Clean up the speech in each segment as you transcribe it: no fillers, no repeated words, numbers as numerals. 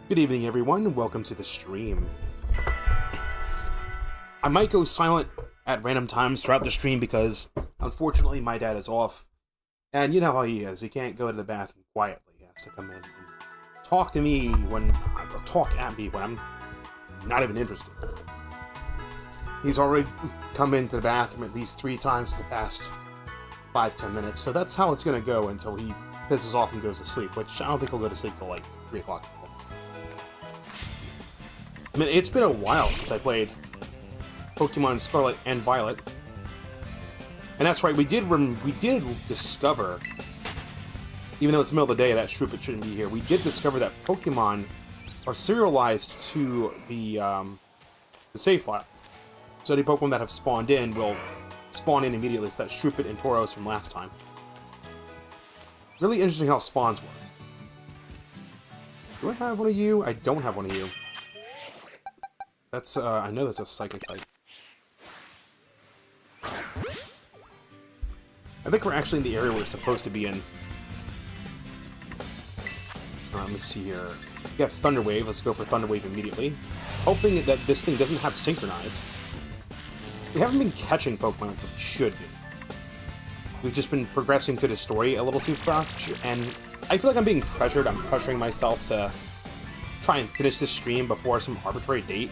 Good evening, everyone. Welcome to the stream. I might go silent at random times throughout the stream because, unfortunately, my dad is off. And you know how he is. He can't go to the bathroom quietly. He has to come in and talk at me when I'm not even interested. He's already come into the bathroom at least 3 times in the past 5-10 minutes. So that's how it's going to go until he pisses off and goes to sleep, which I don't think he'll go to sleep till like 3 o'clock. I mean, it's been a while since I played Pokemon Scarlet and Violet. And that's right, we did discover, even though it's the middle of the day, that Shrupit shouldn't be here, we did discover that Pokemon are serialized to the save file. So the Pokemon that have spawned in will spawn in immediately. So that's Shrupit and Tauros from last time. Really interesting how spawns work. Do I have one of you? I don't have one of you. That's, I know that's a Psychic type. I think we're actually in the area we're supposed to be in. Let me see here. We got Thunder Wave. Let's go for Thunder Wave immediately. Hoping that this thing doesn't have Synchronize. We haven't been catching Pokemon like we should be. We've just been progressing through the story a little too fast, and I feel like I'm being pressured. I'm pressuring myself to try and finish this stream before some arbitrary date.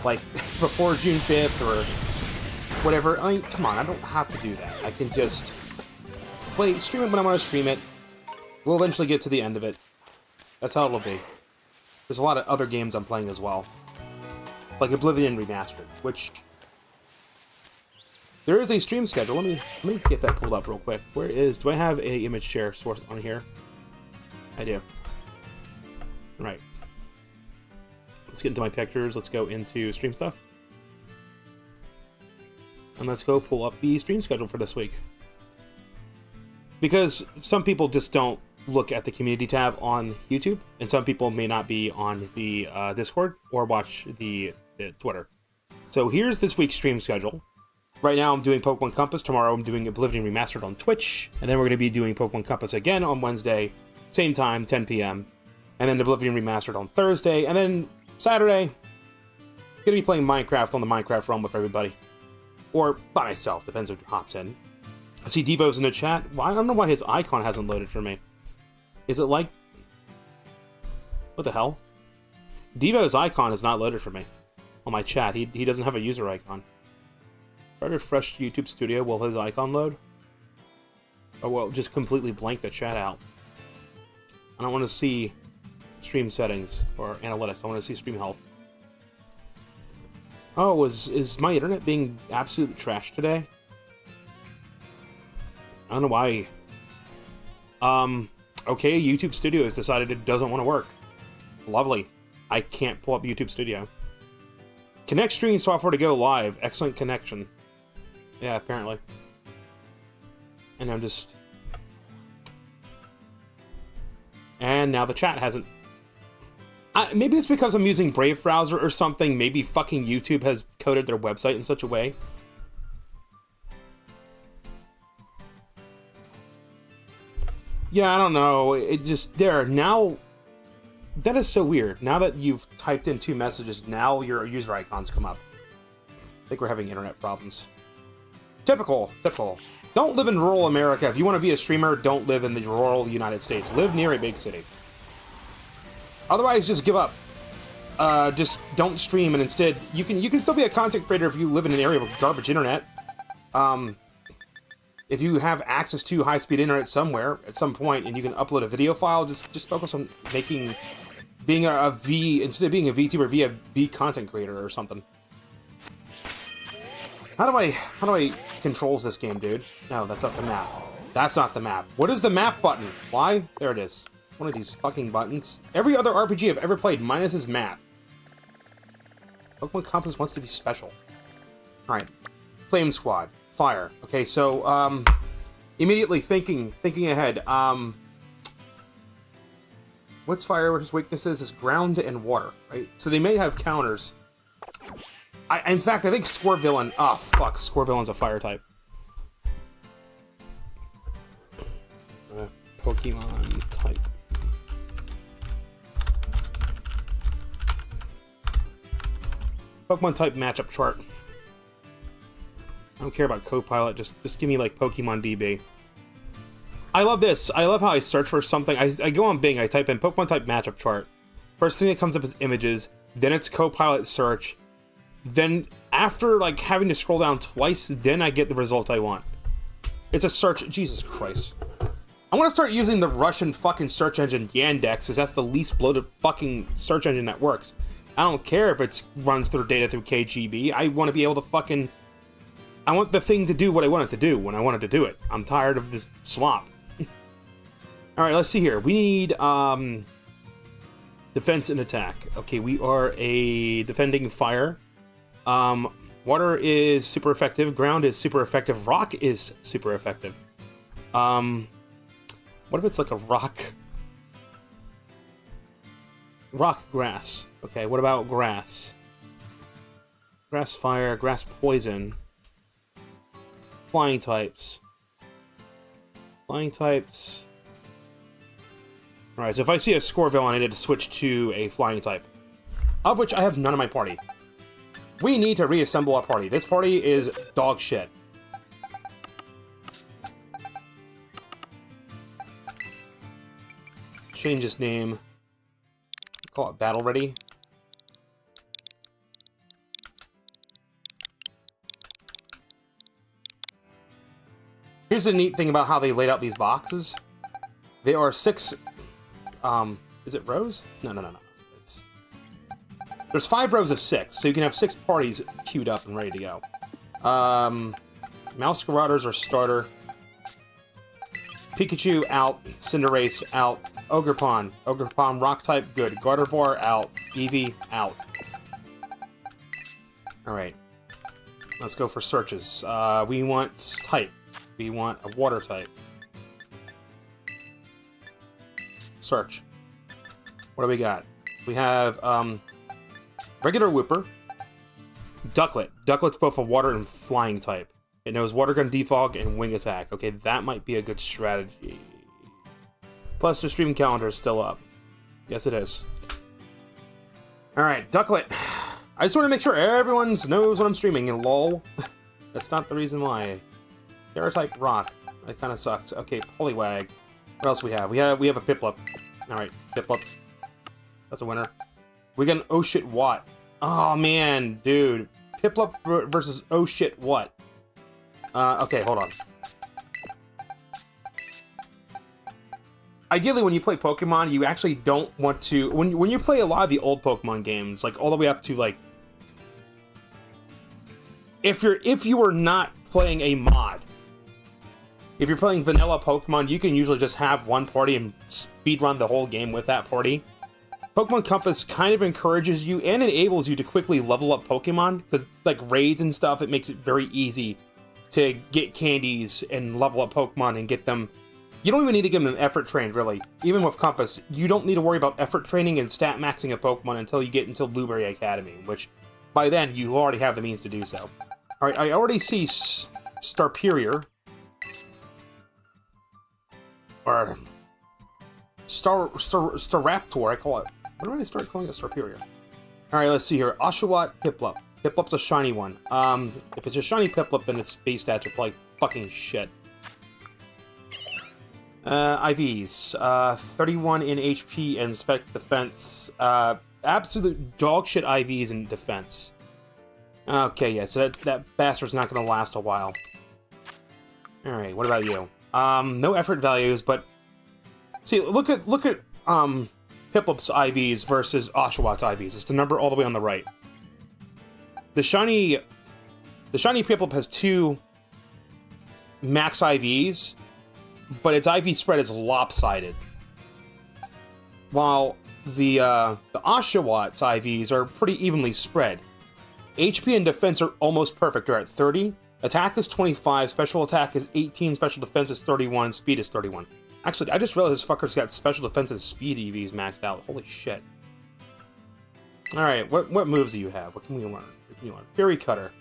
Like, before June 5th or whatever. I mean, come on, I don't have to do that. I can just stream it when I want to stream it. We'll eventually get to the end of it. That's how it'll be. There's a lot of other games I'm playing as well. Like Oblivion Remastered, which... There is a stream schedule. Let me get that pulled up real quick. Do I have a image share source on here? I do. Right. Let's get into my pictures. Let's go into stream stuff. And let's go pull up the stream schedule for this week. Because some people just don't look at the community tab on YouTube, and some people may not be on the Discord or watch the Twitter. So here's this week's stream schedule. Right now I'm doing Pokemon Compass. Tomorrow I'm doing Oblivion Remastered on Twitch. And then we're going to be doing Pokemon Compass again on Wednesday. Same time, 10 p.m. And then Oblivion Remastered on Thursday. And then Saturday, I'm going to be playing Minecraft on the Minecraft realm with everybody. Or by myself, depends on who hops in. I see Devo's in the chat. Well, I don't know why his icon hasn't loaded for me. Is it like... What the hell? Devo's icon is not loaded for me on my chat. He doesn't have a user icon. If I refresh YouTube Studio, will his icon load? Or will it just completely blank the chat out? I don't want to see stream settings or analytics. I want to see stream health. Oh, is my internet being absolute trash today? I don't know why. Okay, YouTube Studio has decided it doesn't want to work. Lovely. I can't pull up YouTube Studio. Connect stream software to go live. Excellent connection. Yeah, apparently. And I'm just... And now the chat hasn't... maybe it's because I'm using Brave Browser or something. Maybe fucking YouTube has coded their website in such a way. Yeah, I don't know. It just... There, now... That is so weird. Now that you've typed in 2 messages, now your user icons come up. I think we're having internet problems. Typical. Don't live in rural America. If you want to be a streamer, don't live in the rural United States. Live near a big city. Otherwise, just give up. Just don't stream, and instead, you can still be a content creator if you live in an area with garbage internet. If you have access to high-speed internet somewhere at some point, and you can upload a video file, just focus on being a instead of being a VTuber, be a V content creator or something. How do I controls this game, dude? No, that's not the map. That's not the map. What is the map button? Why? There it is. One of these fucking buttons. Every other RPG I've ever played, minus his map. Pokemon Compass wants to be special. Alright. Flame Squad. Fire. Okay, so, immediately thinking ahead, what's Fire's weaknesses? Is ground and water, right? So they may have counters. In fact, I think Scorvillain... Oh, fuck. Scorvillain's a fire type. Pokemon type. Pokemon type matchup chart. I don't care about Copilot, just give me like Pokemon DB. I love this. I love how I search for something. I go on Bing, I type in Pokemon type matchup chart. First thing that comes up is images, then it's Copilot search. Then after like having to scroll down twice, then I get the result I want. It's a search. Jesus Christ. I want to start using the Russian fucking search engine Yandex, because that's the least bloated fucking search engine that works. I don't care if it runs through data through KGB. I want to be able to fucking... I want the thing to do what I want it to do when I want it to do it. I'm tired of this swamp. Alright, let's see here. We need defense and attack. Okay, we are a defending fire. Water is super effective. Ground is super effective. Rock is super effective. What if it's like a rock grass? Okay, what about grass? Grass fire, grass poison. Flying types. Flying types. Alright, so if I see a Scorville, I need to switch to a flying type. Of which I have none in my party. We need to reassemble our party. This party is dog shit. Change his name. Call it Battle Ready. Here's the neat thing about how they laid out these boxes. There are 6... is it rows? No. There's 5 rows of 6, so you can have 6 parties queued up and ready to go. Masqueraders are starter. Pikachu out. Cinderace out. Ogerpon rock type, good. Gardevoir out. Eevee out. Alright. Let's go for searches. We want type. We want a water type. Search. What do we got? We have, regular Whooper. Ducklet. Ducklet's both a water and flying type. It knows Water Gun, Defog, and Wing Attack. Okay, that might be a good strategy. Plus, the stream calendar is still up. Yes, it is. Alright, Ducklet. I just want to make sure everyone knows what I'm streaming, and lol. That's not the reason why. Terra-type Rock. That kind of sucks. Okay, Poliwag. What else we have? We have a Piplup. Alright, Piplup. That's a winner. We got an Oh Shit What. Oh, man, dude. Piplup versus Oh Shit What. Okay, hold on. Ideally, when you play Pokemon, you actually don't want to... When you play a lot of the old Pokemon games, like, all the way up to, like... If you are not playing a mod, if you're playing vanilla Pokemon, you can usually just have one party and speedrun the whole game with that party. Pokemon Compass kind of encourages you and enables you to quickly level up Pokemon, because, like, raids and stuff, it makes it very easy to get candies and level up Pokemon and get them... You don't even need to give them effort trained, really. Even with Compass, you don't need to worry about effort training and stat maxing a Pokemon until you get into Blueberry Academy, which, by then, you already have the means to do so. Alright, I already see Starperior. Or... Staraptor, I call it. When did I start calling it Starperior? Alright, let's see here. Oshawott, Piplup. Piplup's a shiny one. If it's a shiny Piplup, then its base stats are probably fucking shit. IVs. 31 in HP and spec defense. Absolute dog shit IVs in defense. Okay, yeah, so that bastard's not gonna last a while. Alright, what about you? No effort values, but... See, look at Piplup's IVs versus Oshawott's IVs. It's the number all the way on the right. The shiny Piplup has 2 max IVs, but its IV spread is lopsided. While the Oshawott's IVs are pretty evenly spread. HP and defense are almost perfect. They're at 30. Attack is 25, special attack is 18, special defense is 31, speed is 31. Actually, I just realized this fucker's got special defense and speed EVs maxed out. Holy shit. Alright, what moves do you have? What can we learn? What can you learn? Fury Cutter.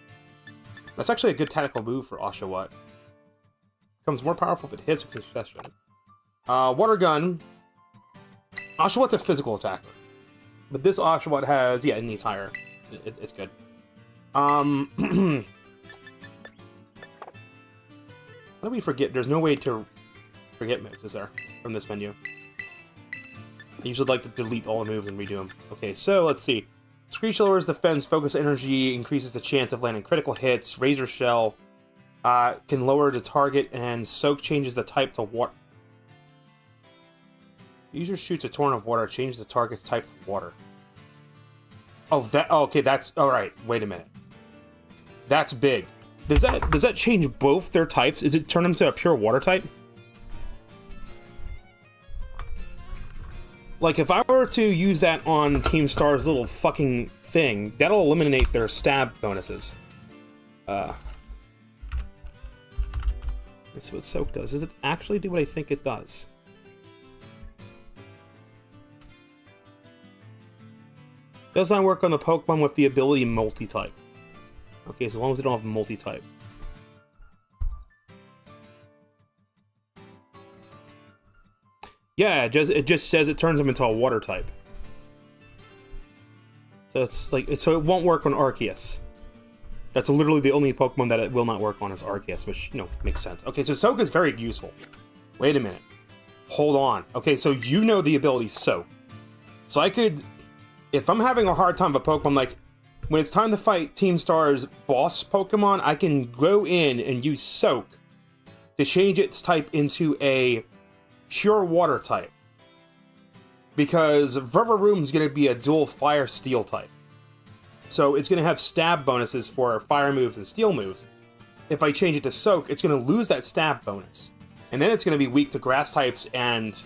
That's actually a good tactical move for Oshawott. Becomes more powerful if it hits with succession. Water Gun. Oshawott's a physical attacker. But this Oshawott has... Yeah, it needs higher. It's good. How do we forget? There's no way to forget moves, is there? From this menu. I usually like to delete all the moves and redo them. Okay, so let's see. Screech lowers defense, focus energy, increases the chance of landing critical hits. Razor Shell can lower the target, and Soak changes the type to water. User shoots a torrent of water, changes the target's type to water. Oh, okay, that's... Alright, wait a minute. That's big. Does that change both their types? Is it turn them to a pure water type? Like, if I were to use that on Team Star's little fucking thing, that'll eliminate their stab bonuses. That's what Soak does. Does it actually do what I think it does? Does not work on the Pokemon with the ability multi-type. Okay, as long as they don't have multi-type. Yeah, it just says it turns them into a water type. So it's like, so it won't work on Arceus. That's literally the only Pokemon that it will not work on is Arceus, which, you know, makes sense. Okay, so Soak is very useful. Wait a minute. Hold on. Okay, so you know the ability Soak. So I could, if I'm having a hard time with a Pokemon, like, when it's time to fight Team Star's boss Pokemon, I can go in and use Soak to change its type into a pure water type. Because Vervaroom is going to be a dual fire steel type. So it's going to have stab bonuses for fire moves and steel moves. If I change it to Soak, it's going to lose that stab bonus. And then it's going to be weak to grass types and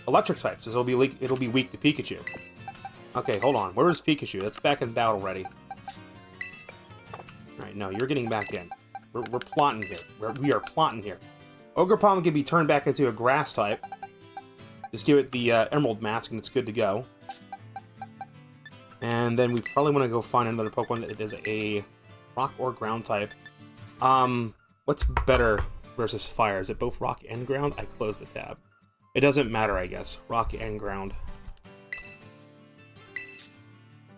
electric types. So it'll be weak to Pikachu. Okay, hold on. Where is Pikachu? That's back in battle ready. Alright, no, you're getting back in. We're plotting here. We are plotting here. Ogerpalm can be turned back into a grass type. Just give it the Emerald Mask and it's good to go. And then we probably want to go find another Pokemon that is a rock or ground type. What's better versus fire? Is it both rock and ground? I closed the tab. It doesn't matter, I guess. Rock and ground.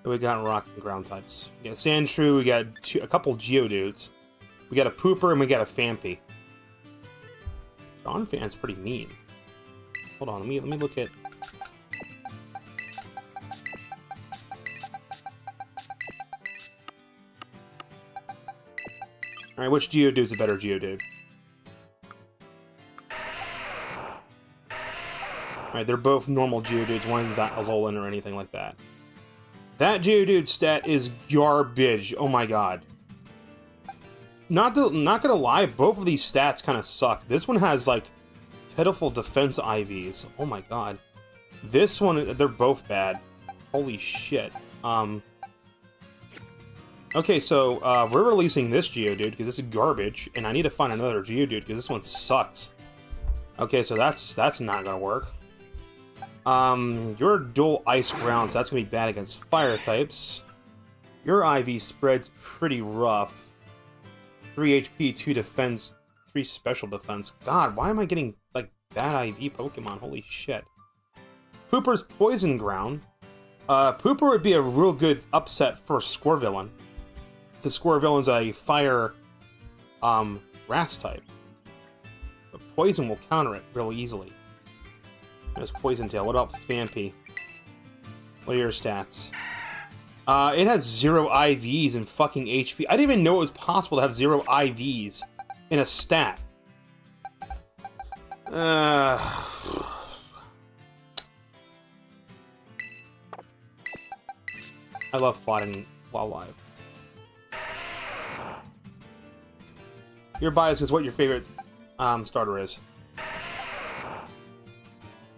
We got rock and ground types. We got Sandshrew, we got a couple Geodudes. We got a Pooper and we got a Phanpy. Donphan's pretty mean. Hold on, let me look at... Alright, which Geodude's a better Geodude? Alright, they're both normal Geodudes. One is not a Alolan or anything like that. That Geodude stat is garbage. Oh my god. Not gonna lie, both of these stats kind of suck. This one has, like, pitiful defense IVs. Oh my god. This one, they're both bad. Holy shit. Okay, so, we're releasing this Geodude, because this is garbage, and I need to find another Geodude, because this one sucks. Okay, so that's not gonna work. You're dual ice ground, so that's gonna be bad against fire types. Your IV spread's pretty rough. 3 HP, 2 defense, 3 special defense. God, why am I getting, like, bad IV Pokemon? Holy shit. Pooper's poison ground. Pooper would be a real good upset for Squirvillain. Because Squirvillain's a fire, grass type. But poison will counter it really easily. There's Poison Tail. What about Phanpy? What are your stats? It has 0 IVs and fucking HP. I didn't even know it was possible to have 0 IVs in a stat. I love plotting while live. Your bias is what your favorite starter is.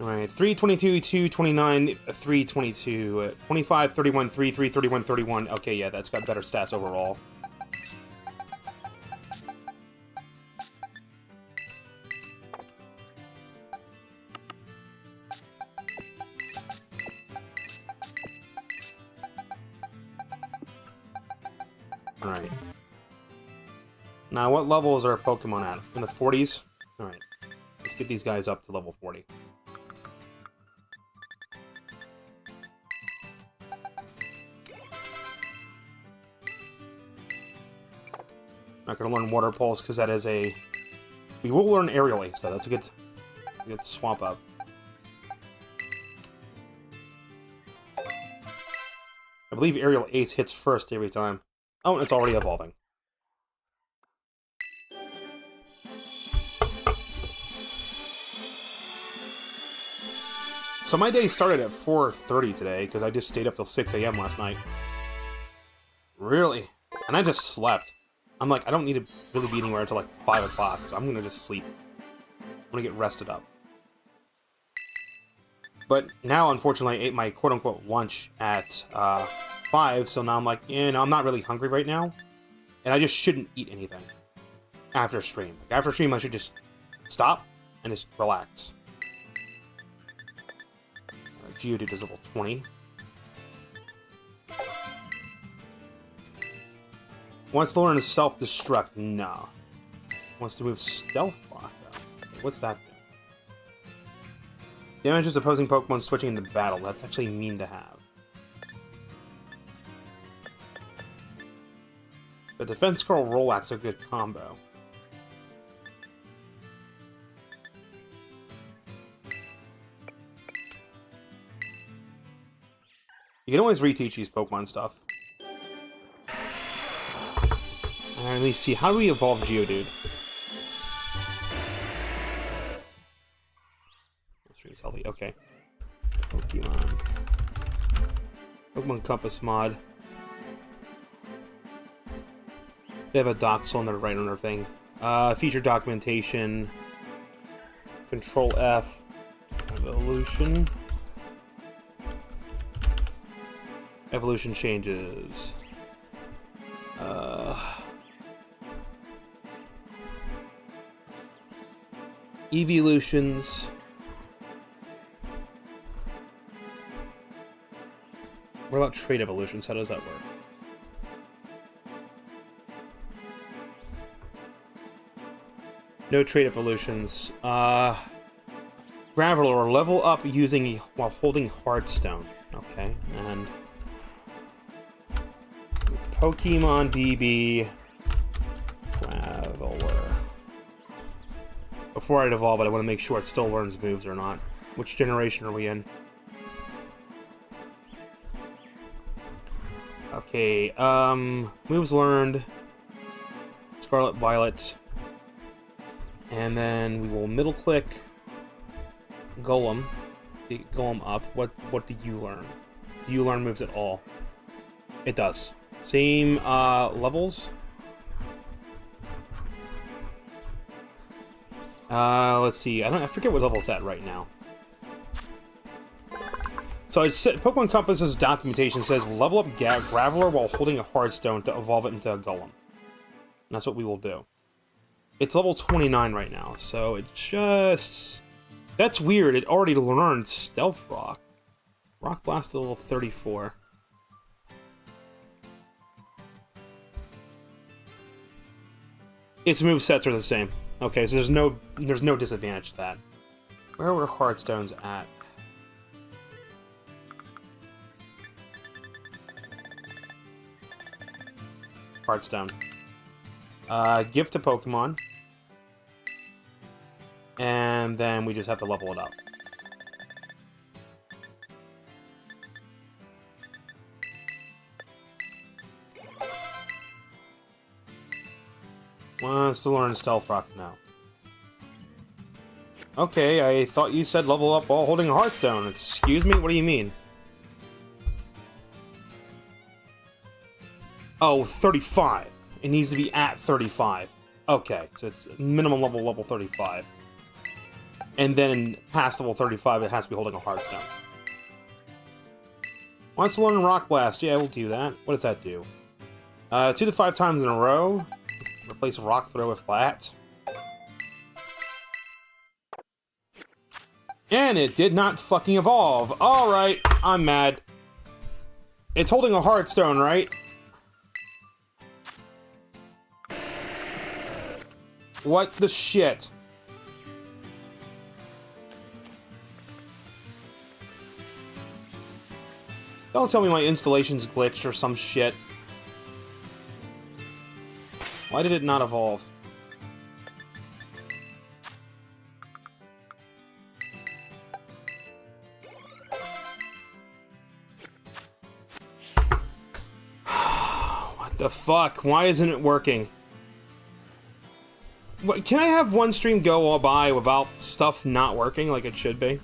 Alright, 322, 229, 322, 25, 31, 33, 31, 31. Okay, yeah, that's got better stats overall. Alright. Now, what level is our Pokemon at? In the 40s? Alright. Let's get these guys up to level 40. Not gonna learn Water Pulse because that is a... We will learn Aerial Ace though. That's a good swap up. I believe Aerial Ace hits first every time. Oh, and it's already evolving. So my day started at 4:30 today, because I just stayed up till 6 a.m. last night. Really? And I just slept. I'm like, I don't need to really be anywhere until like 5 o'clock, so I'm gonna just sleep. I'm gonna get rested up. But now, unfortunately, I ate my quote-unquote lunch at 5, so now I'm like, I'm not really hungry right now. And I just shouldn't eat anything after stream. Like, after stream, I should just stop and just relax. Geodude is level 20. Wants to learn self-destruct. No. Wants to move Stealth Rock, though. What's that do? Damages opposing Pokemon switching into battle. That's actually mean to have. The Defense Curl Rollack's a good combo. You can always reteach these Pokemon stuff. And let me see, how do we evolve Geodude? Stream's healthy, okay. Pokemon Compass mod. They have a Doxel on the right on their thing. Feature documentation. Control F. Evolution. Evolution changes. Evolutions. What about trait evolutions? How does that work? No trait evolutions. Graveler, level up using while holding Heartstone. Okay, and Pokemon DB Graveler. Before I evolve it, I want to make sure it still learns moves or not. Which generation are we in? Okay, moves learned. Scarlet Violet. And then we will middle click Golem. Get Golem up. What do you learn? Do you learn moves at all? It does. Same levels. Let's see. I forget what level it's at right now. So I said Pokemon Compass's documentation says level up Graveler while holding a Heartstone to evolve it into a Golem. And that's what we will do. It's level 29 right now, so it just... That's weird. It already learned Stealth Rock. Rock Blast at level 34. Its movesets are the same. Okay, so there's no disadvantage to that. Where were Heartstones at? Heartstone. Give to Pokemon. And then we just have to level it up. Wants to learn Stealth Rock now. Okay, I thought you said level up while holding a Heartstone. Excuse me? What do you mean? Oh, 35. It needs to be at 35. Okay, so it's minimum level 35. And then past level 35, it has to be holding a Heartstone. Wants to learn Rock Blast. Yeah, we'll do that. What does that do? 2 to 5 times in a row. Replace Rock Throw with that. And it did not fucking evolve. Alright, I'm mad. It's holding a Heartstone, right? What the shit? Don't tell me my installation's glitched or some shit. Why did it not evolve? What the fuck? Why isn't it working? What, can I have one stream go by without stuff not working like it should be?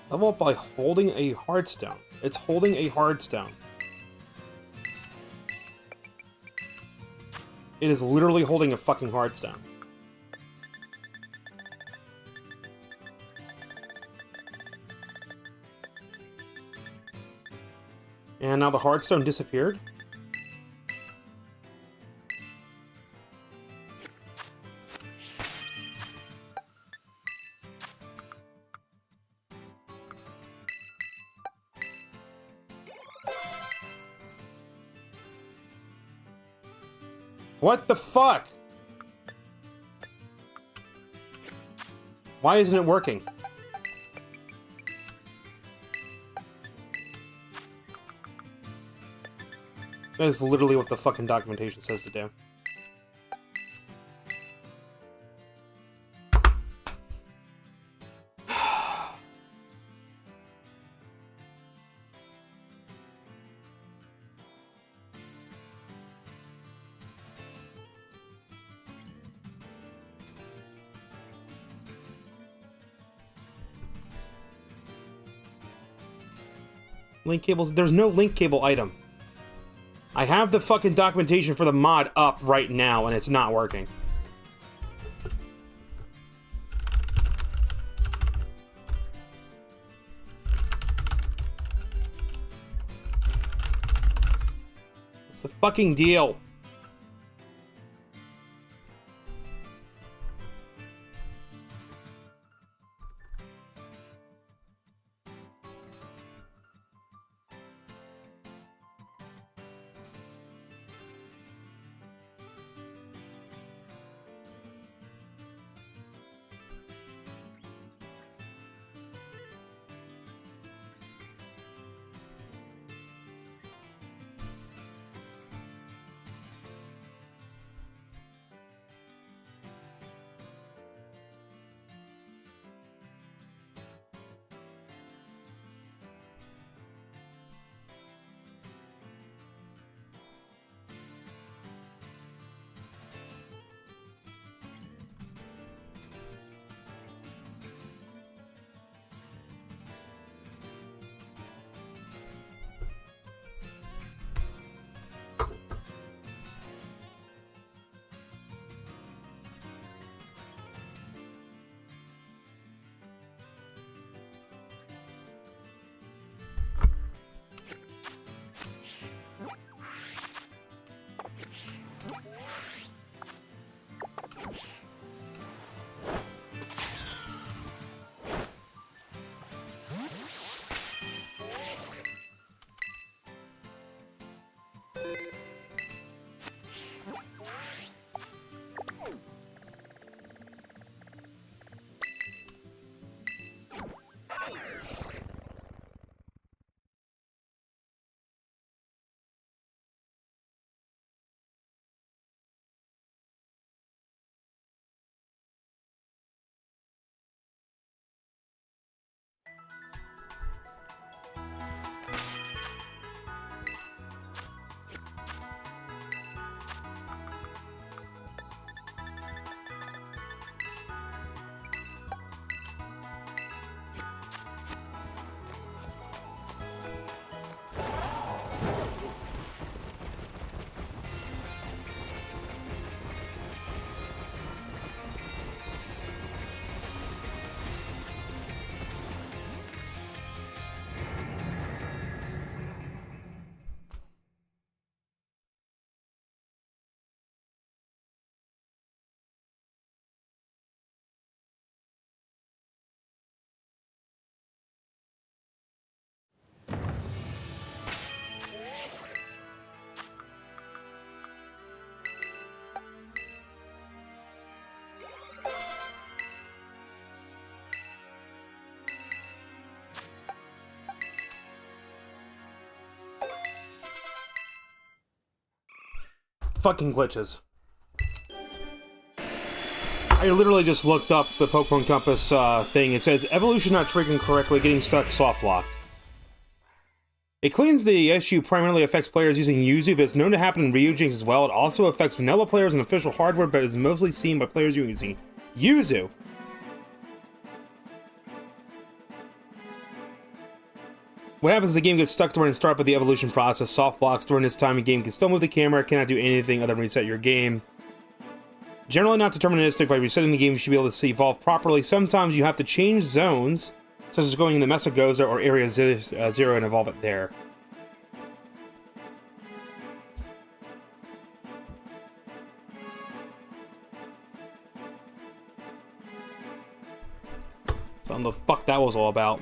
Level up by holding a Heartstone. It's holding a Heartstone. It is literally holding a fucking Heartstone. And now the Heartstone disappeared? What the fuck? Why isn't it working? That is literally what the fucking documentation says to do. Link cables. There's no link cable item. I have the fucking documentation for the mod up right now, and it's not working. What's the fucking deal? Fucking glitches. I literally just looked up the Pokemon Compass thing. It says, evolution not triggering correctly, getting stuck soft locked. It claims the issue primarily affects players using Yuzu, but it's known to happen in Ryujinx as well. It also affects vanilla players and official hardware, but is mostly seen by players using Yuzu. What happens is the game gets stuck during the start of the evolution process. Soft locks during this time, the game can still move the camera, cannot do anything other than reset your game. Generally not deterministic. By resetting the game, you should be able to see evolve properly. Sometimes you have to change zones, such as going in the Mesogoza or Area 0 and evolve it there. So I don't know what the fuck that was all about.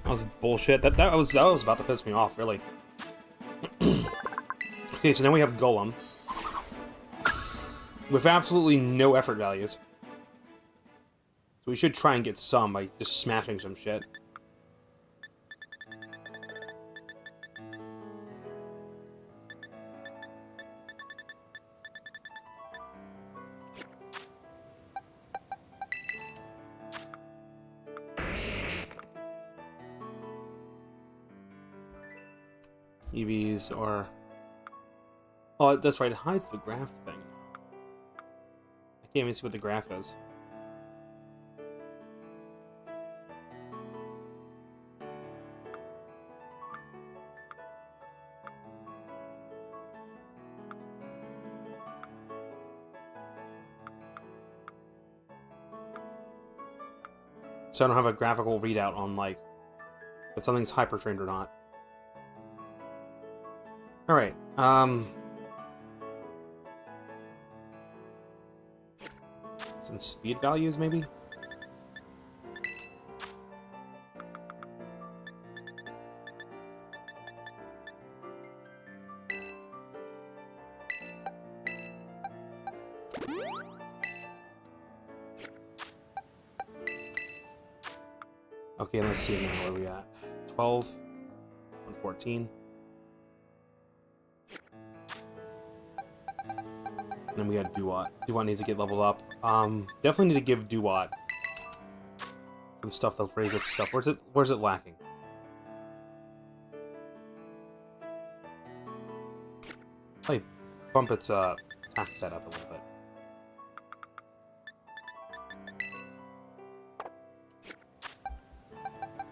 That was bullshit. That was about to piss me off, really. Okay, so now we have Golem. With absolutely no effort values. So we should try and get some by just smashing some shit. EVs are... Oh, that's right, it hides the graph thing. I can't even see what the graph is. So I don't have a graphical readout on, like, if something's hyper-trained or not. Alright, some speed values, maybe? Okay, let's see now where we at. 12, 114. And then we got Duat. Duat needs to get leveled up. Definitely need to give Duat some stuff that'll raise its stuff. Where's it lacking? Probably bump its attack set up a little bit.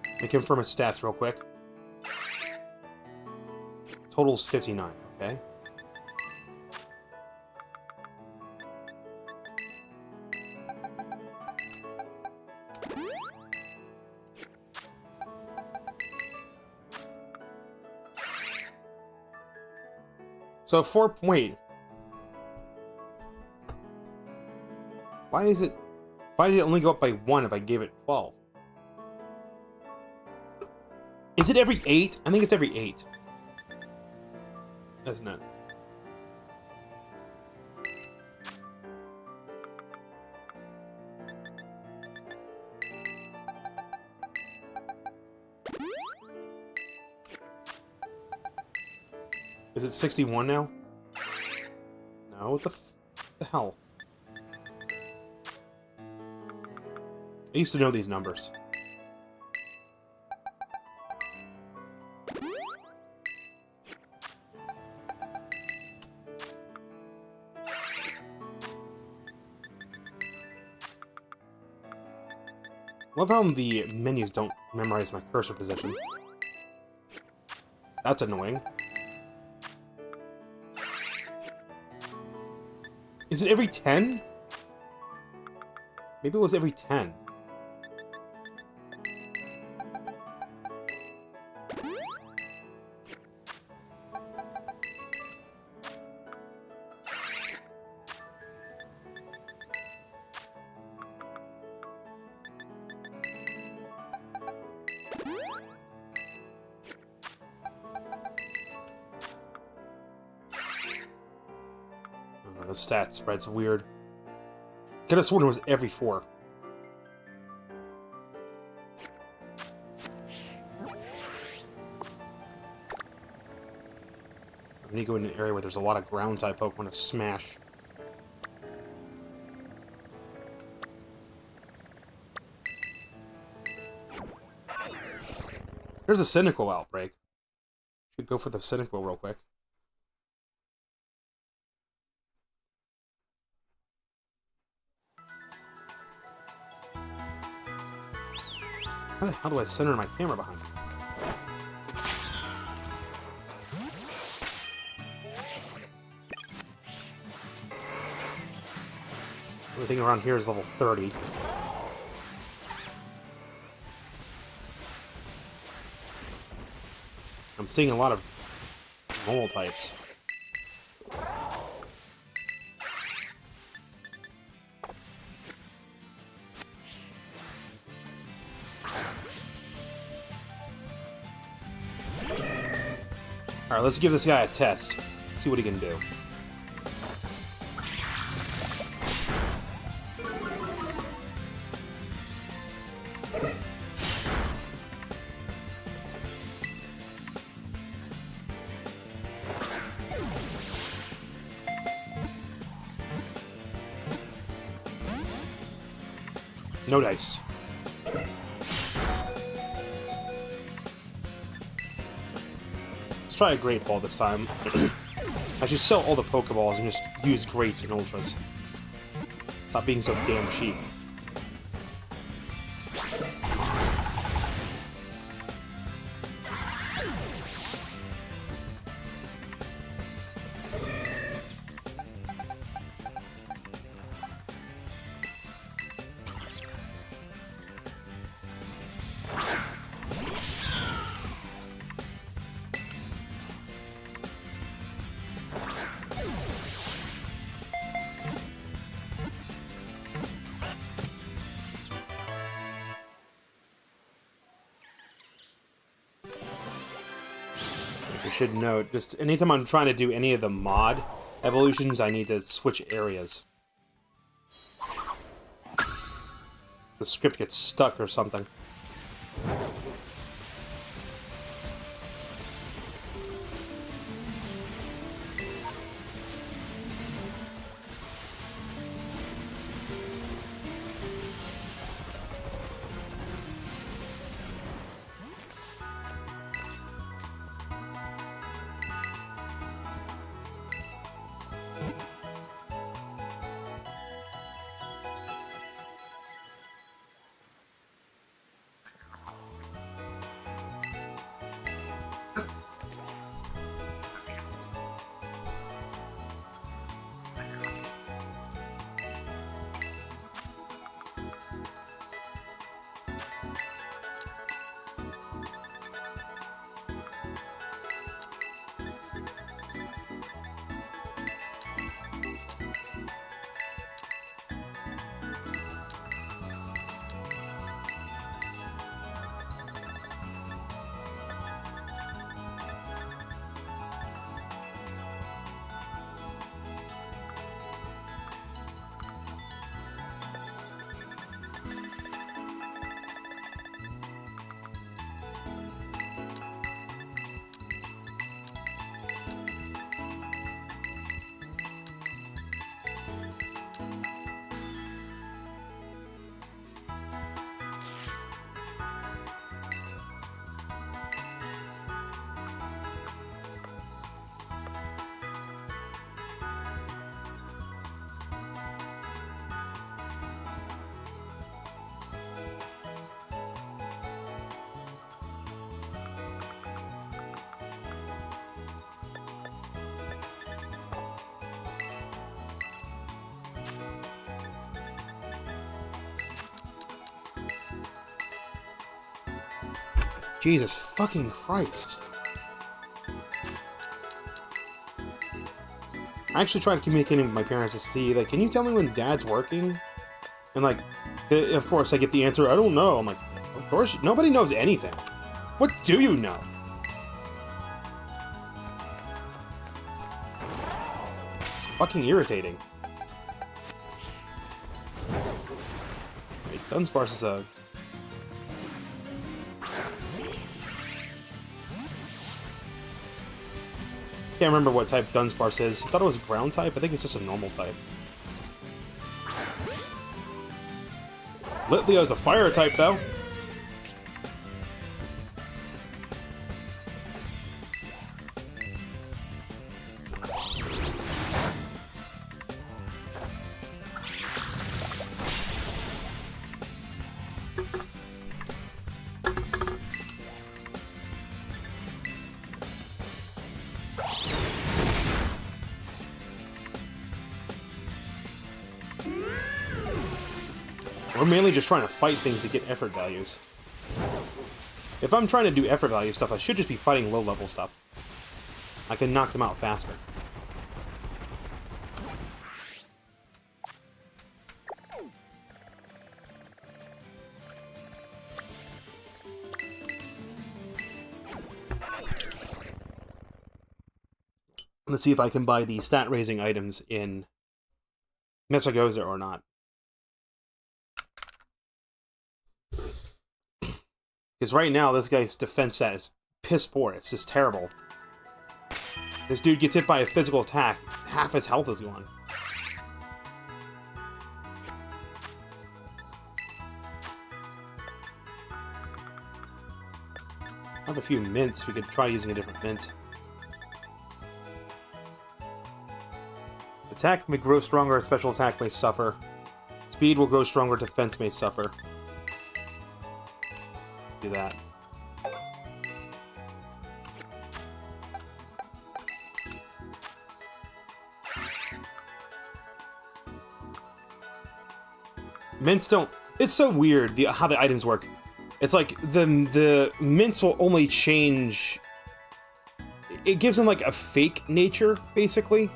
Let me confirm its stats real quick. Total's 59, okay. So wait. Why did it only go up by 1 if I gave it 12? Is it every 8? I think it's every 8. Isn't it? Is it 61 now? No, what the hell? I used to know these numbers. Love how the menus don't memorize my cursor position. That's annoying. Is it every 10? Maybe it was every 10. The stat spread's weird. Could have sworn it was every 4. I need to go in an area where there's a lot of ground-type Pokemon to smash. There's a Cynical outbreak. Should go for the Cynical real quick. How the hell do I center my camera behind me? Everything around here is level 30. I'm seeing a lot of normal types. Alright, let's give this guy a test. See what he can do. No dice. Let's try a Great Ball this time. I should sell all the Pokeballs and just use Greats and Ultras. Stop being so damn cheap. I should note, just anytime I'm trying to do any of the mod evolutions, I need to switch areas. The script gets stuck or something. Jesus fucking Christ. I actually tried communicating with my parents this feed, like, can you tell me when Dad's working? And like, of course I get the answer, I don't know. I'm like, of course, nobody knows anything. What do you know? It's fucking irritating. Wait, Dunsparce is a... Can't remember what type Dunsparce is. I thought it was a ground type. I think it's just a normal type. Litleo is a fire type, though. We're mainly just trying to fight things to get effort values. If I'm trying to do effort value stuff, I should just be fighting low-level stuff. I can knock them out faster. Let's see if I can buy the stat-raising items in Mesagoza or not. Because right now, this guy's defense stat is piss poor. It's just terrible. This dude gets hit by a physical attack, half his health is gone. I have a few mints. We could try using a different mint. Attack may grow stronger, special attack may suffer. Speed will grow stronger, defense may suffer. Do that. Mints don't... It's so weird how the items work. It's like the mints will only change... It gives them like a fake nature, basically.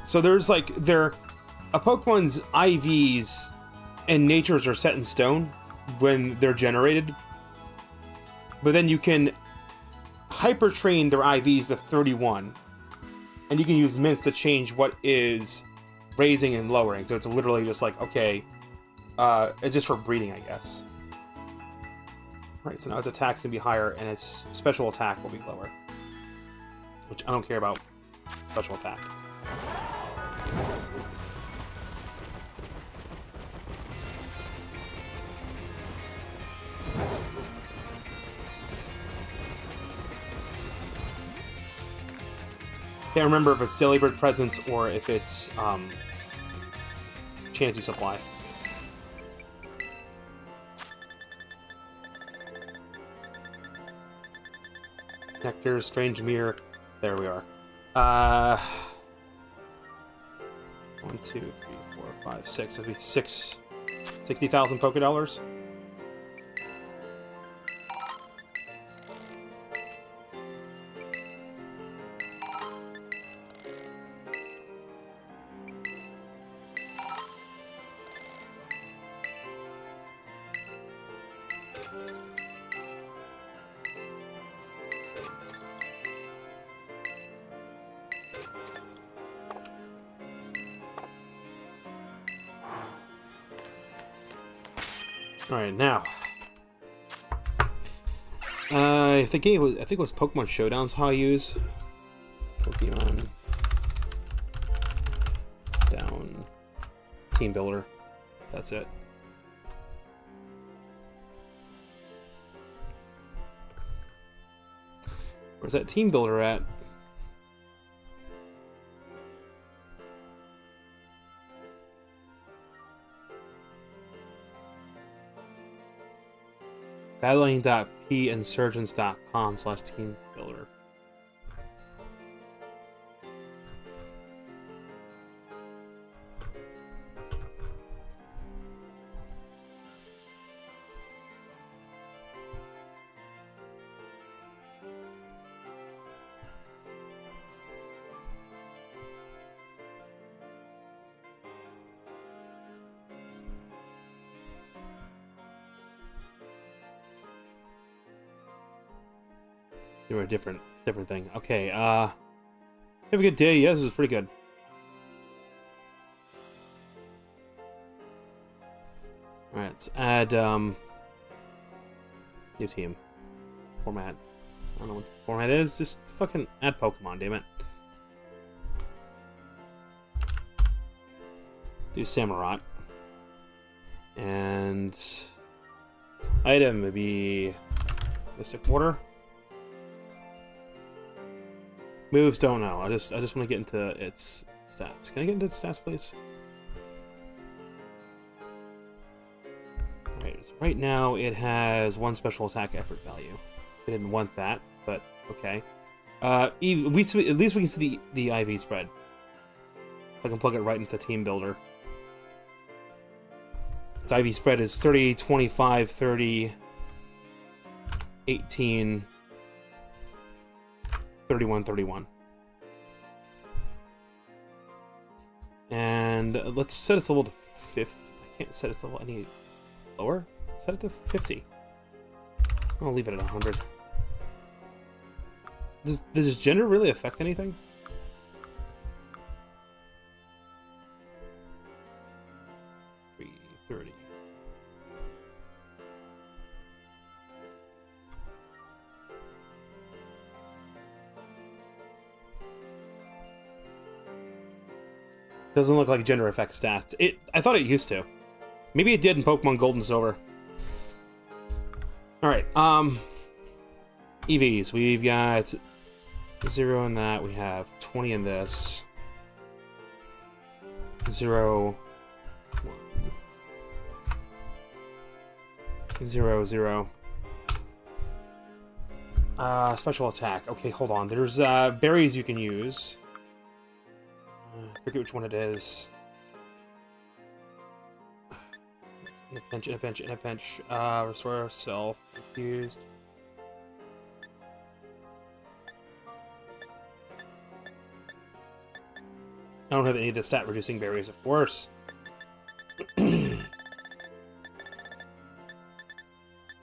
So there's like... A Pokemon's IVs and natures are set in stone when they're generated, but then you can hyper train their IVs to 31, and you can use mints to change what is raising and lowering. So it's literally just like, okay, it's just for breeding, I guess. Right, so now its attack's gonna be higher and its special attack will be lower, which I don't care about special attack. Can't remember if it's Delibird Presence or if it's Chansey Supply. Nectar, Strange Mirror. There we are. 1, 2, 3, 4, 5, 6. That'd be 60,000 Pokédollars. All right, now. I think it was Pokemon Showdown's how I use Pokemon Down Team Builder. That's it. Where's that Team Builder at? battling.pinsurgents.com/teambuilder. They were a different thing. Okay, have a good day. Yeah, this is pretty good. Alright, let's add new team. Format. I don't know what the format is. Just fucking add Pokemon, damn it. Do Samurott. And item would be Mystic Water. Moves, don't know. I just want to get into its stats. Can I get into its stats, please? Alright, so right now it has 1 special attack effort value. I didn't want that, but okay. At least we can see the IV spread. If I can plug it right into Team Builder. Its IV spread is 30, 25, 30, 18, 31, 31. And let's set its level to 50. I can't set its level any lower. Set it to 50. I'll leave it at 100. Does gender really affect anything? Doesn't look like gender affects stats. I thought it used to. Maybe it did in Pokemon Gold and Silver. Alright, EVs. We've got 0 in that. We have 20 in this. 0, 1. 0, 0. Special attack. Okay, hold on. There's berries you can use. I forget which one it is. In a pinch, in a pinch, in a pinch. Restore ourself. Confused. I don't have any of the stat reducing berries, of course.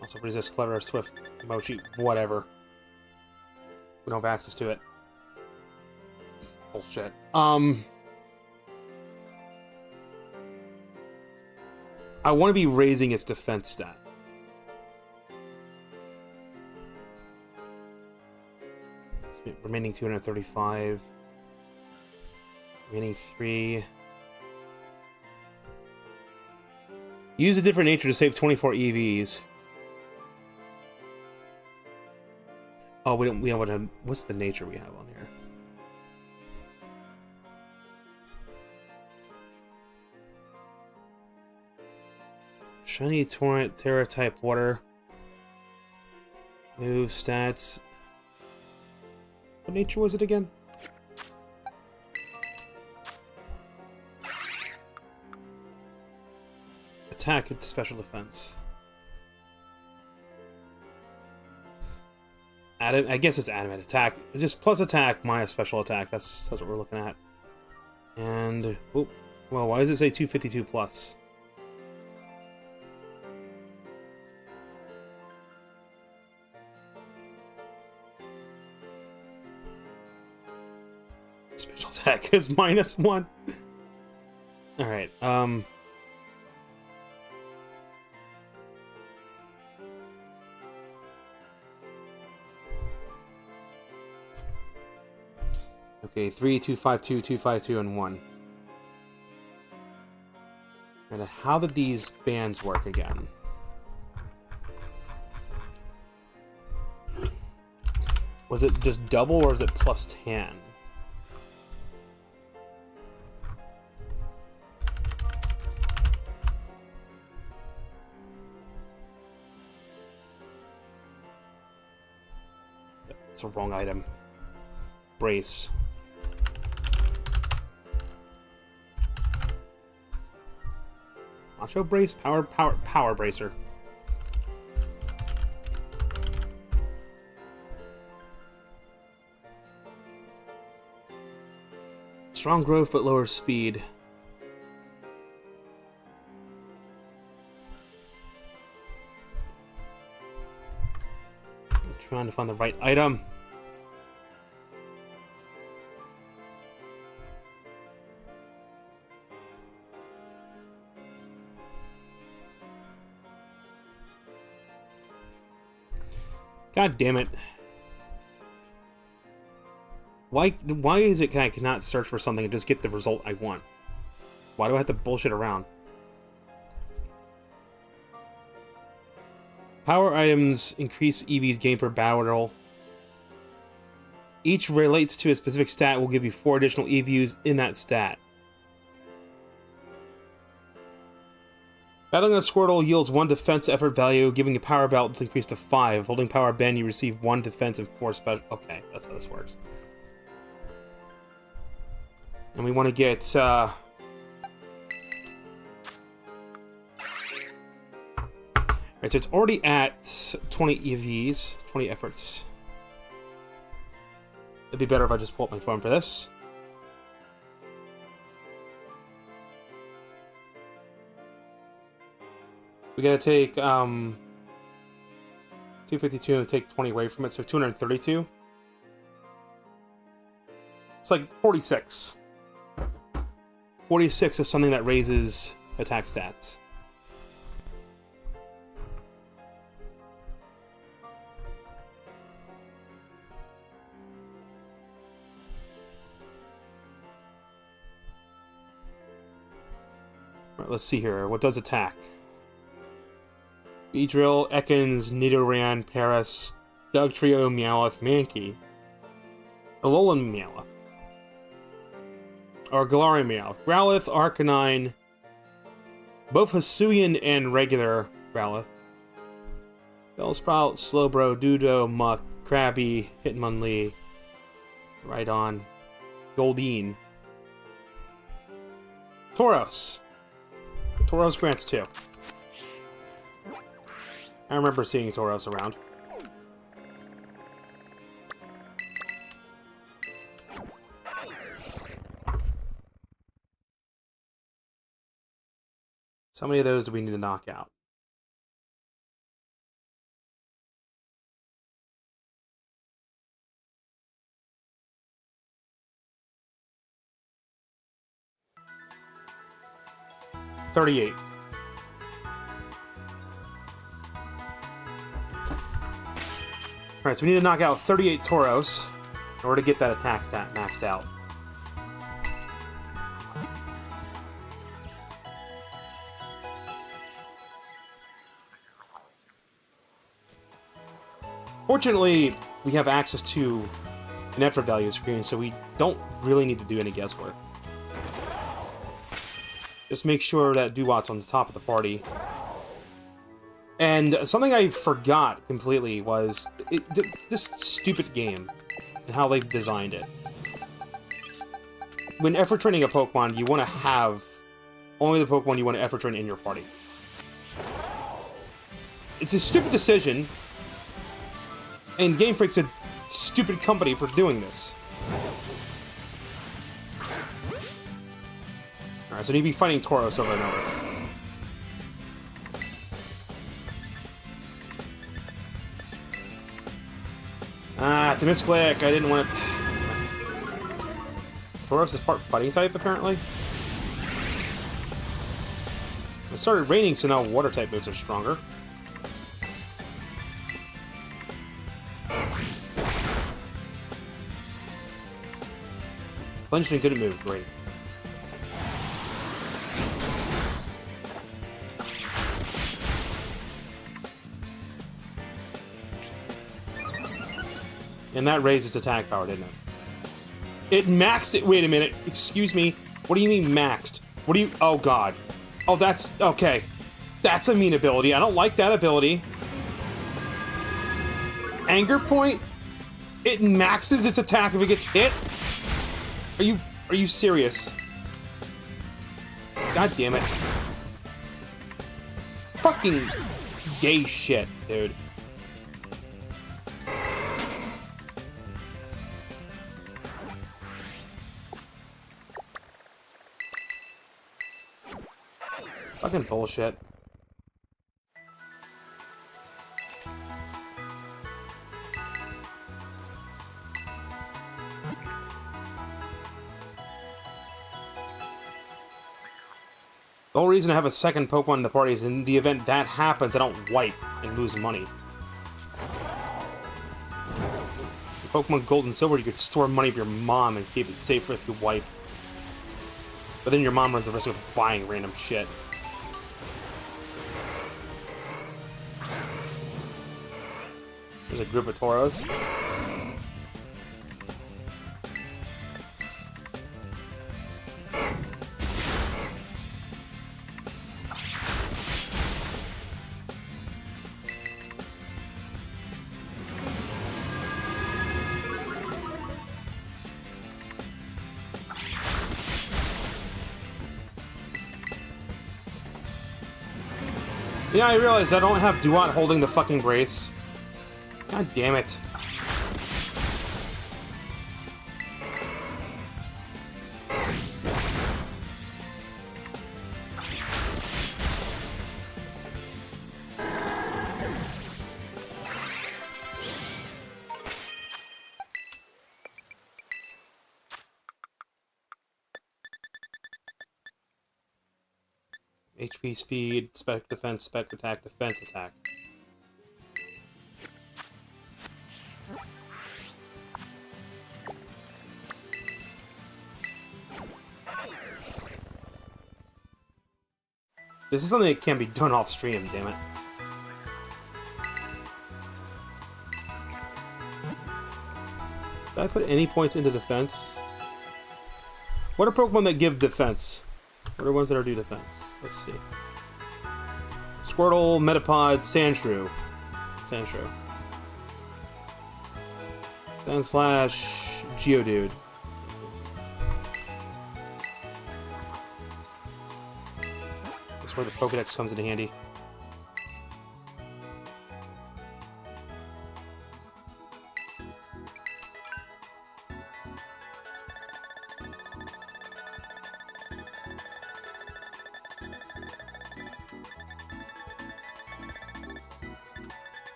Also, resist, clever, swift, mochi, whatever. We don't have access to it. Bullshit. I want to be raising its defense stat. Remaining 235. Remaining 3. Use a different nature to save 24 EVs. Oh, we don't want to. What's the nature we have on here? Shiny Torrent, Terra type water. Move stats. What nature was it again? Attack, it's special defense. I guess it's adamant attack. It's just plus attack minus special attack. That's what we're looking at. And oh, well, why does it say 252 plus? Special attack is -1. All right. Okay, 3, 2, 5, 2, 2, 5, 2, and 1. And how did these bands work again? Was it just double or is it plus 10? That's a wrong item. Brace. Macho Brace? Power Bracer. Strong growth but lower speed. I'm trying to find the right item. God damn it. Why is it I cannot search for something and just get the result I want? Why do I have to bullshit around? Power items increase Eevee's gain per battle. Each relates to a specific stat will give you 4 additional EVs in that stat. Battling a Squirtle yields 1 defense effort value, giving a power belt increased to 5. Holding power band, you receive 1 defense and 4 special. Okay, that's how this works. And we want to get Alright, so it's already at 20 EVs, 20 efforts. It'd be better if I just pull up my phone for this. We gotta take 252 and take 20 away from it, so 232. It's like 46. 46 is something that raises attack stats. Alright, let's see here. What does attack? Beedrill, Ekans, Nidoran, Paras, Dugtrio, Meowth, Mankey, Alolan Meowth, or Galarian Meowth, Growlithe, Arcanine, both Hisuian and regular Growlithe, Bellsprout, Slowbro, Dudo, Muck, Krabby, Hitmonlee, Rhydon, Goldeen, Tauros. Tauros grants 2. I remember seeing Tauros around. So many of those do we need to knock out? $38. Alright, so we need to knock out 38 Tauros in order to get that attack stat maxed out. Fortunately, we have access to an effort value screen, so we don't really need to do any guesswork. Just make sure that Duwat's on the top of the party. And something I forgot completely was this stupid game and how they've designed it. When effort training a Pokemon, you want to have only the Pokemon you want to effort train in your party. It's a stupid decision, and Game Freak's a stupid company for doing this. Alright, so you'd be fighting Tauros over and over. Ah, it's a misclick. I didn't want to... Tauros is part fighting type, apparently. It started raining, so now water type moves are stronger. Plunging couldn't move. Great. And that raised its attack power, didn't it? It maxed it. Wait a minute. Excuse me. What do you mean maxed? What do you... Oh, God. Oh, that's... Okay. That's a mean ability. I don't like that ability. Anger point? It maxes its attack if it gets hit? Are you serious? God damn it. Fucking gay shit, dude. Fucking bullshit. The whole reason I have a second Pokemon in the party is in the event that happens, I don't wipe and lose money. Pokemon Gold and Silver, you could store money of your mom and keep it safer if you wipe. But then your mom runs the risk of buying random shit. There's a group of Tauros. Yeah, I realize I don't have Duat holding the fucking brace. God damn it. HP, speed, spec defense, spec attack, defense attack. This is something that can be done off stream, damn it. Did I put any points into defense? What are Pokemon that give defense? What are ones that are do defense? Let's see. Squirtle, Metapod, Sandshrew. Sandshrew. Sandslash, Geodude. That's where the Pokedex comes into handy.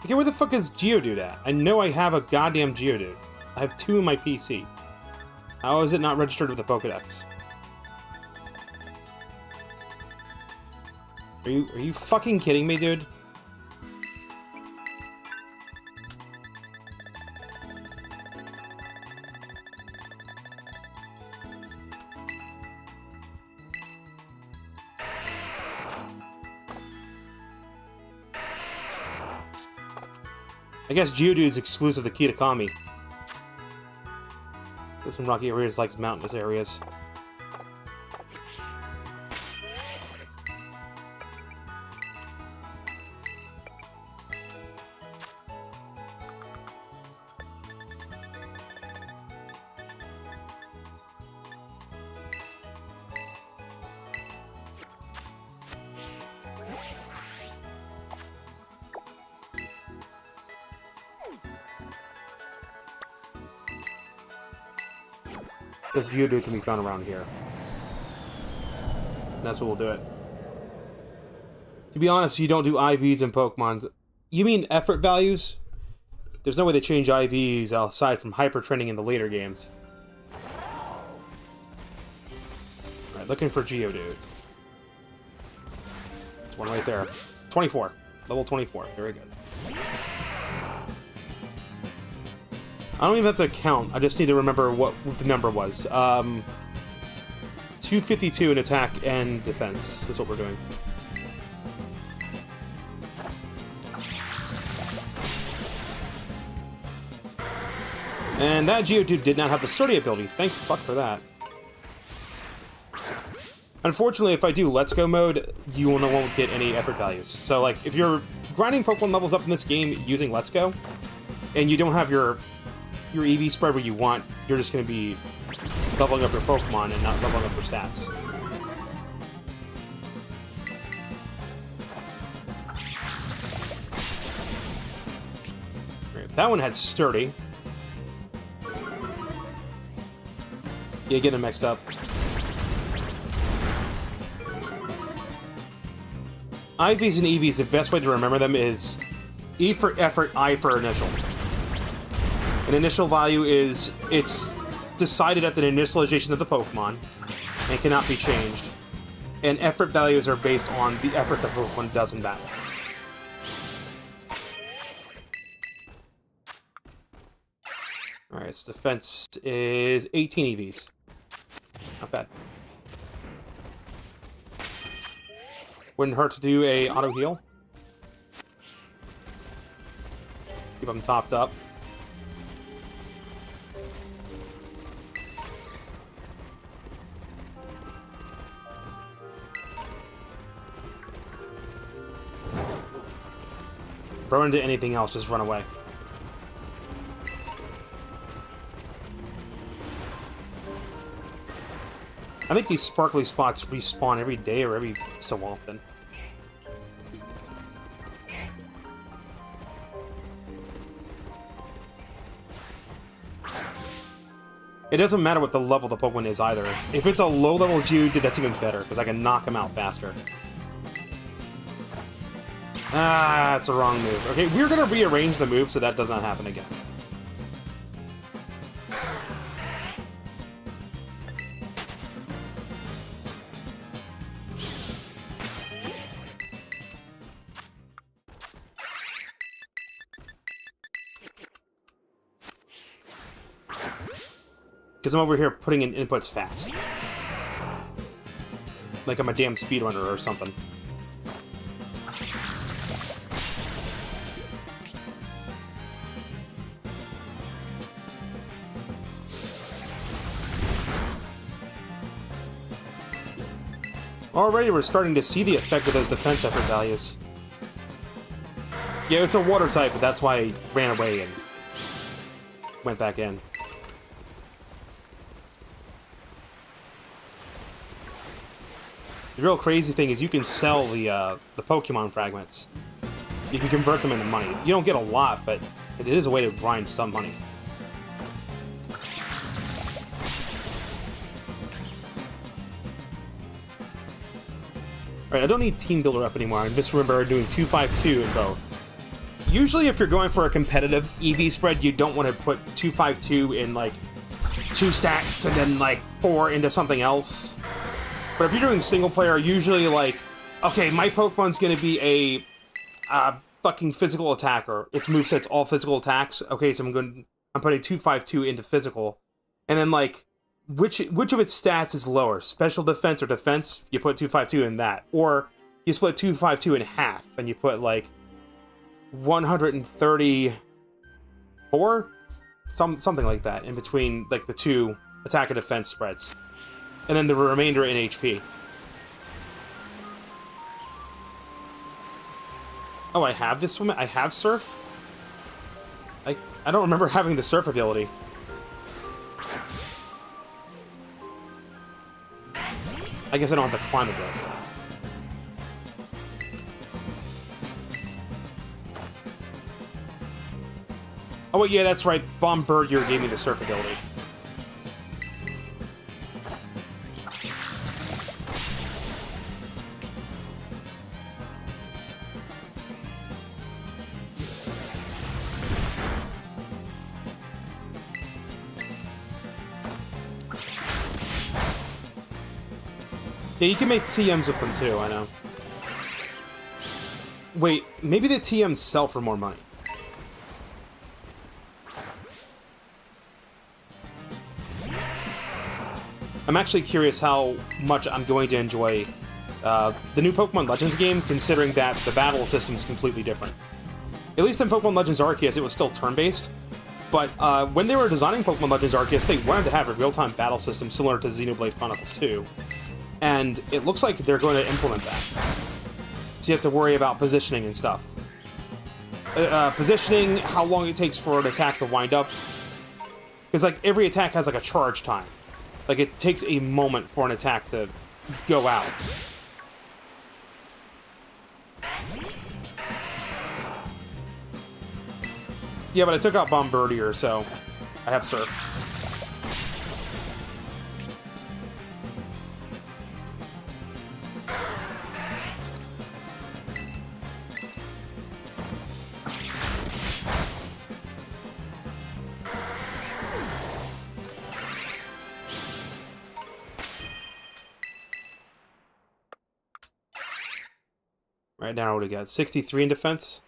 Okay, where the fuck is Geodude at? I know I have a goddamn Geodude. I have 2 in my PC. How is it not registered with the Pokedex? Are you fucking kidding me, dude? I guess Geodude is exclusive to Kitakami. There's some rocky areas like mountainous areas. This Geodude can be found around here. And that's what we'll do it. To be honest, you don't do IVs in Pokemon. You mean effort values? There's no way they change IVs aside from hyper training in the later games. Alright, looking for Geodude. There's one right there. 24. Level 24. Very good. I don't even have to count. I just need to remember what the number was. 252 in attack and defense. That's what we're doing. And that Geodude did not have the sturdy ability. Thank fuck for that. Unfortunately, if I do Let's Go mode, you won't get any effort values. So, like, if you're grinding Pokemon levels up in this game using Let's Go, and you don't have your EV spread where you want, you're just going to be leveling up your Pokemon and not leveling up your stats. Right, that one had sturdy. Yeah, getting them mixed up. IVs and EVs, the best way to remember them is E for effort, I for initial. An initial value is, it's decided at the initialization of the Pokemon and cannot be changed. And effort values are based on the effort the Pokemon does in battle. Alright, so defense is 18 EVs. Not bad. Wouldn't hurt to do a auto heal. Keep them topped up. Run into anything else, just run away. I think these sparkly spots respawn every day or every so often. It doesn't matter what the level the Pokemon is either. If it's a low-level Geodude, that's even better, because I can knock him out faster. Ah, that's the wrong move. Okay, we're gonna rearrange the move so that does not happen again. Because I'm over here putting in inputs fast. Like I'm a damn speedrunner or something. Already we're starting to see the effect of those defense effort values. Yeah, it's a water type, but that's why I ran away and went back in. The real crazy thing is you can sell the Pokemon fragments. You can convert them into money. You don't get a lot, but it is a way to grind some money. Alright, I don't need Team Builder up anymore. I just remember doing 252 in both. Usually if you're going for a competitive EV spread, you don't want to put 252 in, like, 2 stacks and then, like, 4 into something else. But if you're doing single player, usually, like, okay, my Pokemon's gonna be a fucking physical attacker. Its moveset's all physical attacks. Okay, so I'm putting 252 into physical. And then, like, which of its stats is lower? Special defense or defense? You put 252 in that. Or you split 252 in half and you put, like, 134? Something like that in between, like, the two attack and defense spreads. And then the remainder in HP. Oh, I have this one? I have Surf? I don't remember having the Surf ability. I guess I don't have the climb ability. Oh, wait, yeah, that's right. Bombirdier gave me the Surf ability. Yeah, you can make TMs with them too, I know. Wait, maybe the TMs sell for more money. I'm actually curious how much I'm going to enjoy the new Pokemon Legends game, considering that the battle system is completely different. At least in Pokemon Legends Arceus, it was still turn-based. But when they were designing Pokemon Legends Arceus, they wanted to have a real-time battle system similar to Xenoblade Chronicles 2. And it looks like they're going to implement that. So you have to worry about positioning and stuff. Positioning, how long it takes for an attack to wind up. Because, like, every attack has, like, a charge time. Like, it takes a moment for an attack to go out. Yeah, but I took out Bombirdier, so I have Surf. Right now, what do we got? 63 in defense?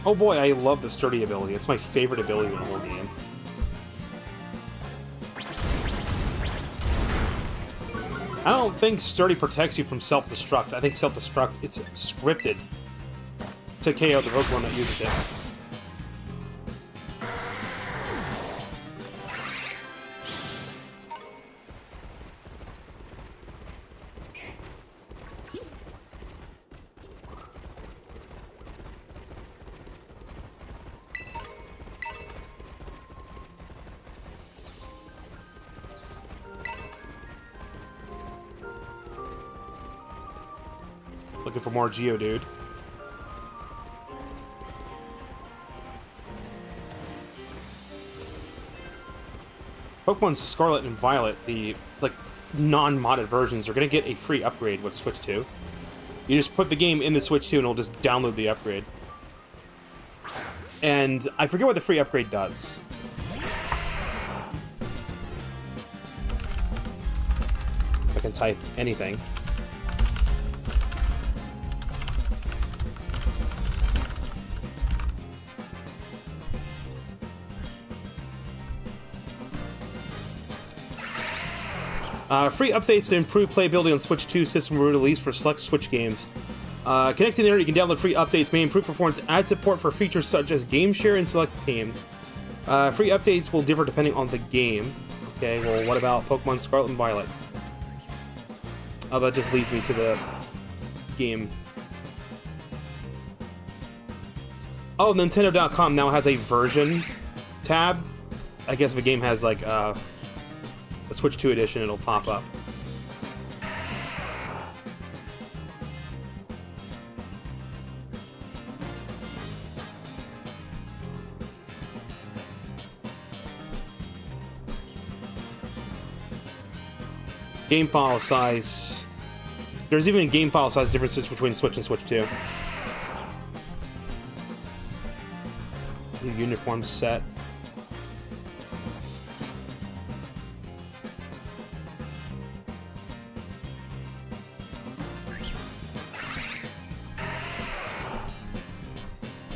Oh boy, I love the sturdy ability. It's my favorite ability in the whole game. I don't think sturdy protects you from self-destruct. I think self-destruct, it's scripted to KO the Pokemon that uses it. Looking for more Geodude. Pokemon Scarlet and Violet, the like non-modded versions, are gonna get a free upgrade with Switch 2. You just put the game in the Switch 2 and it'll just download the upgrade. And I forget what the free upgrade does. I can type anything. Free updates to improve playability on Switch 2 system were released for select Switch games. Connecting to the internet, you can download free updates, may improve performance, add support for features such as game share and select games. Free updates will differ depending on the game. Okay, well, what about Pokemon Scarlet and Violet? Oh, that just leads me to the game. Oh, Nintendo.com now has a version tab. I guess if a game has, like, a Switch 2 edition, it'll pop up. Game file size. There's even game file size differences between Switch and Switch 2. New uniform set.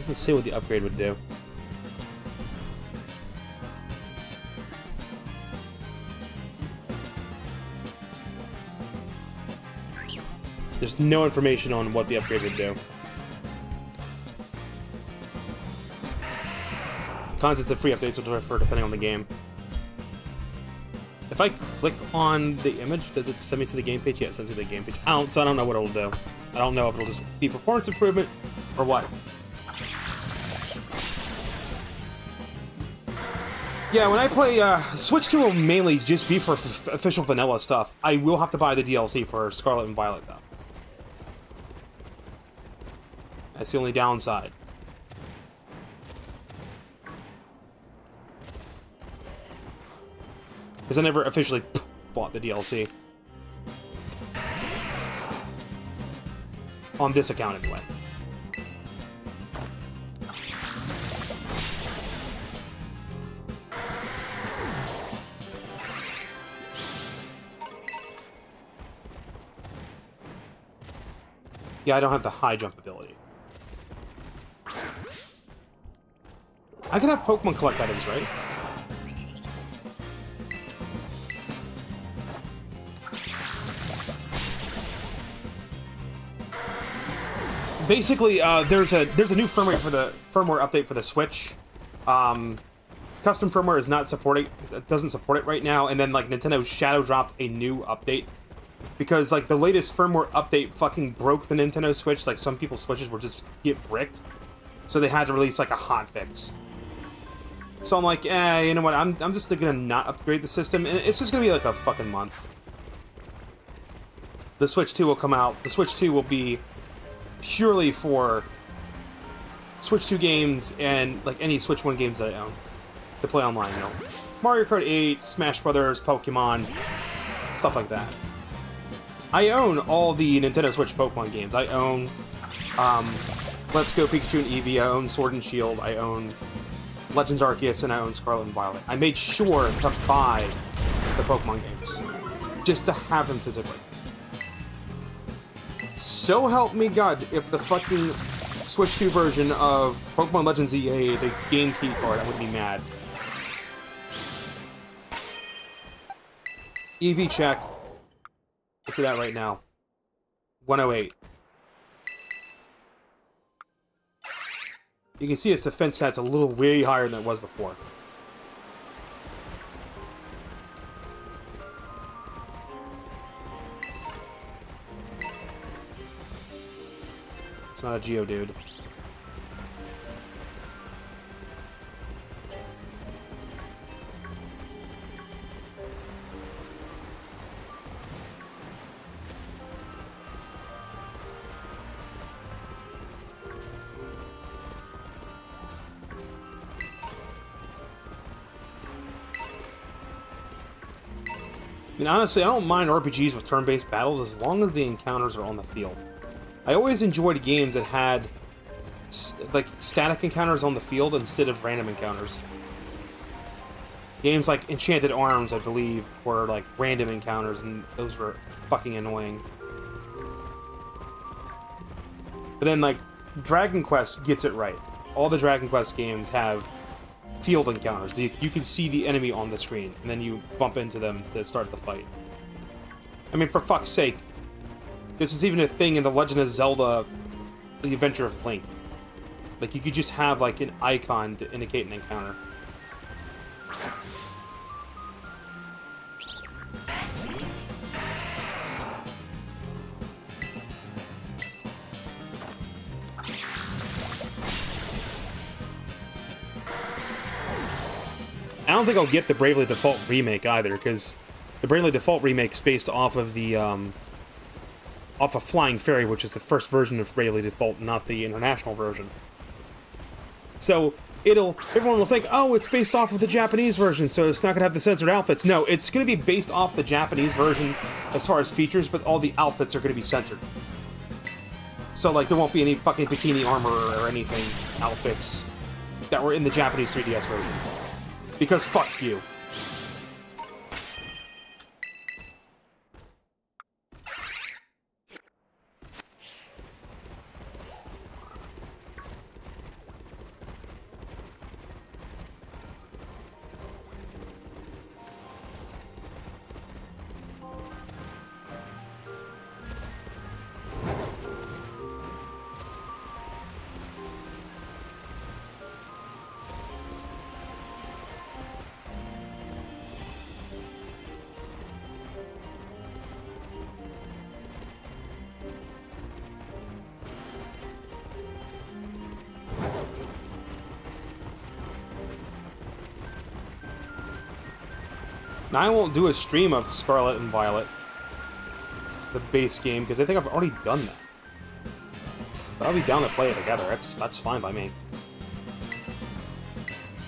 Let's see what the upgrade would do. There's no information on what the upgrade would do. Contents of free updates will differ depending on the game. If I click on the image, does it send me to the game page? Yeah, it sends me to the game page. So I don't know what it'll do. I don't know if it'll just be performance improvement or what. Yeah, when I play, Switch 2 will mainly just be for official vanilla stuff. I will have to buy the DLC for Scarlet and Violet, though. That's the only downside. Because I never officially bought the DLC. On this account, anyway. Yeah, I don't have the high jump ability. I can have Pokemon collect items, right? Basically, there's a new firmware for the update for the Switch. Custom firmware is not supporting, doesn't support it right now, and then like Nintendo shadow dropped a new update because like the latest firmware update fucking broke the Nintendo Switch. Like some people's Switches were just get bricked, so they had to release like a hot fix. So I'm like, you know what? I'm just gonna not upgrade the system, and it's just gonna be like a fucking month. The Switch 2 will come out. The Switch 2 will be purely for Switch 2 games and like any Switch 1 games that I own to play online, you know. Mario Kart 8, Smash Brothers, Pokemon, stuff like that. I own all the Nintendo Switch Pokemon games. I own Let's Go Pikachu and Eevee, I own Sword and Shield, I own Legends Arceus, and I own Scarlet and Violet. I made sure to buy the Pokemon games just to have them physically. So help me God, if the fucking Switch 2 version of Pokemon Legends EA is a game key card, I would be mad. EV check. Let's see that right now. 108. You can see its defense stat's a little way higher than it was before. It's not a Geodude. I mean, honestly, I don't mind RPGs with turn-based battles as long as the encounters are on the field. I always enjoyed games that had, like, static encounters on the field instead of random encounters. Games like Enchanted Arms, I believe, were, like, random encounters, and those were fucking annoying. But then, like, Dragon Quest gets it right. All the Dragon Quest games have field encounters. You can see the enemy on the screen, and then you bump into them to start the fight. I mean, for fuck's sake, this is even a thing in The Legend of Zelda, The Adventure of Link. Like, you could just have, like, an icon to indicate an encounter. I don't think I'll get the Bravely Default remake either, because the Bravely Default remake is based off of the, off of Flying Fairy, which is the first version of Bravely Default, not the international version. So, everyone will think, oh, it's based off of the Japanese version, so it's not gonna have the censored outfits. No, it's gonna be based off the Japanese version as far as features, but all the outfits are gonna be censored. So, like, there won't be any fucking bikini armor or anything, outfits, that were in the Japanese 3DS version. Because fuck you. Now, I won't do a stream of Scarlet and Violet, the base game, because I think I've already done that. But I'll be down to play it together. That's fine by me.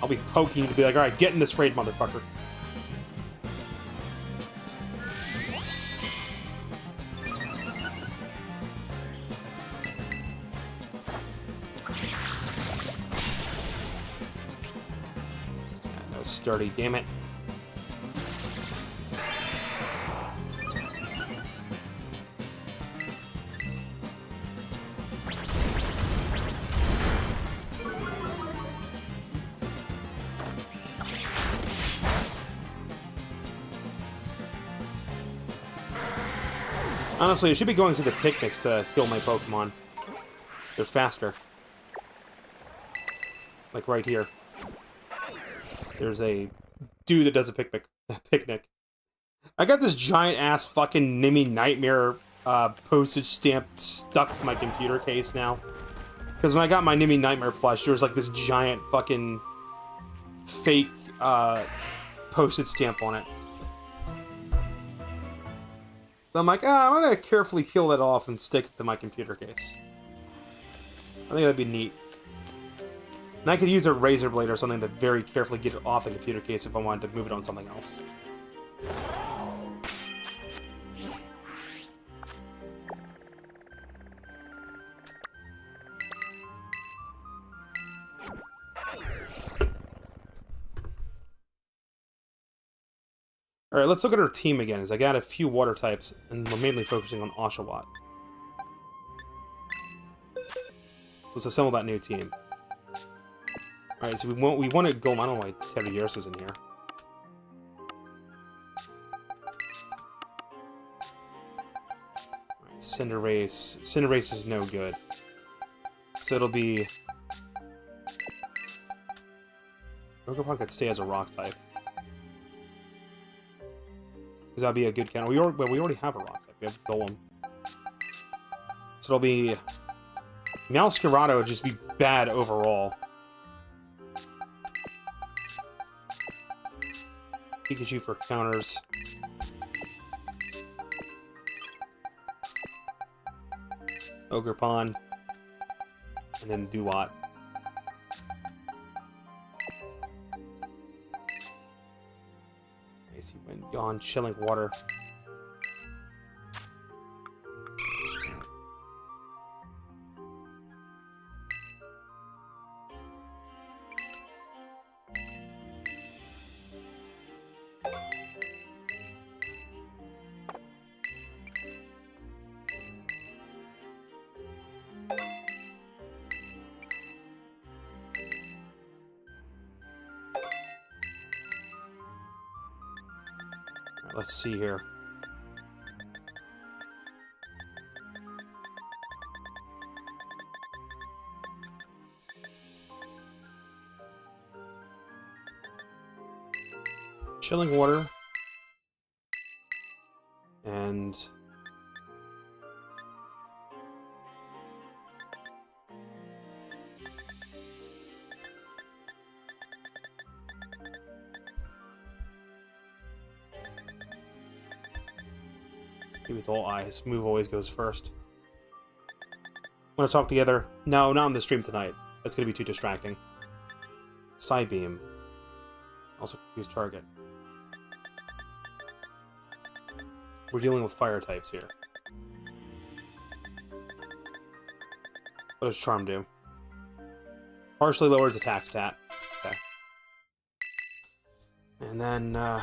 I'll be poking to be like, alright, get in this raid, motherfucker. That was sturdy, damn it. Honestly, I should be going to the picnics to kill my Pokemon. They're faster. Like right here. There's a dude that does a picnic. I got this giant-ass fucking Nimmy Nightmare postage stamp stuck to my computer case now. Because when I got my Nimmy Nightmare plush, there was like this giant fucking fake postage stamp on it. So I'm like, I'm gonna carefully peel that off and stick it to my computer case. I think that'd be neat. And I could use a razor blade or something to very carefully get it off the computer case if I wanted to move it on something else. Alright, let's look at our team again, as I got a few water types, and we're mainly focusing on Oshawott. So let's assemble that new team. Alright, so we want to go. I don't know why Teriyursa's in here. Alright, Cinderace. Cinderace is no good. So it'll be... Pokemon could stay as a rock type. Because that'd be a good counter. We already have a rock type. We have Golem. So it'll be... Meowscarada would just be bad overall. Pikachu for counters. Ogerpon. And then Duat. Nice, you went on Chilling Water. Let's see here. Chilling Water. And... with all eyes. Move always goes first. Want to talk together? No, not on the stream tonight. That's going to be too distracting. Psybeam. Also confuse target. We're dealing with fire types here. What does Charm do? Partially lowers attack stat. Okay. And then,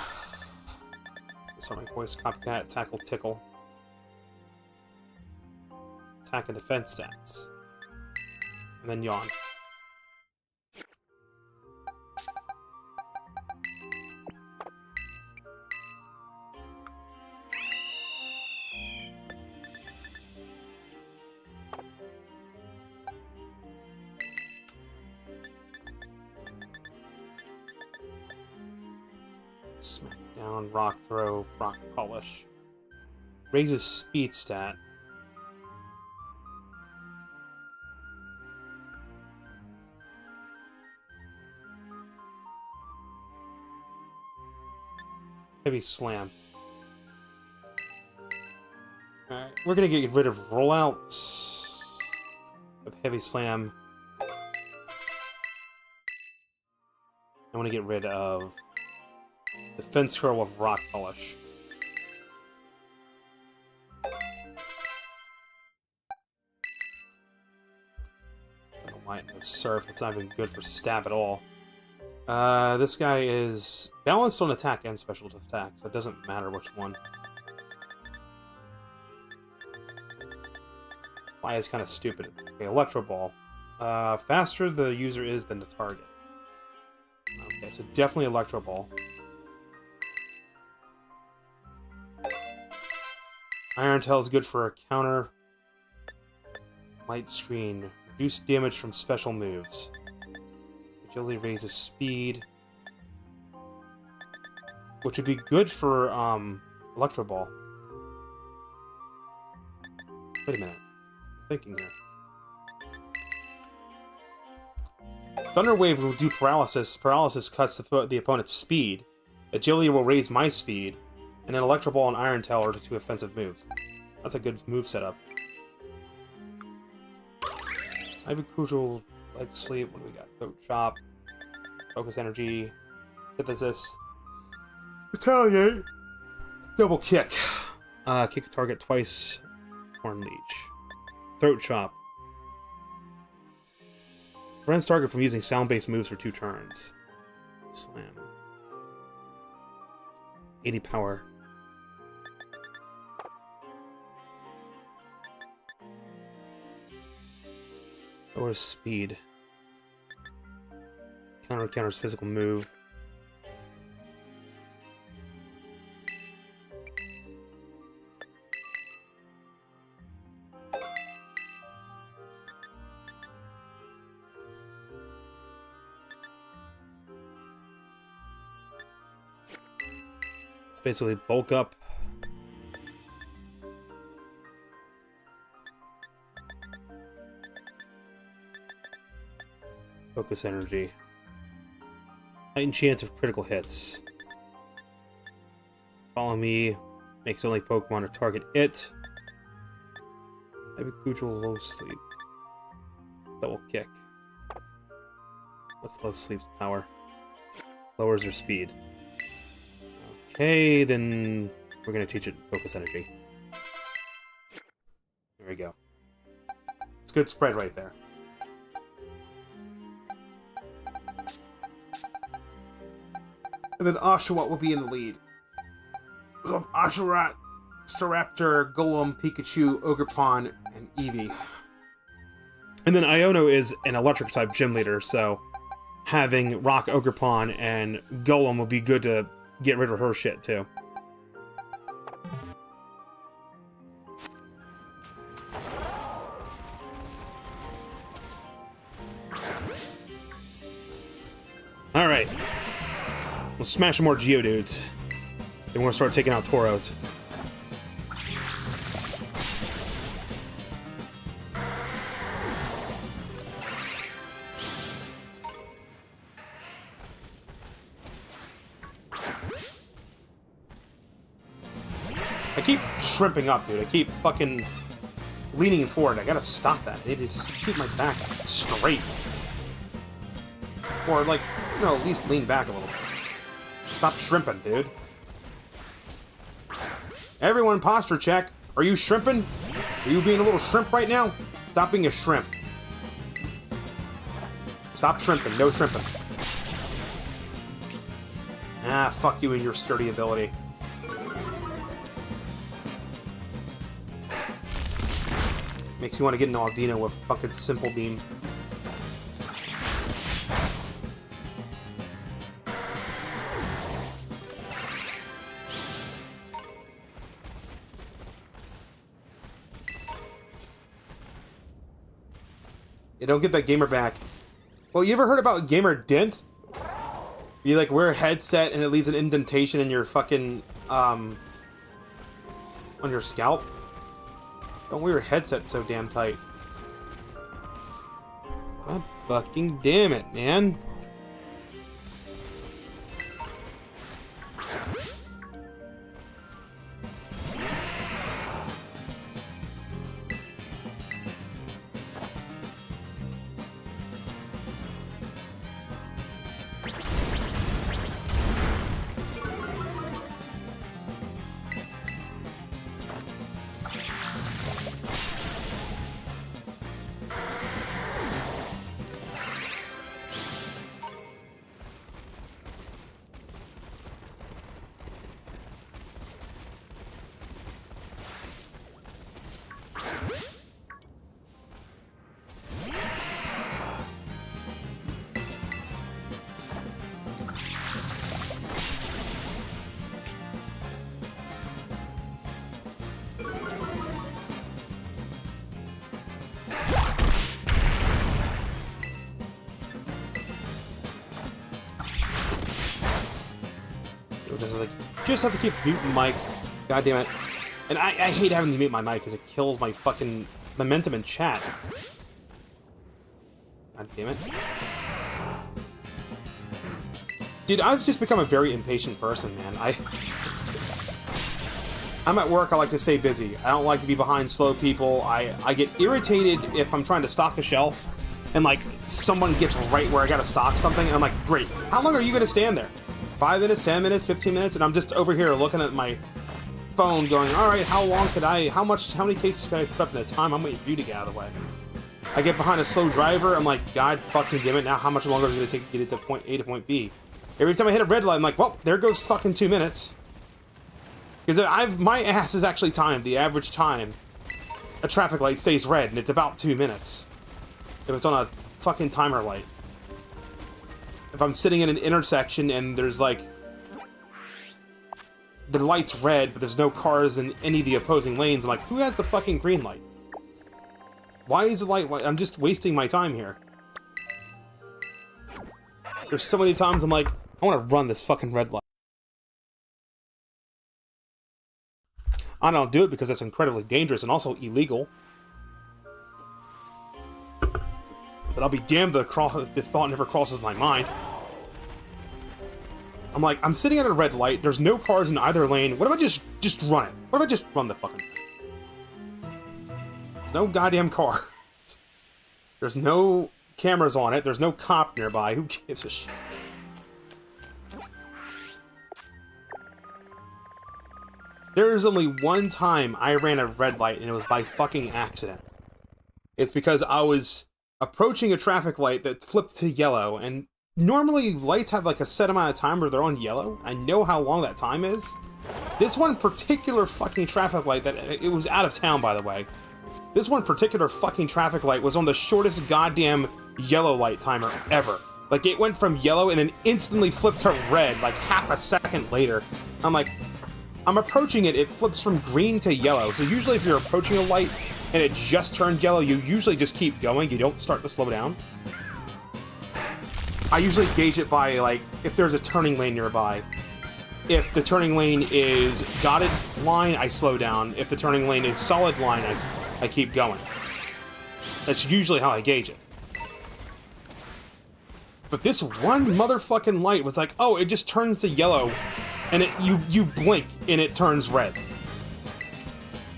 Sonic Voice, Copycat, Tackle, Tickle. Attack and defense stats. And then Yawn. Smackdown, Rock Throw, Rock Polish. Raises speed stat. Heavy Slam. Alright, we're gonna get rid of rollouts of Heavy Slam. I want to get rid of Defense Curl of Rock Polish. I don't know why it knows Surf. It's not even good for stab at all. This guy is balanced on attack and special attack, so it doesn't matter which one. Why is kind of stupid. Okay, Electro Ball. Faster the user is than the target. Okay, so definitely Electro Ball. Iron Tail is good for a counter. Light Screen. Reduce damage from special moves. Agility raises speed. Which would be good for, Electro Ball. Wait a minute. I'm thinking here. Thunder Wave will do paralysis. Paralysis cuts the opponent's speed. Agility will raise my speed. And then Electro Ball and Iron Tail are the two offensive moves. That's a good move setup. I have a crucial leg sleep. What do we got? Throat Chop. Focus Energy. Synthesis. Retaliate. Double Kick. Kick a target twice. Horn Leech. Throat Chop. Prevents target from using sound-based moves for 2 turns. Slam. 80 power. Lower speed. Counters physical move. It's basically bulk up. Focus energy. Heightened chance of critical hits. Follow me. Makes only Pokemon or target it. Heavy Cudgel, low sleep. Double kick. What's low sleep's power? Lowers their speed. Okay, then we're gonna teach it focus energy. There we go. It's a good spread right there. And then Oshawott will be in the lead. So Oshawott, Staraptor, Golem, Pikachu, Ogerpon, and Eevee. And then Iono is an electric type gym leader, so having Rock, Ogerpon, and Golem would be good to get rid of her shit too. Alright. We'll smash some more Geodudes. Then we're gonna start taking out Tauros. I keep shrimping up, dude. I keep fucking leaning forward. I gotta stop that. It is keep my back straight. Or like, you know, at least lean back a little. Stop shrimping, dude. Everyone, posture check. Are you shrimping? Are you being a little shrimp right now? Stop being a shrimp. Stop shrimping. No shrimping. Ah, fuck you and your sturdy ability. Makes you want to get an Aldino with fucking Simple Beam. You don't get that gamer back. Well, you ever heard about gamer dent? You like wear a headset and it leaves an indentation in your fucking on your scalp. Don't wear your headset so damn tight. God fucking damn it, man. Just have to keep muting mic. God damn it. And I hate having to mute my mic because it kills my fucking momentum in chat. God damn it. Dude, I've just become a very impatient person, man. I'm at work, I like to stay busy. I don't like to be behind slow people. I get irritated if I'm trying to stock a shelf and like someone gets right where I gotta stock something and I'm like, great, how long are you gonna stand there? 5 minutes, 10 minutes, 15 minutes, and I'm just over here looking at my phone going, alright, how many cases can I put up in a time? I'm waiting for you to get out of the way. I get behind a slow driver, I'm like, God fucking damn it, now how much longer is it gonna take to get it to point A to point B? Every time I hit a red light, I'm like, well, there goes fucking 2 minutes. Because my ass is actually timed, the average time a traffic light stays red, and it's about 2 minutes. if it's on a fucking timer light. If I'm sitting in an intersection and there's like, the light's red, but there's no cars in any of the opposing lanes, I'm like, who has the fucking green light? Why is the light white? I'm just wasting my time here. There's so many times I'm like, I want to run this fucking red light. I don't do it because that's incredibly dangerous and also illegal. But I'll be damned if the thought never crosses my mind. I'm like, I'm sitting at a red light, there's no cars in either lane, what if I just run it? What if I just run the fucking... There's no goddamn car. There's no cameras on it, there's no cop nearby, who gives a shit? There is only one time I ran a red light, and it was by fucking accident. It's because I was approaching a traffic light that flipped to yellow, and normally lights have like a set amount of time where they're on yellow. I know how long that time is. This one particular fucking traffic light, that it was out of town, by the way. This one particular fucking traffic light was on the shortest goddamn yellow light timer ever. Like, it went from yellow and then instantly flipped to red, like half a second later. I'm like, I'm approaching it, it flips from green to yellow. So usually if you're approaching a light and it just turned yellow, you usually just keep going, you don't start to slow down. I usually gauge it by, like, if there's a turning lane nearby. If the turning lane is dotted line, I slow down. If the turning lane is solid line, I keep going. That's usually how I gauge it. But this one motherfucking light was like, oh, it just turns to yellow, and you blink, and it turns red.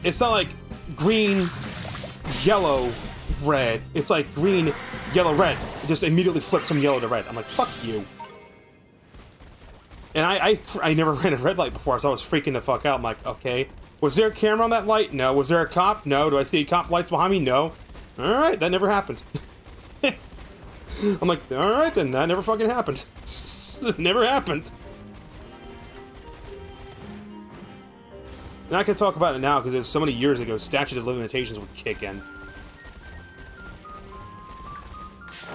It's not like green, yellow, red. It's like green, yellow, red. It just immediately flips from yellow to red. I'm like, fuck you. And I never ran a red light before, so I was freaking the fuck out. I'm like, okay. Was there a camera on that light? No. Was there a cop? No. Do I see cop lights behind me? No. Alright, that never happened. I'm like, alright then, that never fucking happened. It never happened. And I can talk about it now because it was so many years ago, statute of limitations would kick in.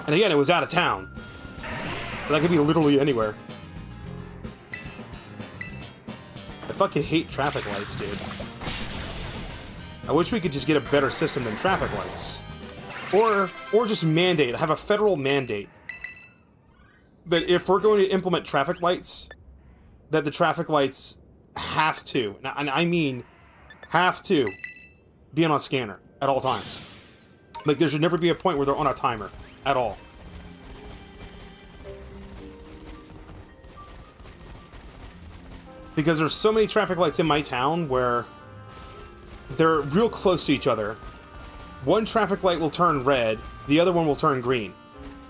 And again, it was out of town. So that could be literally anywhere. I fucking hate traffic lights, dude. I wish we could just get a better system than traffic lights. Or just mandate, have a federal mandate that if we're going to implement traffic lights, that the traffic lights have to, and I mean have to, be on a scanner at all times. Like, there should never be a point where they're on a timer at all. Because there's so many traffic lights in my town where they're real close to each other. One traffic light will turn red, the other one will turn green.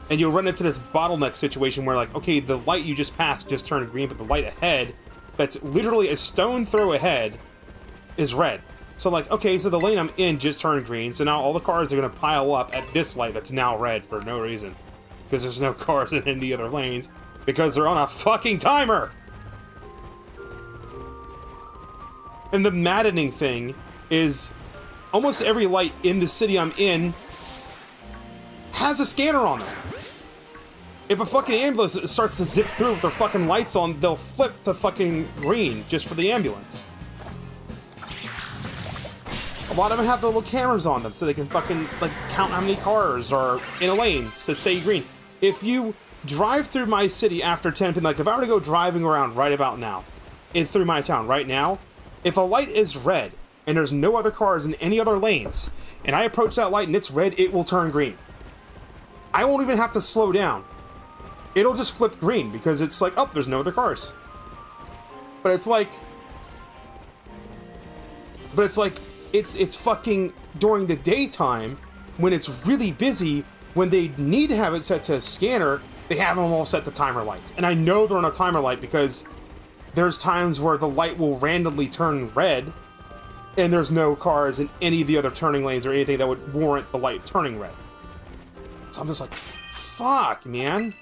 And you'll run into this bottleneck situation where, like, okay, the light you just passed just turned green, but the light ahead, that's literally a stone throw ahead, is red. So, like, okay, so the lane I'm in just turned green, so now all the cars are going to pile up at this light that's now red for no reason. Because there's no cars in any other lanes, because they're on a fucking timer! And the maddening thing is, almost every light in the city I'm in has a scanner on them. If a fucking ambulance starts to zip through with their fucking lights on, they'll flip to fucking green just for the ambulance. A lot of them have the little cameras on them so they can fucking, like, count how many cars are in a lane to stay green. If you drive through my city after 10 p.m., like, if I were to go driving around right about now, through my town right now, if a light is red, and there's no other cars in any other lanes, and I approach that light and it's red, it will turn green. I won't even have to slow down. It'll just flip green, because it's like, oh, there's no other cars. But it's like... It's fucking during the daytime, when it's really busy, when they need to have it set to a scanner, they have them all set to timer lights. And I know they're on a timer light because there's times where the light will randomly turn red, and there's no cars in any of the other turning lanes or anything that would warrant the light turning red. So I'm just like, fuck, man.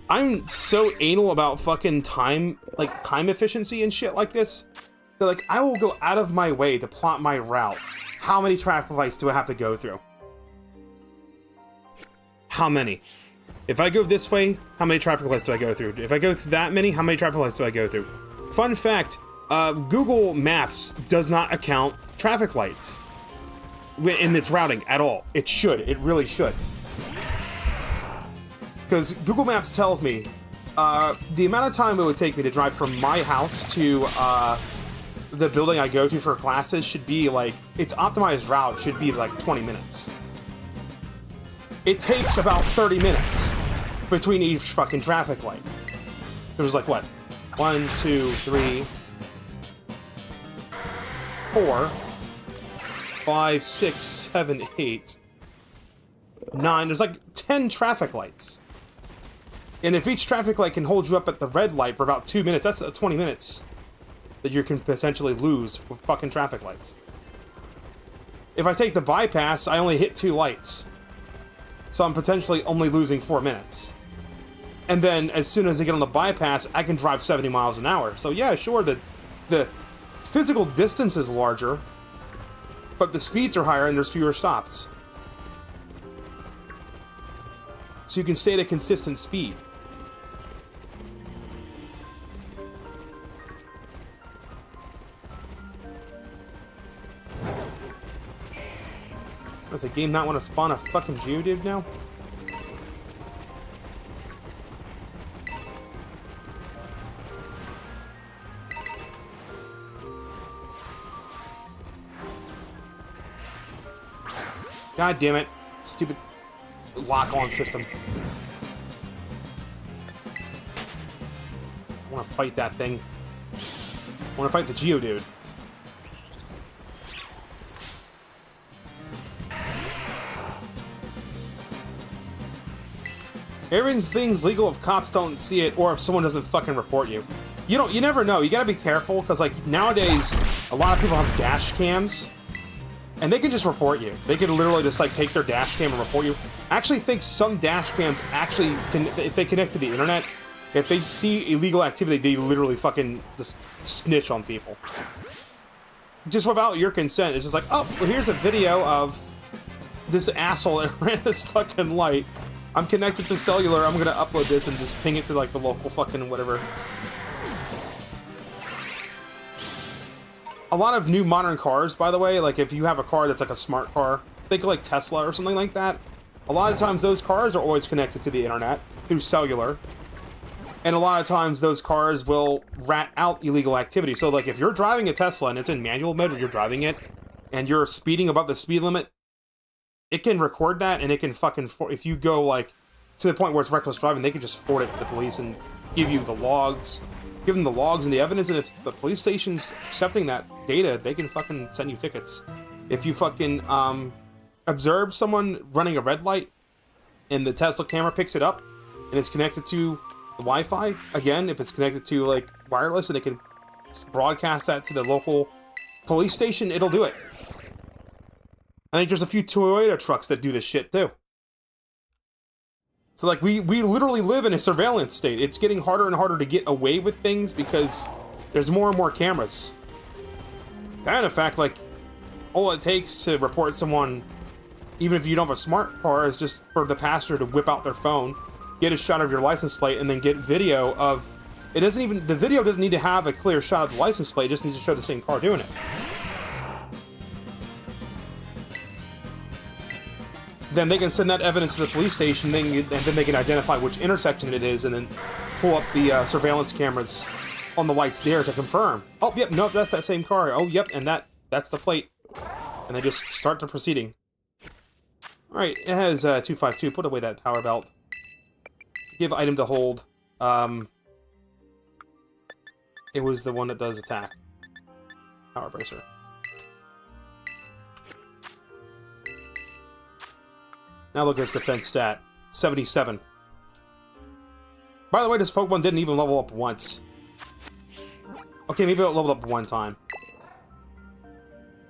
I'm so anal about fucking time, like, time efficiency and shit like this, that, like, I will go out of my way to plot my route how many traffic lights do I have to go through? How many? If I go this way, how many traffic lights do I go through? If I go that many, how many traffic lights do I go through? Fun fact, Google Maps does not account traffic lights in its routing at all. It should. It really should. Because Google Maps tells me the amount of time it would take me to drive from my house to the building I go to for classes should be like, its optimized route should be like 20 minutes. It takes about 30 minutes between each fucking traffic light. It was like, what? 1, 2, 3, 4, 5, 6, 7, 8, 9. There's like 10 traffic lights. And if each traffic light can hold you up at the red light for about 2 minutes, that's 20 minutes that you can potentially lose with fucking traffic lights. If I take the bypass, I only hit 2 lights. So I'm potentially only losing 4 minutes. And then as soon as I get on the bypass, I can drive 70 miles an hour. So yeah, sure, the physical distance is larger, but the speeds are higher and there's fewer stops. So you can stay at a consistent speed. Does the game not want to spawn a fucking Geodude now? God damn it. Stupid lock-on system. I want to fight that thing. I want to fight the Geodude. Everything's legal if cops don't see it or if someone doesn't fucking report you. You never know. You gotta be careful, because like nowadays, a lot of people have dash cams, and they can just report you. They can literally just like take their dash cam and report you. I actually think some dash cams actually can, if they connect to the internet, if they see illegal activity, they literally fucking just snitch on people. Just without your consent. It's just like, oh, well, here's a video of this asshole that ran this fucking light. I'm connected to cellular, I'm gonna upload this and just ping it to like the local fucking whatever. A lot of new modern cars, by the way, like if you have a car that's like a smart car, think like Tesla or something like that, a lot of times those cars are always connected to the internet through cellular. And a lot of times those cars will rat out illegal activity. So like if you're driving a Tesla and it's in manual mode when you're driving it, and you're speeding above the speed limit, it can record that, and it can fucking, if you go, like, to the point where it's reckless driving, they can just forward it to the police and give you the logs, give them the logs and the evidence, and if the police station's accepting that data, they can fucking send you tickets. If you fucking, observe someone running a red light, and the Tesla camera picks it up, and it's connected to the Wi-Fi, again, if it's connected to, like, wireless, and it can broadcast that to the local police station, it'll do it. I think there's a few Toyota trucks that do this shit, too. So, like, we literally live in a surveillance state. It's getting harder and harder to get away with things because there's more and more cameras. And in fact, like, all it takes to report someone, even if you don't have a smart car, is just for the passenger to whip out their phone, get a shot of your license plate, and then get video of... It doesn't even... The video doesn't need to have a clear shot of the license plate. It just needs to show the same car doing it. Then they can send that evidence to the police station, and then they can identify which intersection it is, and then pull up the surveillance cameras on the lights there to confirm. Oh, yep, nope, that's that same car. Oh, yep, and that's the plate. And they just start the proceeding. Alright, it has 252. Put away that power belt. Give item to hold. It was the one that does attack. Power bracer. Now look at his defense stat. 77. By the way, this Pokemon didn't even level up once. Okay, maybe it leveled up one time.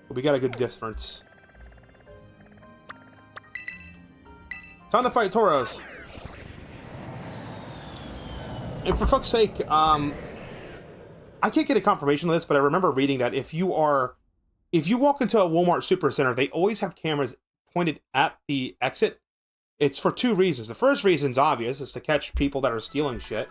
But we got a good difference. Time to fight Tauros. And for fuck's sake, I can't get a confirmation of this, but I remember reading that if you are if you walk into a Walmart Supercenter, they always have cameras pointed at the exit. It's for two reasons. The first reason is obvious, is to catch people that are stealing shit.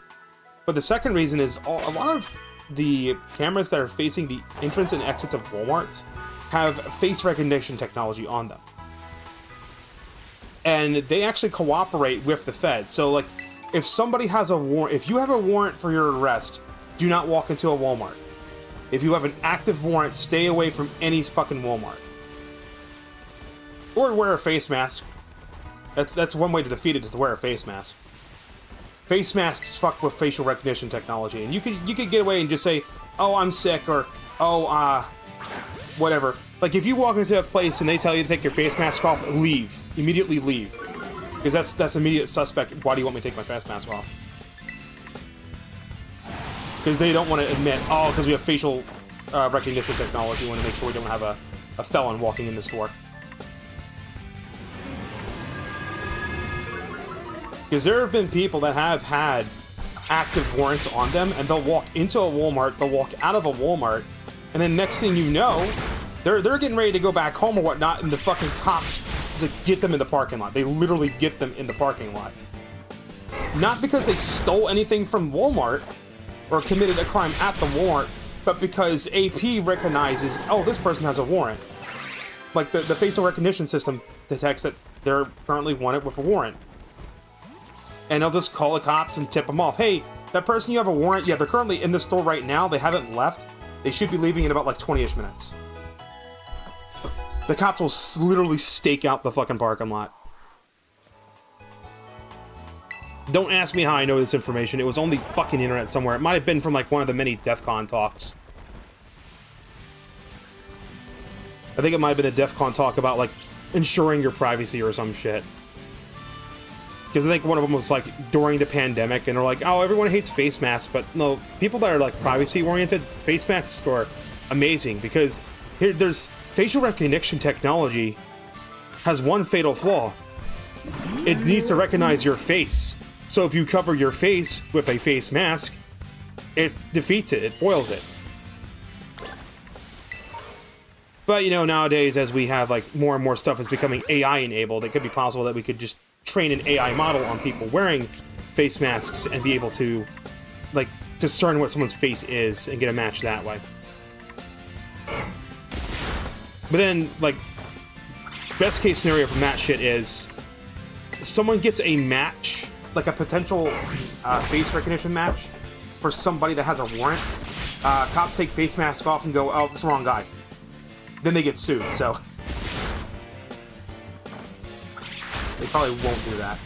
But the second reason is a lot of the cameras that are facing the entrance and exits of Walmarts have face recognition technology on them. And they actually cooperate with the Fed. So, like, if somebody has a warrant, if you have a warrant for your arrest, do not walk into a Walmart. If you have an active warrant, stay away from any fucking Walmart. Or wear a face mask. That's one way to defeat it, is to wear a face mask. Face masks fuck with facial recognition technology, and you could get away and just say, "Oh, I'm sick," or "Oh, whatever." Like, if you walk into a place and they tell you to take your face mask off, leave. Immediately leave. Because that's immediate suspect. Why do you want me to take my face mask off? Because they don't want to admit, oh, because we have facial recognition technology, we want to make sure we don't have a felon walking in the store. Because there have been people that have had active warrants on them, and they'll walk into a Walmart, they'll walk out of a Walmart, and then next thing you know, they're getting ready to go back home or whatnot, and the fucking cops to get them in the parking lot. They literally get them in the parking lot. Not because they stole anything from Walmart or committed a crime at the Walmart, but because AP recognizes, oh, this person has a warrant. Like, the facial recognition system detects that they're currently wanted with a warrant. And they'll just call the cops and tip them off. Hey, that person, you have a warrant? Yeah, they're currently in the store right now. They haven't left. They should be leaving in about like 20-ish minutes. The cops will literally stake out the fucking parking lot. Don't ask me how I know this information. It was on the fucking internet somewhere. It might have been from like one of the many DEF CON talks. I think it might have been a DEF CON talk about like ensuring your privacy or some shit. Because I think one of them was like during the pandemic, and they're like, oh, everyone hates face masks, but no, people that are like privacy oriented, face masks are amazing, because there's facial recognition technology has one fatal flaw. It needs to recognize your face. So if you cover your face with a face mask, it defeats it, it foils it. But you know, nowadays, as we have like more and more stuff is becoming AI enabled, it could be possible that we could just train an AI model on people wearing face masks and be able to, like, discern what someone's face is and get a match that way. But then, like, best case scenario from that shit is someone gets a match, like a potential face recognition match for somebody that has a warrant. Cops take face mask off and go, oh, it's the wrong guy. Then they get sued, so they probably won't do that.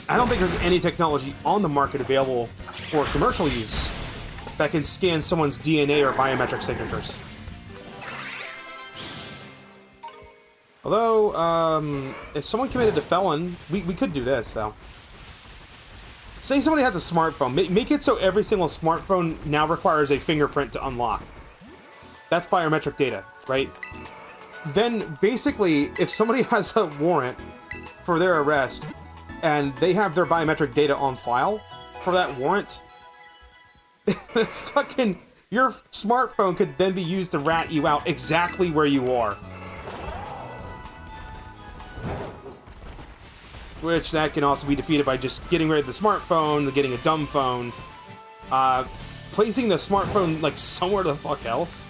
I don't think there's any technology on the market available for commercial use that can scan someone's DNA or biometric signatures. Although, if someone committed a felon, we could do this, though. Say somebody has a smartphone. Make it so every single smartphone now requires a fingerprint to unlock. That's biometric data, right? Then, basically, if somebody has a warrant for their arrest, and they have their biometric data on file for that warrant, fucking, your smartphone could then be used to rat you out exactly where you are. Which, that can also be defeated by just getting rid of the smartphone, getting a dumb phone, placing the smartphone, like, somewhere the fuck else.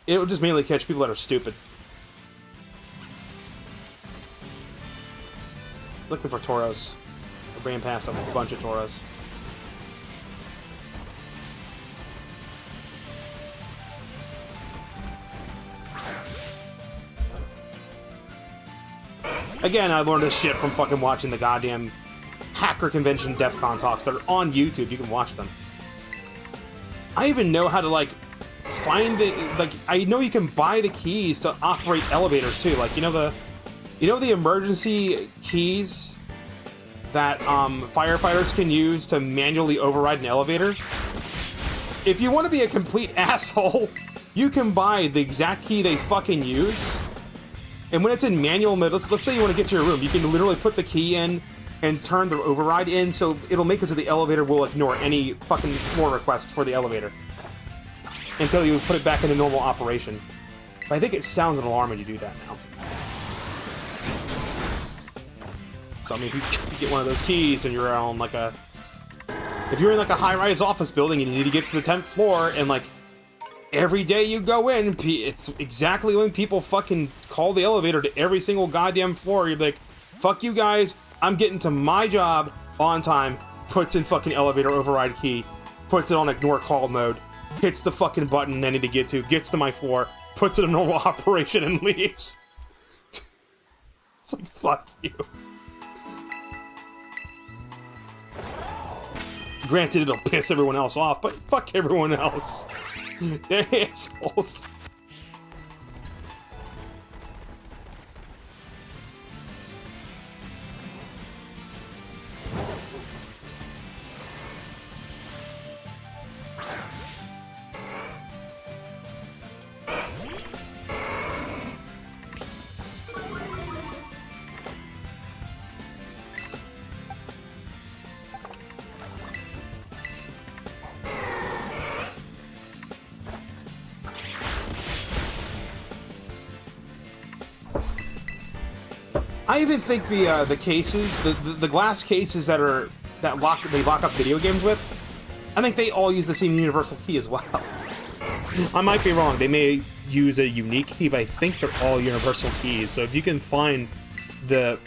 It would just mainly catch people that are stupid. Looking for Tauros. I ran past a bunch of Tauros. Again, I learned this shit from fucking watching the goddamn hacker convention DEF CON talks that are on YouTube. You can watch them. I even know how to, like, find the, like, I know you can buy the keys to operate elevators too. Like, you know the emergency keys that firefighters can use to manually override an elevator? If you want to be a complete asshole, you can buy the exact key they fucking use. And when it's in manual mode, let's say you want to get to your room, you can literally put the key in, and turn the override in, so it'll make it so the elevator will ignore any fucking floor requests for the elevator until you put it back into normal operation. But I think it sounds an alarm when you do that now. So I mean, if you get one of those keys and you're on like a... If you're in like a high-rise office building and you need to get to the 10th floor, and like every day you go in, it's exactly when people fucking call the elevator to every single goddamn floor, you're like, fuck you guys, I'm getting to my job on time, puts in fucking elevator override key, puts it on ignore call mode, hits the fucking button I need to get to, gets to my floor, puts it in normal operation and leaves. It's like, fuck you. Granted, it'll piss everyone else off, but fuck everyone else. They're assholes. I even think the cases, the glass cases that lock up video games with, I think they all use the same universal key as well. I might be wrong. They may use a unique key, but I think they're all universal keys. So if you can find the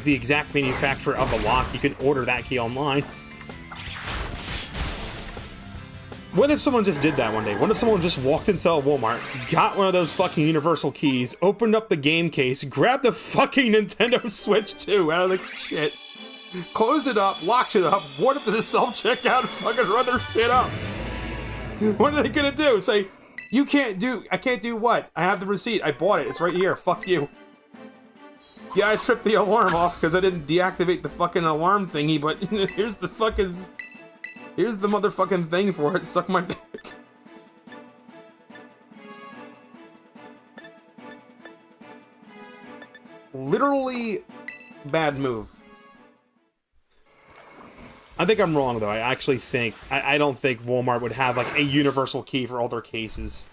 exact manufacturer of the lock, you can order that key online. What if someone just did that one day? What if someone just walked into a Walmart, got one of those fucking universal keys, opened up the game case, grabbed the fucking Nintendo Switch 2 out of the shit, closed it up, locked it up, went up to the self-checkout and fucking run their shit up? What are they gonna do? Say, I can't do what? I have the receipt, I bought it, it's right here, fuck you. Yeah, I tripped the alarm off because I didn't deactivate the fucking alarm thingy, but here's the motherfucking thing for it. Suck my dick. Literally bad move. I think I'm wrong though. I actually think I don't think Walmart would have like a universal key for all their cases.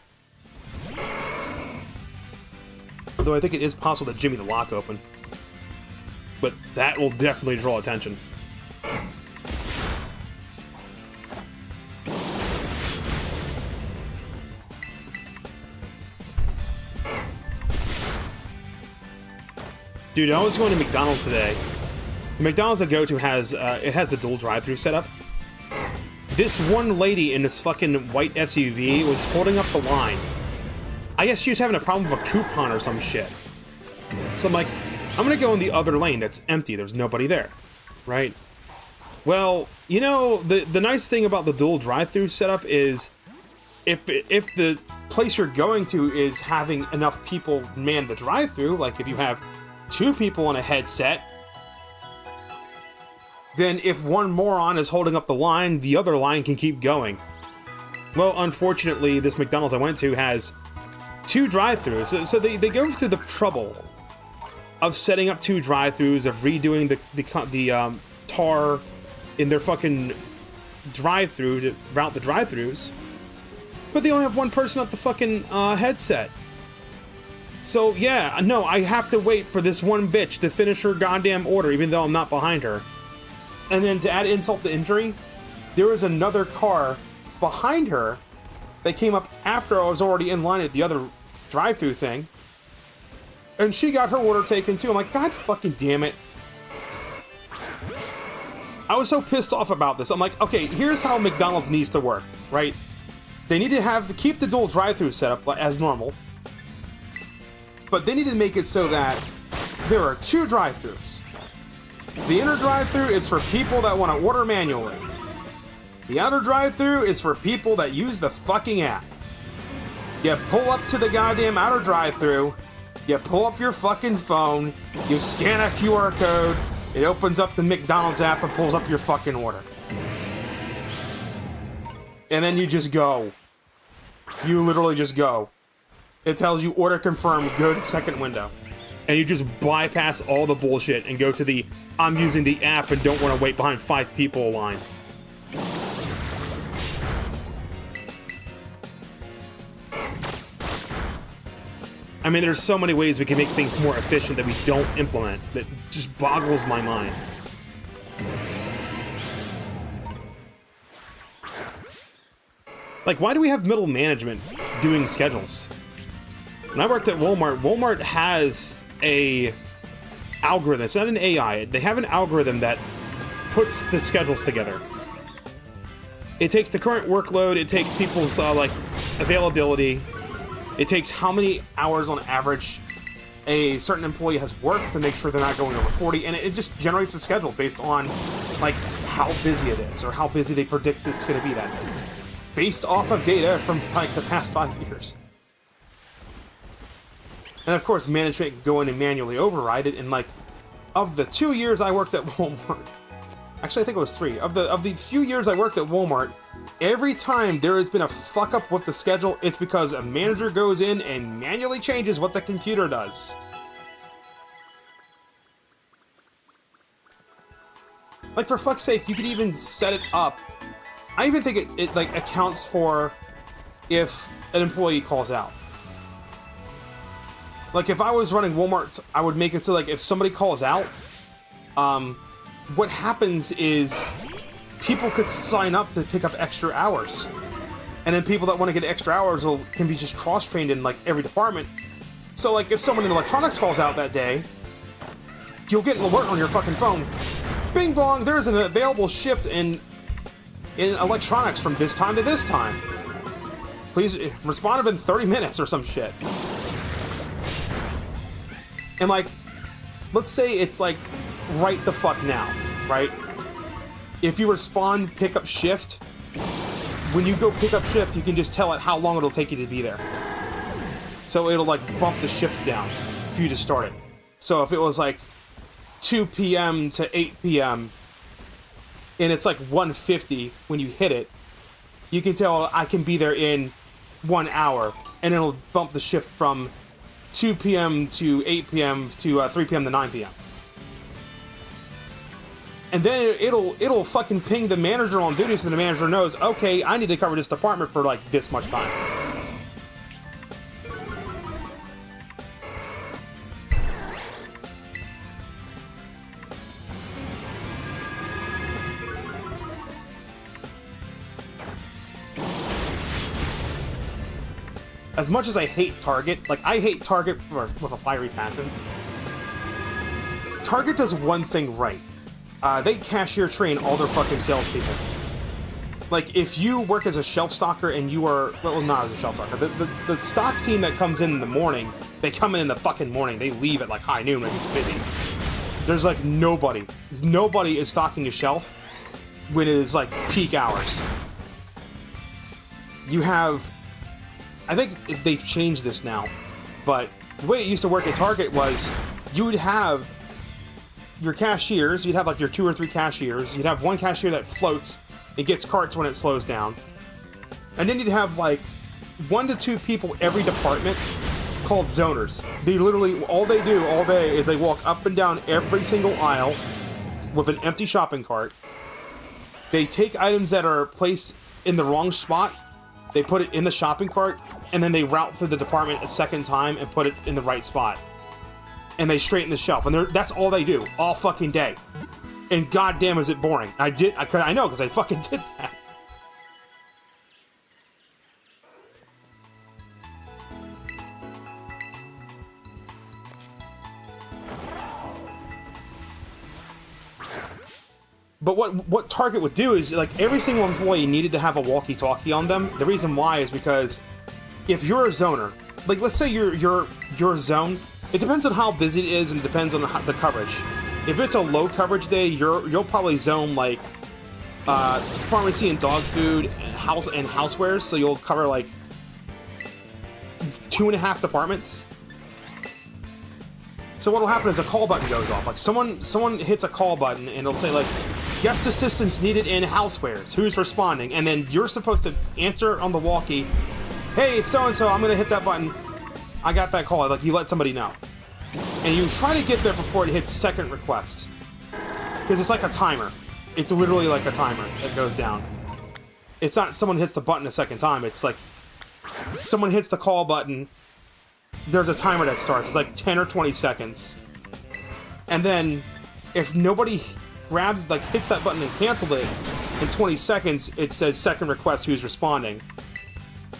Although I think it is possible to jimmy the lock open. But that will definitely draw attention. Dude, I was going to McDonald's today. The McDonald's I go to has the dual drive-thru setup. This one lady in this fucking white SUV was holding up the line. I guess she was having a problem with a coupon or some shit. So I'm like, I'm gonna go in the other lane that's empty. There's nobody there, right? Well, you know, the nice thing about the dual drive-thru setup is if the place you're going to is having enough people man the drive-thru, like if you have 2 people on a headset, then if one moron is holding up the line, the other line can keep going. Well, unfortunately, this McDonald's I went to has 2 drive-thrus, so they go through the trouble of setting up 2 drive-thrus, of redoing the tar in their fucking drive-thru to route the drive-thrus, but they only have 1 person up the fucking headset. So yeah, no, I have to wait for this one bitch to finish her goddamn order, even though I'm not behind her. And then to add insult to injury, there was another car behind her that came up after I was already in line at the other drive-thru thing. And she got her order taken too. I'm like, God fucking damn it. I was so pissed off about this. I'm like, okay, here's how McDonald's needs to work, right? They need to keep the dual drive-thru setup as normal. But they need to make it so that there are 2 drive-thrus. The inner drive-thru is for people that want to order manually. The outer drive-thru is for people that use the fucking app. You pull up to the goddamn outer drive-thru, you pull up your fucking phone, you scan a QR code, it opens up the McDonald's app and pulls up your fucking order. And then you just go. You literally just go. It tells you order confirmed, go to second window. And you just bypass all the bullshit and go to the I'm using the app and don't want to wait behind 5 people a line. I mean, there's so many ways we can make things more efficient that we don't implement that just boggles my mind. Like, why do we have middle management doing schedules? When I worked at Walmart, Walmart has a algorithm. It's not an AI. They have an algorithm that puts the schedules together. It takes the current workload. It takes people's like availability. It takes how many hours on average a certain employee has worked to make sure they're not going over 40, and it just generates a schedule based on like how busy it is or how busy they predict it's going to be that day, based off of data from like the past 5 years. And of course, management can go in and manually override it. And like, of the 2 years I worked at Walmart, actually I think it was 3. Of the few years I worked at Walmart, every time there has been a fuck up with the schedule, it's because a manager goes in and manually changes what the computer does. Like, for fuck's sake, you could even set it up. I even think it like accounts for if an employee calls out. Like, if I was running Walmart, I would make it so, like, if somebody calls out, what happens is people could sign up to pick up extra hours. And then people that want to get extra hours can be just cross-trained in, like, every department. So, like, if someone in electronics calls out that day, you'll get an alert on your fucking phone. Bing bong, there's an available shift in electronics from this time to this time. Please respond within 30 minutes or some shit. And like, let's say it's like right the fuck now, right? If you respond pick up shift, when you go pick up shift, you can just tell it how long it'll take you to be there. So it'll like bump the shift down for you to start it. So if it was like 2 p.m. to 8 p.m. and it's like 1:50 when you hit it, you can tell I can be there in 1 hour, and it'll bump the shift from 2 p.m. to 8 p.m. to 3 p.m. to 9 p.m. And then it'll fucking ping the manager on duty so the manager knows, okay, I need to cover this department for like this much time. As much as I hate Target, like, I hate Target with a fiery passion. Target does one thing right. They cashier train all their fucking salespeople. Like, if you work as a shelf stocker and you are, well, not as a shelf stocker, the stock team that comes in the morning, they come in the fucking morning, they leave at like high noon when it's busy. There's like nobody is stocking a shelf when it is like peak hours. You have, I think they've changed this now, but the way it used to work at Target was you would have your cashiers, you'd have like your 2 or 3 cashiers, you'd have one cashier that floats and gets carts when it slows down, and then you'd have like 1 to 2 people every department called zoners. They literally, all they do all day is they walk up and down every single aisle with an empty shopping cart. They take items that are placed in the wrong spot, they put it in the shopping cart, and then they route through the department a second time and put it in the right spot. And they straighten the shelf, and that's all they do all fucking day. And goddamn, is it boring? I know, because I fucking did that. But what Target would do is, like, every single employee needed to have a walkie-talkie on them. The reason why is because if you're a zoner, like, let's say your zone, it depends on how busy it is and it depends on the coverage. If it's a low coverage day, you'll probably zone like pharmacy and dog food and housewares, so you'll cover like 2.5 departments. So what'll happen is a call button goes off. Like someone hits a call button and it'll say like, guest assistance needed in housewares. Who's responding? And then you're supposed to answer on the walkie, hey, it's so-and-so, I'm gonna hit that button. I got that call. Like, you let somebody know. And you try to get there before it hits second request. Because it's like a timer. It's literally like a timer that goes down. It's not someone hits the button a second time. It's like someone hits the call button. There's a timer that starts. It's like 10 or 20 seconds. And then if nobody grabs, like hits that button and cancels it in 20 seconds, it says second request, who's responding.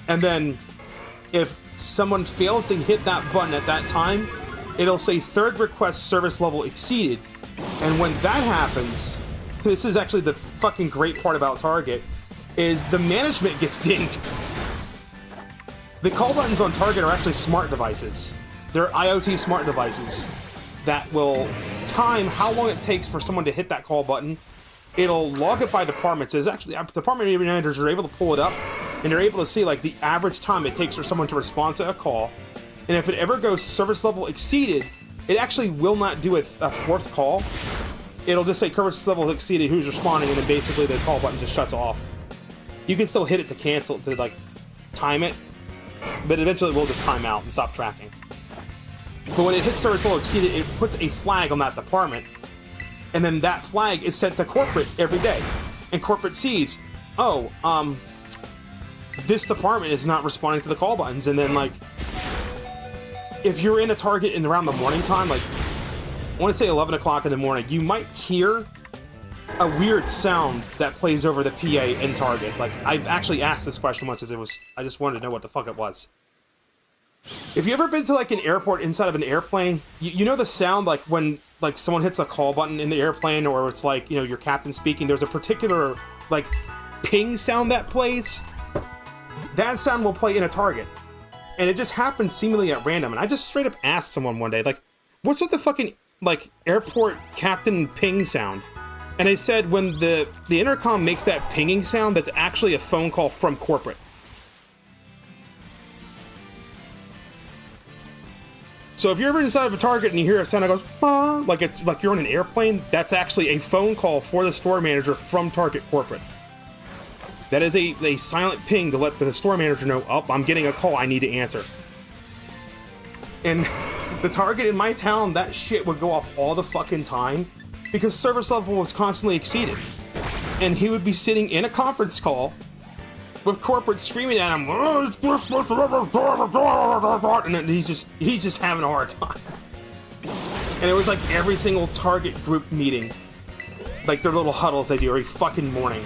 And then if someone fails to hit that button at that time, it'll say third request service level exceeded. And when that happens, this is actually the fucking great part about Target, is the management gets dinged. The call buttons on Target are actually smart devices. They're IoT smart devices that will time how long it takes for someone to hit that call button. It'll log it by departments. There's actually department managers are able to pull it up, and they're able to see like the average time it takes for someone to respond to a call. And if it ever goes service level exceeded, it actually will not do a fourth call. It'll just say service level exceeded, who's responding, and then basically the call button just shuts off. You can still hit it to cancel, to like time it, but eventually it will just time out and stop tracking. But when it hits service level exceeded, it puts a flag on that department, and then that flag is sent to corporate every day. And corporate sees, oh, this department is not responding to the call buttons. And then, like, if you're in a Target in around the morning time, like, I want to say 11 o'clock in the morning, you might hear a weird sound that plays over the PA in Target. Like, I've actually asked this question once, as I just wanted to know what the fuck it was. If you ever been to like an airport inside of an airplane, you know the sound like when like someone hits a call button in the airplane, or it's like, you know, your captain speaking, there's a particular like ping sound that plays. That sound will play in a Target. And it just happens seemingly at random. And I just straight up asked someone one day, like, what's with the fucking like airport captain ping sound? And they said when the intercom makes that pinging sound, that's actually a phone call from corporate. So if you're ever inside of a Target and you hear a sound that goes, ah, like it's like you're on an airplane, that's actually a phone call for the store manager from Target corporate. That is a silent ping to let the store manager know, oh, I'm getting a call, I need to answer. And the Target in my town, that shit would go off all the fucking time because service level was constantly exceeded. And he would be sitting in a conference call with corporate screaming at him, and then he's just having a hard time. And it was like every single Target group meeting, like their little huddles they do every fucking morning.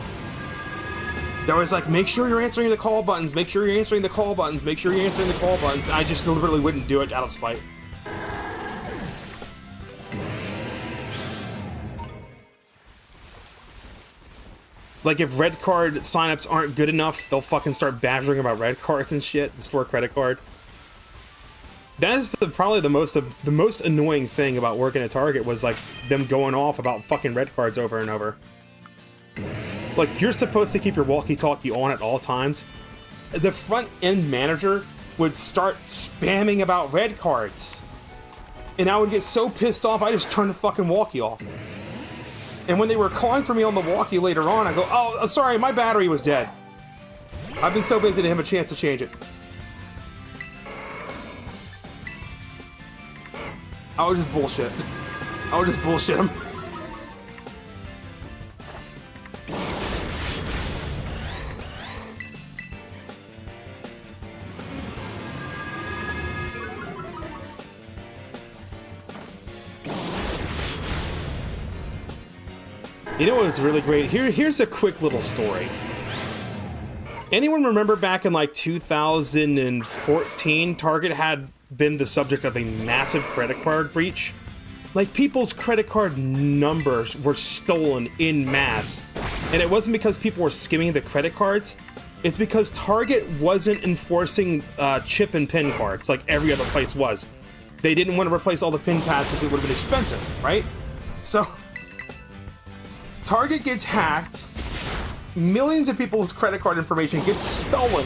They're always like, make sure you're answering the call buttons, make sure you're answering the call buttons, make sure you're answering the call buttons. I just deliberately wouldn't do it out of spite. Like, if red card signups aren't good enough, they'll fucking start badgering about red cards and shit, the store credit card. That is probably the most annoying thing about working at Target, was like them going off about fucking red cards over and over. Like, you're supposed to keep your walkie-talkie on at all times. The front end manager would start spamming about red cards, and I would get so pissed off I just turned the fucking walkie off. And when they were calling for me on the walkie later on, I go, oh, sorry, my battery was dead. I've been so busy to have a chance to change it. I would just bullshit. I would just bullshit him. You know what's really great? Here's a quick little story. Anyone remember back in like 2014, Target had been the subject of a massive credit card breach? Like, people's credit card numbers were stolen en masse. And it wasn't because people were skimming the credit cards. It's because Target wasn't enforcing chip and pin cards like every other place was. They didn't want to replace all the pin pads because it would have been expensive, right? So Target gets hacked, millions of people's credit card information gets stolen,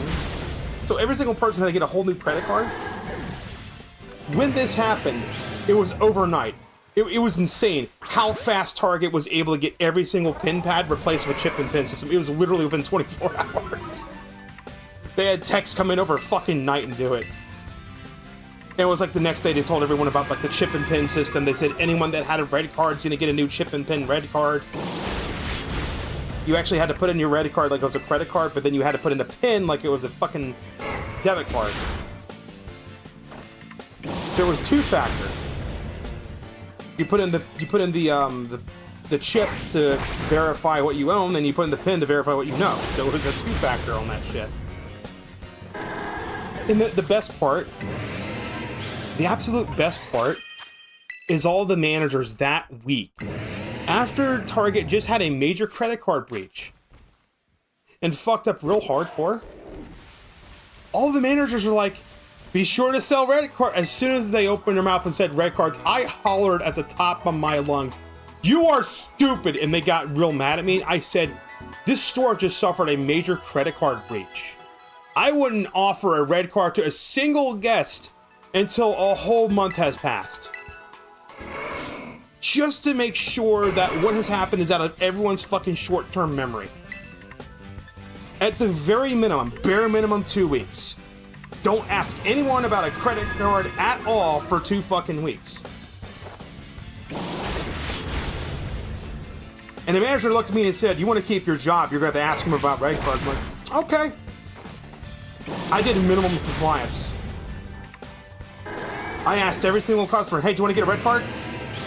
so every single person had to get a whole new credit card. When this happened, it was overnight. It was insane how fast Target was able to get every single pin pad replaced with a chip and pin system. It was literally within 24 hours. They had techs come in over a fucking night and do it. And it was like the next day they told everyone about like the chip and pin system. They said anyone that had a red card is gonna get a new chip and pin red card. You actually had to put in your red card like it was a credit card, but then you had to put in a pin like it was a fucking debit card. So it was two-factor. You put in the chip to verify what you own, and you put in the pin to verify what you know. So it was a two-factor on that shit. And the best part, the absolute best part, is all the managers that week, after Target just had a major credit card breach and fucked up real hardcore, all the managers are like, be sure to sell red card. As soon as they opened their mouth and said red cards, I hollered at the top of my lungs, you are stupid, and they got real mad at me. I said, this store just suffered a major credit card breach. I wouldn't offer a red card to a single guest until a whole month has passed. Just to make sure that what has happened is out of everyone's fucking short-term memory. At the very minimum, bare minimum 2 weeks. Don't ask anyone about a credit card at all for 2 fucking weeks. And the manager looked at me and said, you want to keep your job, you're going to have to ask him about red cards. I'm like, okay. I did minimum compliance. I asked every single customer, hey, do you want to get a red card?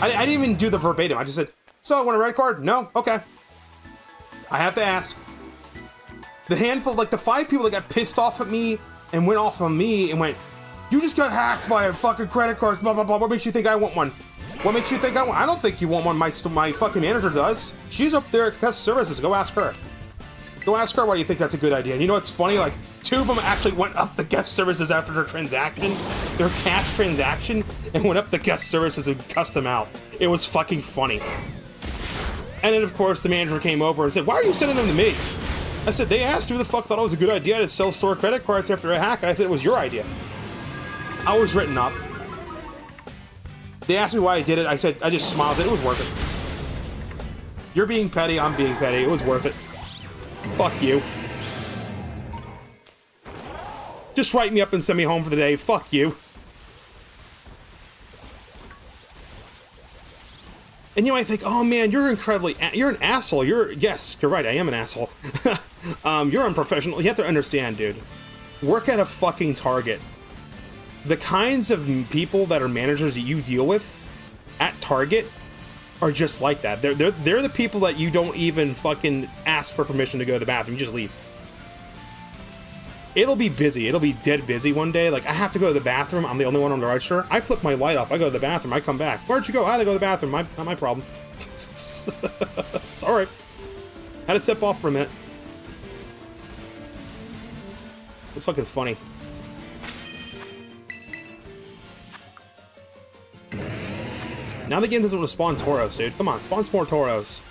I didn't even do the verbatim. I just said, so I want a red card? No? Okay. I have to ask. The handful, like the 5 people that got pissed off at me and went off on me and went, you just got hacked by a fucking credit card, blah, blah, blah. What makes you think I want one? What makes you think I want? I don't think you want one. My fucking manager does. She's up there at customer services. Go ask her. Go ask her why you think that's a good idea. And you know what's funny? Like, 2 of them actually went up the guest services after their transaction, their cash transaction, and went up the guest services and cussed them out. It was fucking funny. And then, of course, the manager came over and said, why are you sending them to me? I said, they asked who the fuck thought it was a good idea to sell store credit cards after a hack. I said, it was your idea. I was written up. They asked me why I did it. I said, I just smiled. I said, it was worth it. You're being petty. I'm being petty. It was worth it. Fuck you. Just write me up and send me home for the day. Fuck you. And you might think, oh man, you're an asshole. Yes, you're right, I am an asshole. You're unprofessional. You have to understand, dude. Work at a fucking Target. The kinds of people that are managers that you deal with at Target are just like that. They're the people that you don't even fucking ask for permission to go to the bathroom. You just leave. It'll be busy. It'll be dead busy one day. Like, I have to go to the bathroom. I'm the only one on the register. I flip my light off. I go to the bathroom. I come back. Where'd you go? I had to go to the bathroom. Not my problem. Sorry. Had to step off for a minute. It's fucking funny. Now the game doesn't want to spawn Tauros, dude. Come on, spawn some more Tauros.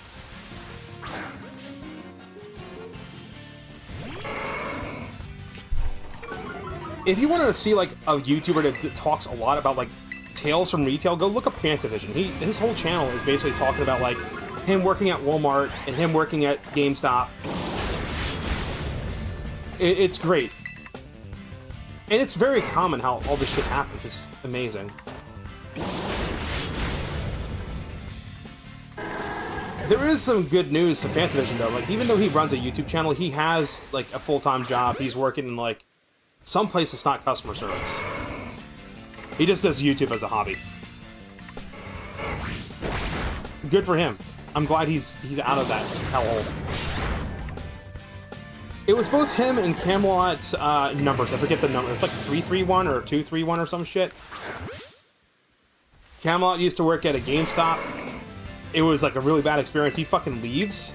If you want to see like a YouTuber that talks a lot about like tales from retail, go look up Pantavision. His whole channel is basically talking about like him working at Walmart and him working at GameStop. It's great. And it's very common how all this shit happens. It's amazing. There is some good news to Fantavision though. Like, even though he runs a YouTube channel, he has like a full-time job. He's working in like some place that's not customer service. He just does YouTube as a hobby. Good for him. I'm glad he's out of that hellhole. It was both him and Camelot's numbers. I forget the number. It's like 331 or 231 or some shit. Camelot used to work at a GameStop. It was like a really bad experience. He fucking leaves.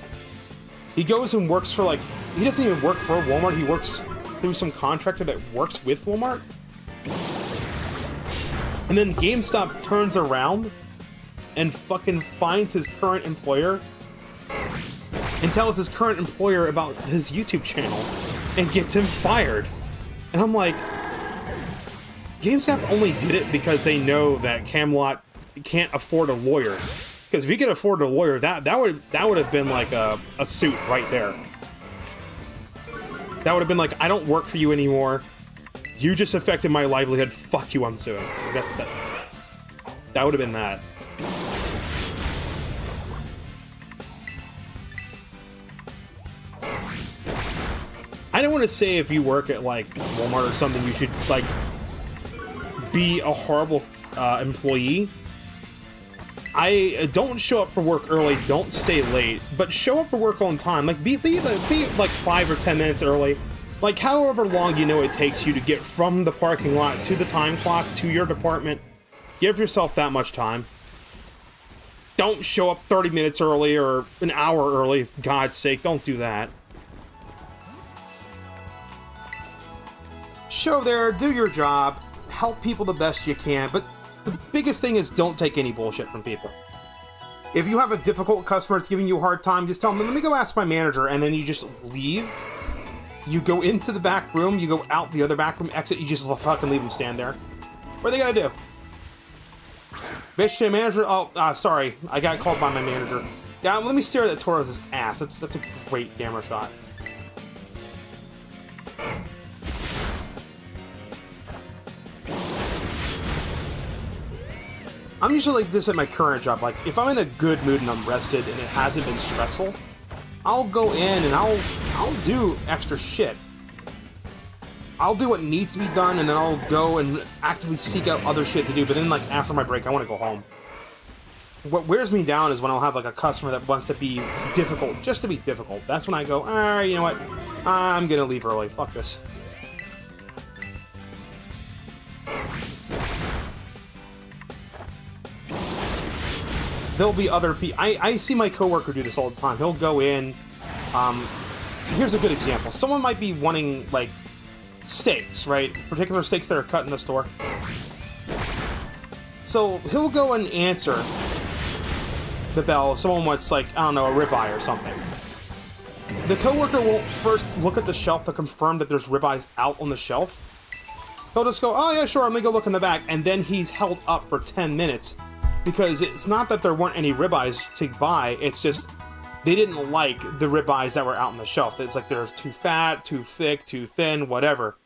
He goes and works for like... He doesn't even work for Walmart. He works through some contractor that works with Walmart. And then GameStop turns around and fucking finds his current employer and tells his current employer about his YouTube channel and gets him fired. And I'm like, GameStop only did it because they know that Camelot can't afford a lawyer. Because if he could afford a lawyer, that would have been like a suit right there. That would have been like, I don't work for you anymore. You just affected my livelihood. Fuck you, I'm suing. That would have been that. I don't want to say if you work at like Walmart or something, you should like be a horrible employee. I don't show up for work early, don't stay late, but show up for work on time. Like be like 5 or 10 minutes early. Like however long you know it takes you to get from the parking lot to the time clock to your department. Give yourself that much time. Don't show up 30 minutes early or an hour early, for God's sake, don't do that. Show there, do your job, help people the best you can, but the biggest thing is don't take any bullshit from people. If you have a difficult customer that's giving you a hard time, just tell them, let me go ask my manager, and then you just leave. You go into the back room, you go out the other back room exit, you just fucking leave them stand there. What are they gonna do? Bitch to manager? Oh, sorry, I got called by my manager. Yeah, let me stare at Tauros' ass. That's a great camera shot. I'm usually like this at my current job. Like, if I'm in a good mood and I'm rested and it hasn't been stressful, I'll go in and I'll do extra shit. I'll do what needs to be done, and then I'll go and actively seek out other shit to do. But then, like, after my break, I want to go home. What wears me down is when I'll have, like, a customer that wants to be difficult, just to be difficult. That's when I go, alright, you know what? I'm gonna leave early. Fuck this. There'll be other people. I see my coworker do this all the time. He'll go in. Here's a good example. Someone might be wanting, like, steaks, right? Particular steaks that are cut in the store. So he'll go and answer the bell if someone wants, like, I don't know, a ribeye or something. The coworker won't first look at the shelf to confirm that there's ribeyes out on the shelf. He'll just go, oh yeah, sure, let me go look in the back, and then he's held up for 10 minutes because it's not that there weren't any ribeyes to buy, it's just they didn't like the ribeyes that were out on the shelf. It's like they're too fat, too thick, too thin, whatever.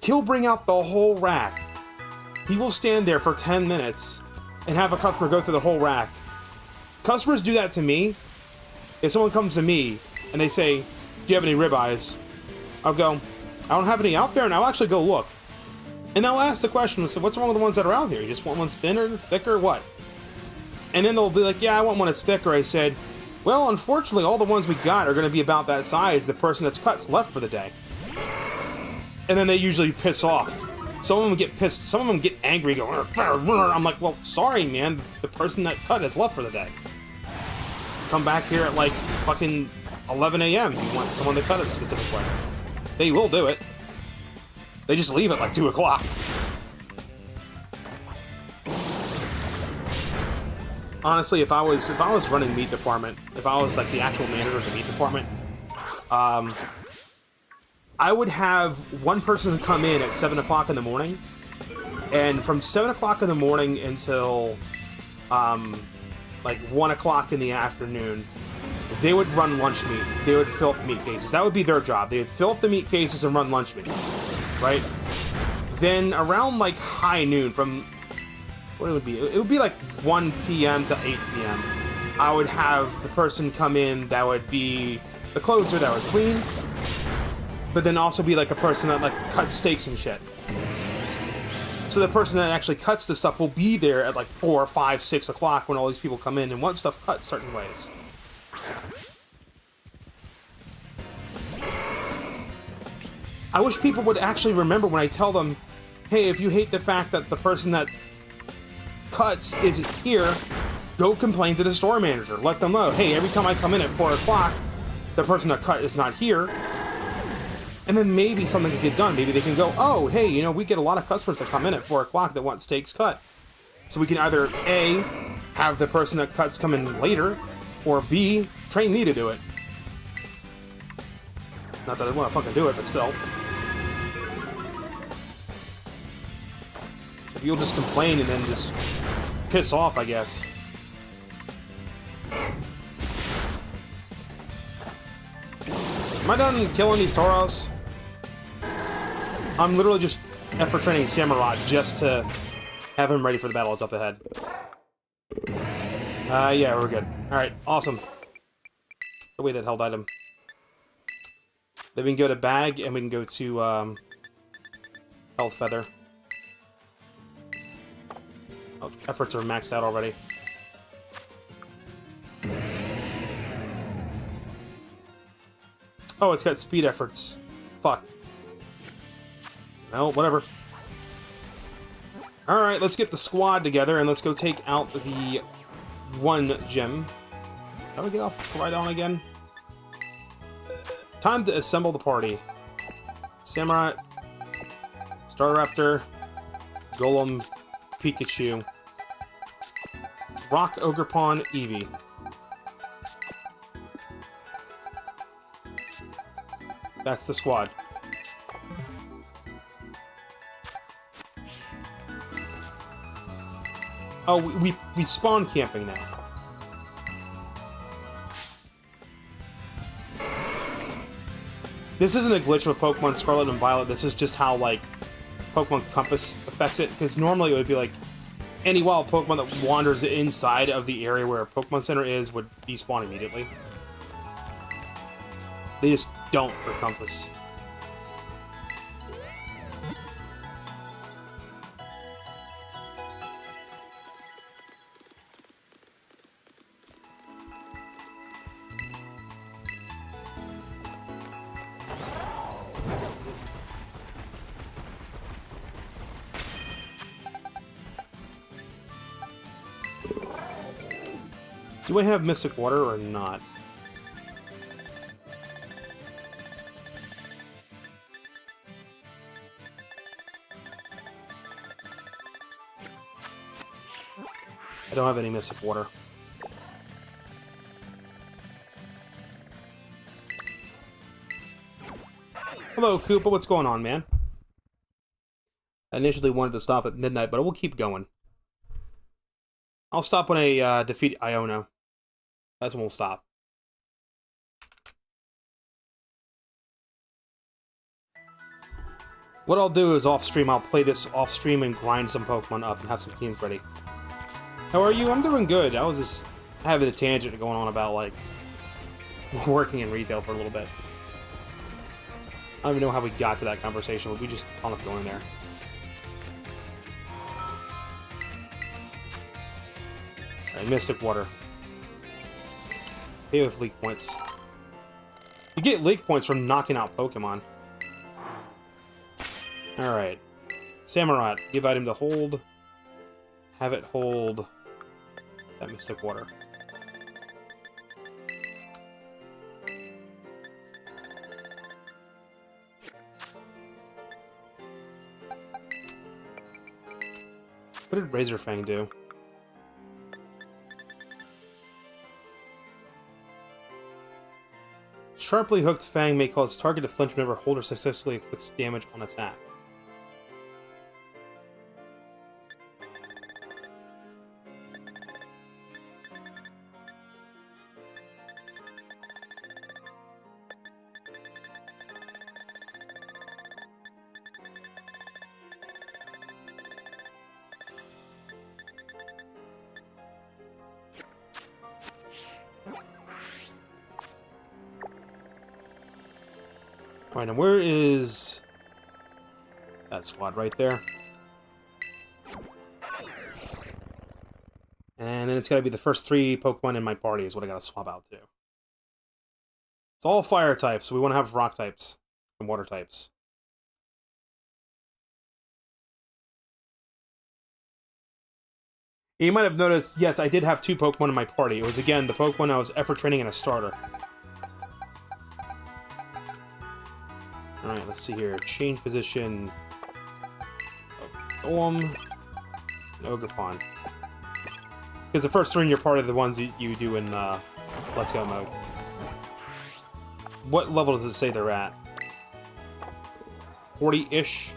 He'll bring out the whole rack. He will stand there for 10 minutes and have a customer go through the whole rack. Customers do that to me. If someone comes to me and they say, do you have any ribeyes? I'll go, I don't have any out there, and I'll actually go look. And I'll ask the question, so what's wrong with the ones that are out here? You just want ones thinner, thicker, what? And then they'll be like, yeah, I want one that's thicker. I said, well, unfortunately, all the ones we got are going to be about that size. The person that's cut's left for the day. And then they usually piss off. Some of them get pissed. Some of them get angry, go, I'm like, well, sorry, man. The person that cut is left for the day. Come back here at like fucking 11 a.m. You want someone to cut it a specific way. They will do it. They just leave at like 2 o'clock. Honestly, if I was running meat department, if I was like the actual manager of the meat department, I would have one person come in at 7 o'clock in the morning, and from 7 o'clock in the morning until like 1 o'clock in the afternoon, they would run lunch meat. They would fill up meat cases. That would be their job. They would fill up the meat cases and run lunch meat, right? Then around like high noon, from what it would be like 1 p.m. to 8 p.m. I would have the person come in that would be the closer that would clean, but then also be like a person that like cuts steaks and shit. So the person that actually cuts the stuff will be there at like 4, 5, 6 o'clock when all these people come in and want stuff cut certain ways. I wish people would actually remember when I tell them, hey, if you hate the fact that the person that cuts isn't here, go complain to the store manager. Let them know, hey, every time I come in at 4 o'clock, the person that cut is not here. And then maybe something could get done. Maybe they can go, oh, hey, you know, we get a lot of customers that come in at 4 o'clock that want steaks cut. So we can either A, have the person that cuts come in later, or B, train me to do it. Not that I want to fucking do it, but still. If you'll just complain and then just piss off, I guess. Am I done killing these Tauros? I'm literally just effort training Samurai just to have him ready for the battles up ahead. Yeah, we're good. Alright, awesome. Away that held item. Then we can go to Bag, and we can go to, Health Feather. Oh, efforts are maxed out already. Oh, it's got speed efforts. Fuck. Well, whatever. Alright, let's get the squad together, and let's go take out the one gym. How do we get off right on again? Time to assemble the party. Samurai, Staraptor, Golem, Pikachu, Rock Ogerpon, Eevee. That's the squad. Oh, we spawn camping now. This isn't a glitch with Pokemon Scarlet and Violet, this is just how, like, Pokemon Compass affects it, because normally it would be like, any wild Pokemon that wanders inside of the area where a Pokemon Center is would despawn immediately. They just don't for Compass. Do I have Mystic Water or not? I don't have any Mystic Water. Hello, Koopa. What's going on, man? I initially wanted to stop at midnight, but I will keep going. I'll stop when I defeat Iono. That's when we'll stop. What I'll do is off-stream, I'll play this off-stream and grind some Pokemon up and have some teams ready. How are you? I'm doing good. I was just having a tangent going on about, like, working in retail for a little bit. I don't even know how we got to that conversation, but we just ended up going there. Alright, Mystic Water. Pay with Leak Points. You get Leak Points from knocking out Pokemon. Alright. Samurott. Give item to hold. Have it hold that Mystic Water. What did Razor Fang do? Sharply hooked Fang may cause target to flinch whenever holder successfully inflicts damage on attack. Alright, and where is that squad right there? And then it's got to be the first 3 Pokemon in my party is what I got to swap out to. It's all fire types, so we want to have rock types and water types. You might have noticed, yes, I did have 2 Pokemon in my party. It was, again, the Pokemon I was effort training in a starter. Alright, let's see here. Change position. Golem. And Ogerpon. Because the first 3 in your party are the ones you do in Let's Go mode. What level does it say they're at? 40-ish?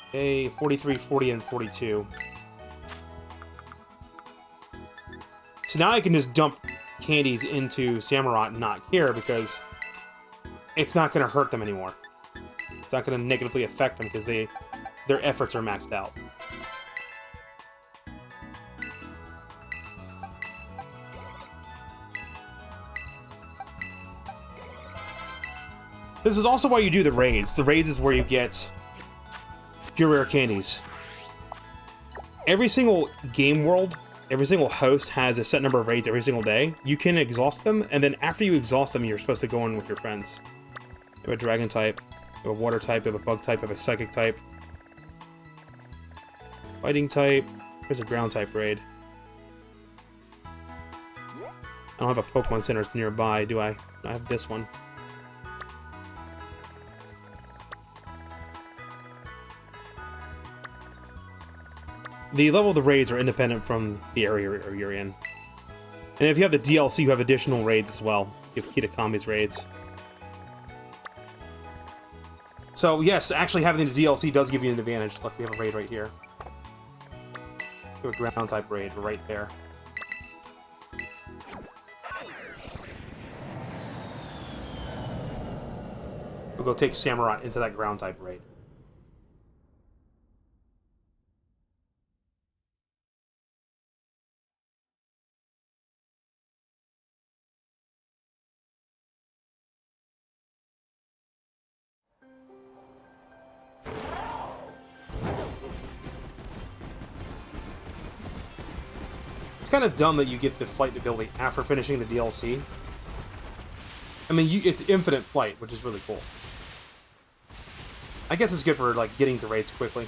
Okay, 43, 40, and 42. So now I can just dump candies into Samurott and not care because it's not going to hurt them anymore. It's not going to negatively affect them because their efforts are maxed out. This is also why you do the raids. The raids is where you get your rare candies. Every single game world, every single host has a set number of raids every single day. You can exhaust them, and then after you exhaust them, you're supposed to go in with your friends. You have a dragon type, you have a water type, you have a bug type, you have a psychic type. Fighting type, there's a ground type raid. I don't have a Pokemon Center that's nearby, do I? I have this one. The level of the raids are independent from the area you're in. And if you have the DLC, you have additional raids as well. You have Kitakami's raids. So yes, actually having the DLC does give you an advantage. Look, we have a raid right here. We have a ground type raid right there. We'll go take Samurott into that ground type raid. It's kind of dumb that you get the flight ability after finishing the DLC. I mean, it's infinite flight, which is really cool. I guess it's good for, like, getting to raids quickly.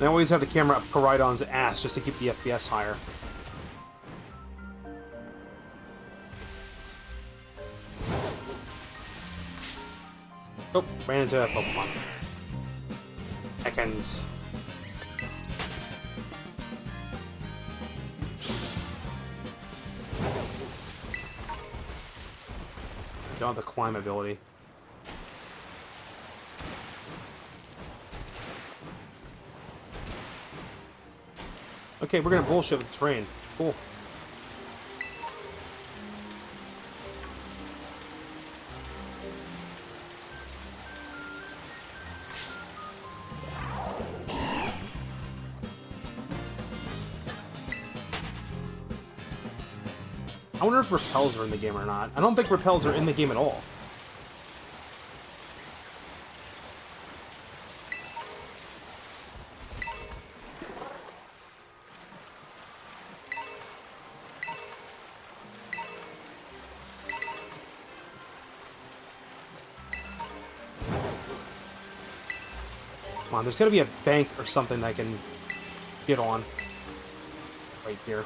I always have the camera up Koraidon's ass just to keep the FPS higher. Oh, ran into a Pokemon. Ekans. Don't have the climb ability. Okay, we're gonna bullshit with the terrain. Cool. I wonder if repels are in the game or not. I don't think repels are in the game at all. Come on, there's gotta be a bank or something that I can get on. Right here.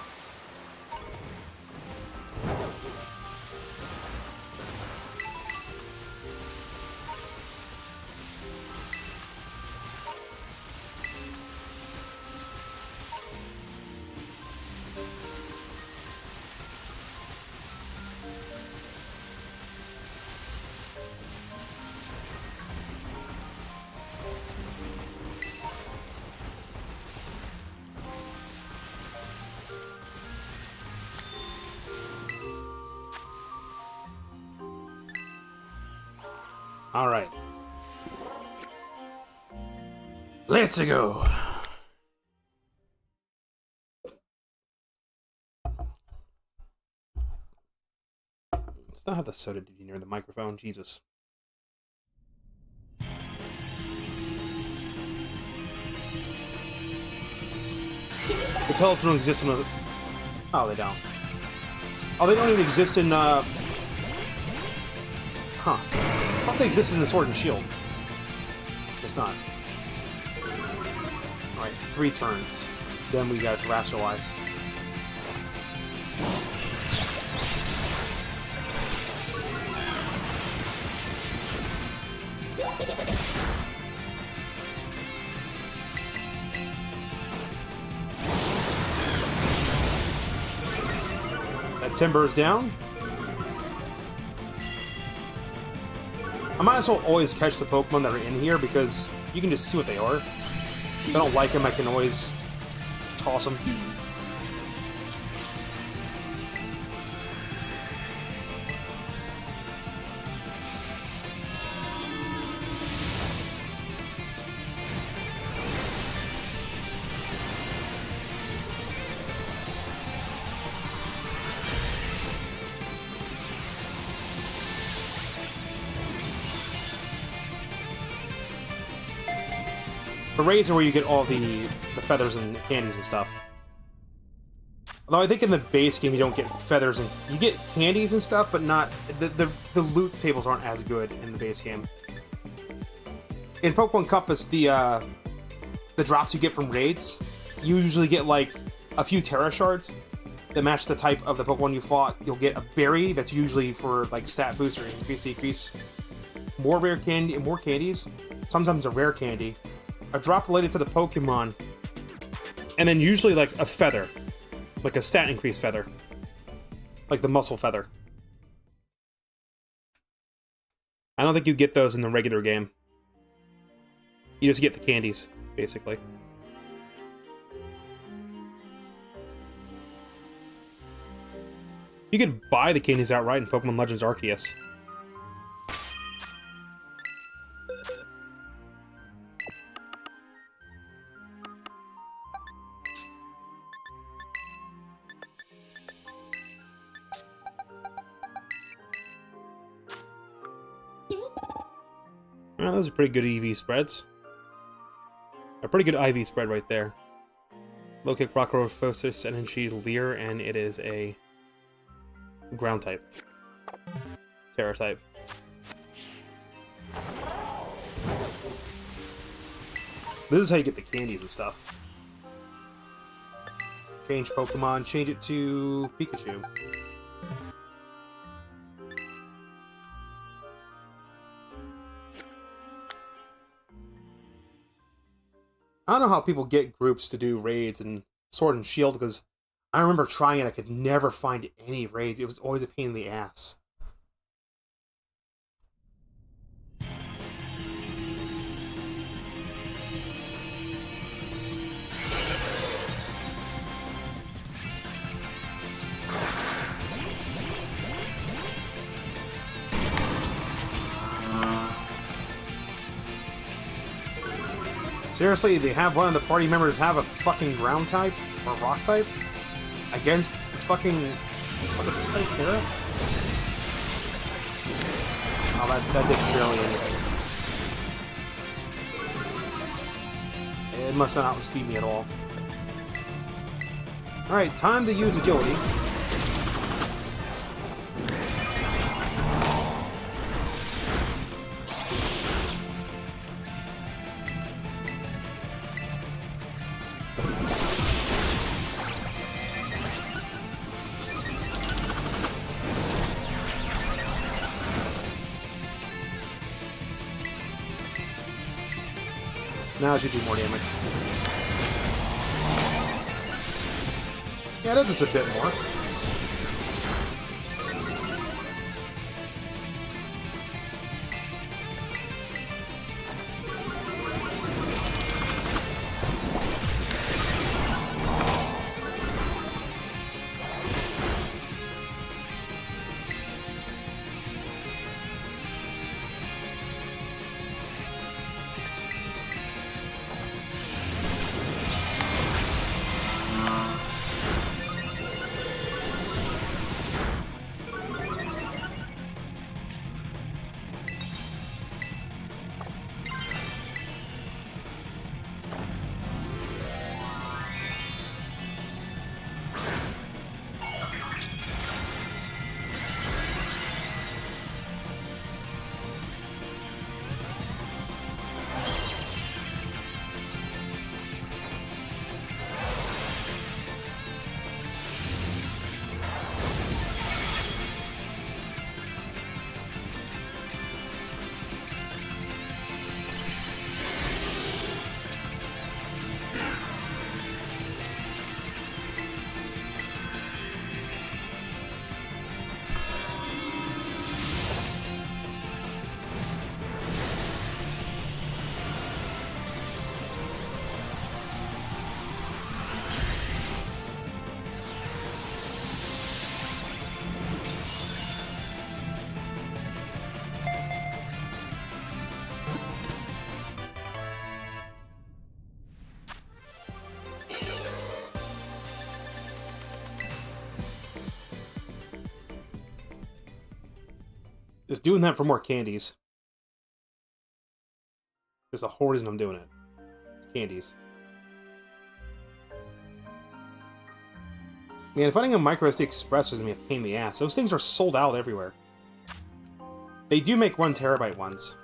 Alright. Let's go. Let's not have the soda duty near the microphone. Jesus. The pellets don't exist in the... Oh, they don't. Oh, they don't even exist in, Huh. I thought they existed in the Sword and Shield. It's not. Alright, 3 turns. Then we got to rationalize. That timber is down. I might as well always catch the Pokemon that are in here because you can just see what they are. If I don't like them, I can always toss them. The raids are where you get all the feathers and candies and stuff. Although I think in the base game you don't get feathers and you get candies and stuff, but not the loot tables aren't as good in the base game. In Pokemon Compass, the drops you get from raids, you usually get like a few Terra Shards that match the type of the Pokemon you fought. You'll get a berry that's usually for like stat boost or increase decrease. More rare candy and more candies. Sometimes a rare candy. A drop related to the Pokemon. And then usually like a feather. Like a stat increase feather. Like the muscle feather. I don't think you get those in the regular game. You just get the candies, basically. You could buy the candies outright in Pokemon Legends Arceus. Well, those are pretty good EV spreads. A pretty good IV spread right there. Low kick, rock, Phosis, energy, Leer, and it is a ground type. Terra type. This is how you get the candies and stuff. Change Pokemon, change it to Pikachu. I don't know how people get groups to do raids and Sword and Shield, because I remember trying it, I could never find any raids. It was always a pain in the ass. Seriously, they have one of the party members have a fucking ground type or rock type against the fucking type Terra? Oh, that did barely anything. It must not outspeed me at all. Alright, time to use agility. Now it should do more damage. Yeah, that does a bit more. Just doing that for more candies. There's a whole reason I'm doing it. candies. Man, finding a microSD Express is gonna be a pain in the ass. Those things are sold out everywhere. They do make 1 terabyte ones.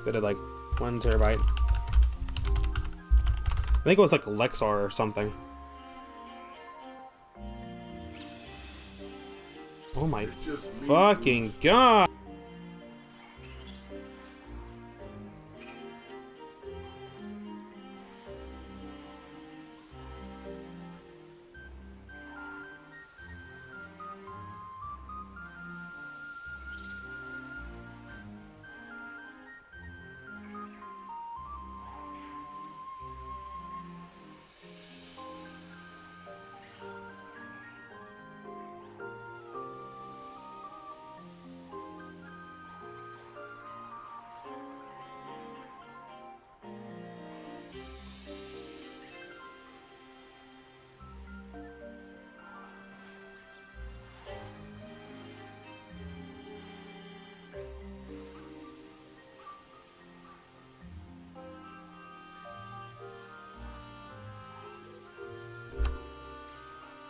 They did like 1 terabyte. I think it was like Lexar or something. Oh my fucking god!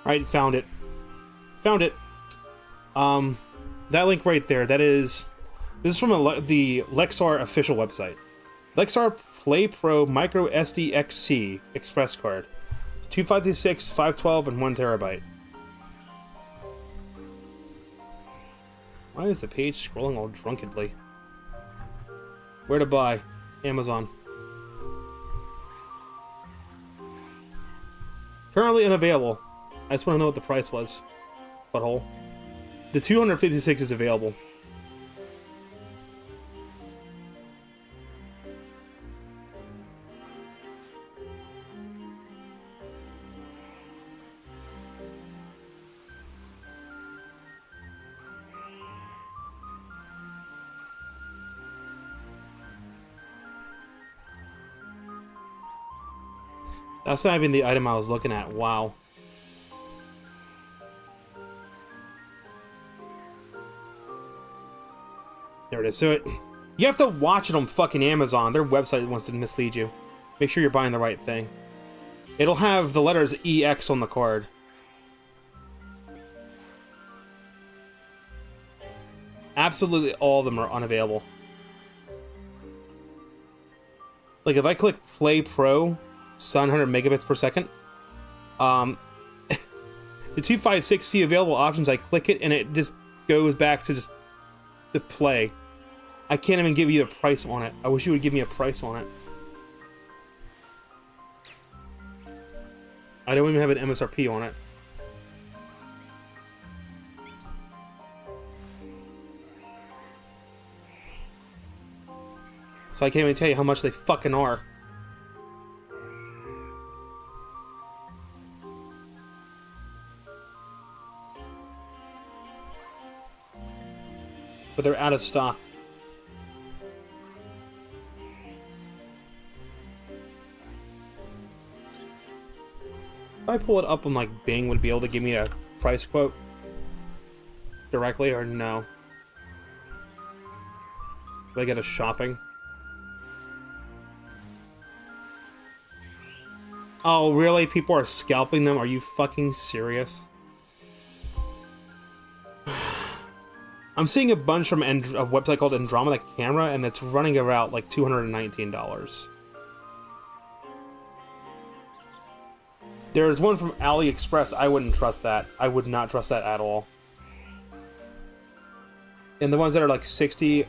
Alright, found it. Found it. That link right there, this is from the Lexar official website. Lexar Play Pro Micro SD XC Express Card. 2526, 512, and 1 terabyte. Why is the page scrolling all drunkenly? Where to buy? Amazon. Currently unavailable. I just want to know what the price was. Butthole. The 256 is available. That's not even the item I was looking at. Wow. There it is. So you have to watch it on fucking Amazon. Their website wants to mislead you. Make sure you're buying the right thing. It'll have the letters EX on the card. Absolutely all of them are unavailable. Like if I click Play Pro, 700 megabits per second, the 256 available options, I click it and it just goes back to just the play. I can't even give you a price on it. I wish you would give me a price on it. I don't even have an MSRP on it. So I can't even tell you how much they fucking are. But they're out of stock. If I pull it up on like Bing, would it be able to give me a price quote directly or no? Do I get a shopping? Oh, really? People are scalping them? Are you fucking serious? I'm seeing a bunch from a website called Andromeda Camera, and it's running about like $219. There's one from AliExpress. I wouldn't trust that. I would not trust that at all. And the ones that are like 60,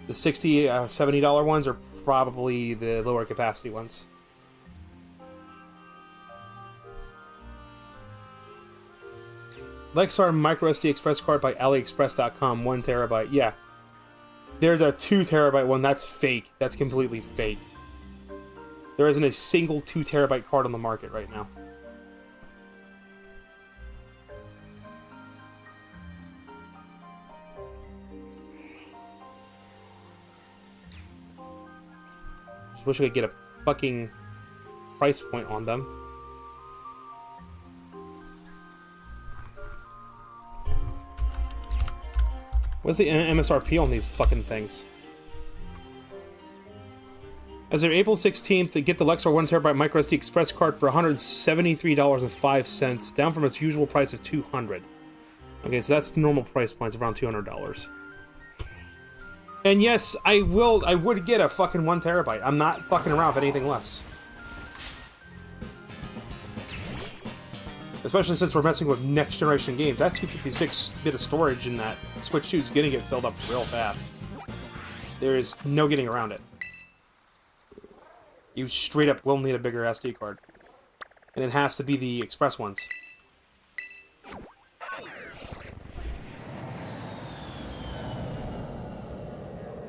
the $60, $70 ones are probably the lower capacity ones. Lexar microSD Express card by AliExpress.com, 1 terabyte. Yeah. There's a 2 terabyte one. That's fake. That's completely fake. There isn't a single 2 terabyte card on the market right now. Just wish I could get a fucking price point on them. What's the MSRP on these fucking things? As of April 16th, get the Lexar 1TB microSD Express card for $173.05, down from its usual price of $200. Okay, so that's normal price points, around $200. And yes, I would get a fucking 1TB. I'm not fucking around with anything less. Especially since we're messing with next generation games. That 256-bit of storage in that Switch 2 is gonna get filled up real fast. There is no getting around it. You straight up will need a bigger SD card. And it has to be the express ones.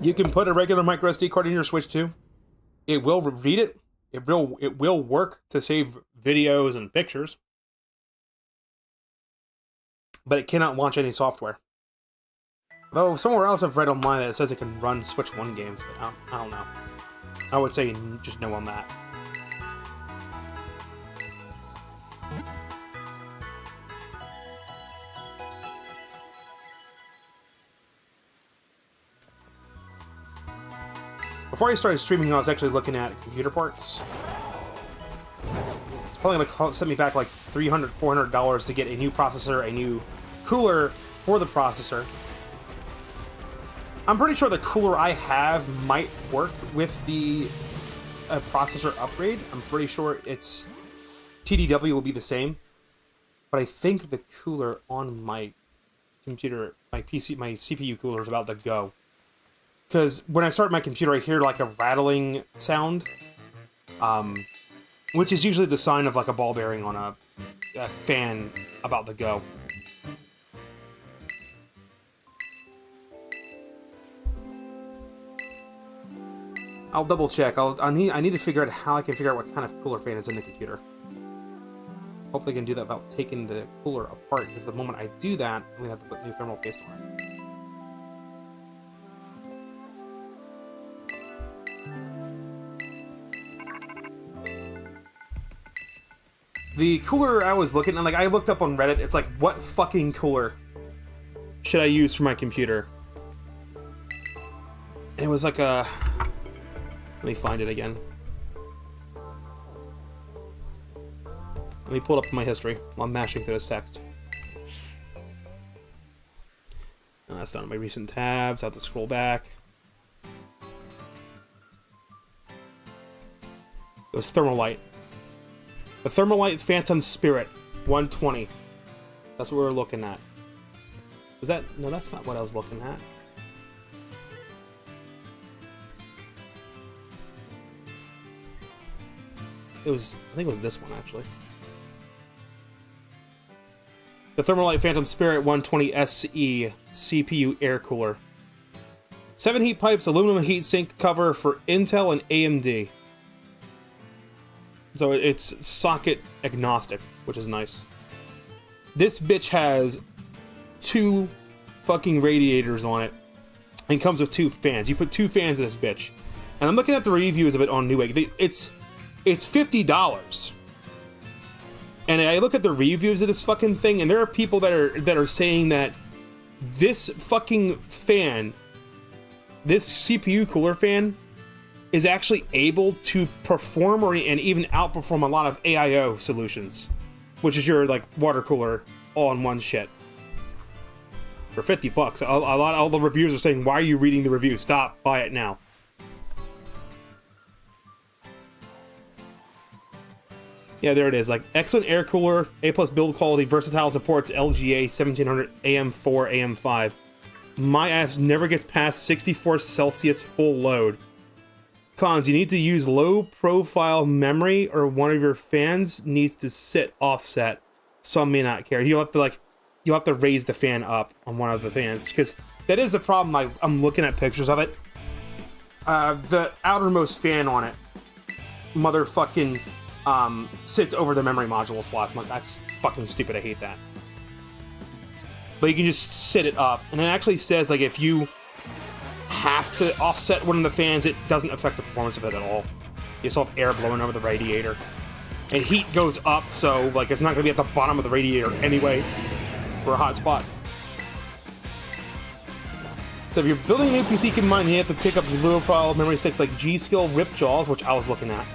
You can put a regular micro SD card in your Switch 2. It will read it. It will work to save videos and pictures. But it cannot launch any software. Though somewhere else I've read online that it says it can run Switch 1 games, but I don't know. I would say just no on that. Before I started streaming, I was actually looking at computer parts. It's probably going to set me back like $300, $400 to get a new processor, a new cooler for the processor. I'm pretty sure the cooler I have might work with the processor upgrade. I'm pretty sure its TDW will be the same. But I think the cooler on my computer, my PC, my CPU cooler is about to go. Because when I start my computer, I hear like a rattling sound. Which is usually the sign of like a ball bearing on a fan about to go. I'll double check. I need to figure out how I can figure out what kind of cooler fan is in the computer. Hopefully I can do that without taking the cooler apart, because the moment I do that, I'm going to have to put new thermal paste on it. The cooler I was looking at, like, I looked up on Reddit, it's like, what fucking cooler should I use for my computer? And it was like a... Let me find it again. Let me pull it up in my history while I'm mashing through this text. That's not in my recent tabs. I have to scroll back. It was Thermalite. The Thermalite Phantom Spirit 120. That's what we were looking at. Was that... No, that's not what I was looking at. It was... I think it was this one, actually. The Thermalite Phantom Spirit 120 SE CPU air cooler. 7 heat pipes, aluminum heatsink cover for Intel and AMD. So it's socket agnostic, which is nice. This bitch has 2 fucking radiators on it and comes with 2 fans. You put 2 fans in this bitch. And I'm looking at the reviews of it on Newegg. It's $50. And I look at the reviews of this fucking thing, and there are people that are saying that this fucking fan, this CPU cooler fan, is actually able to perform and even outperform a lot of AIO solutions, which is your like water cooler all-in-one shit. For $50, all the reviewers are saying, "Why are you reading the review? Stop! Buy it now." Yeah, there it is. Like, excellent air cooler, A+ build quality, versatile, supports LGA 1700 AM4, AM5. My ass never gets past 64 Celsius full load. Cons, you need to use low profile memory, or one of your fans needs to sit offset. Some may not care. You'll have to raise the fan up on one of the fans, because that is the problem. I'm looking at pictures of it. The outermost fan on it, motherfucking, sits over the memory module slots. I'm like, that's fucking stupid. I hate that. But you can just sit it up, and it actually says, like, if you have to offset one of the fans, it doesn't affect the performance of it at all. You still have air blowing over the radiator, and heat goes up, so like it's not going to be at the bottom of the radiator anyway for a hot spot. So if you're building a new PC, keep in mind you have to pick up lower profile memory sticks like G-Skill Rip Jaws, which I was looking at.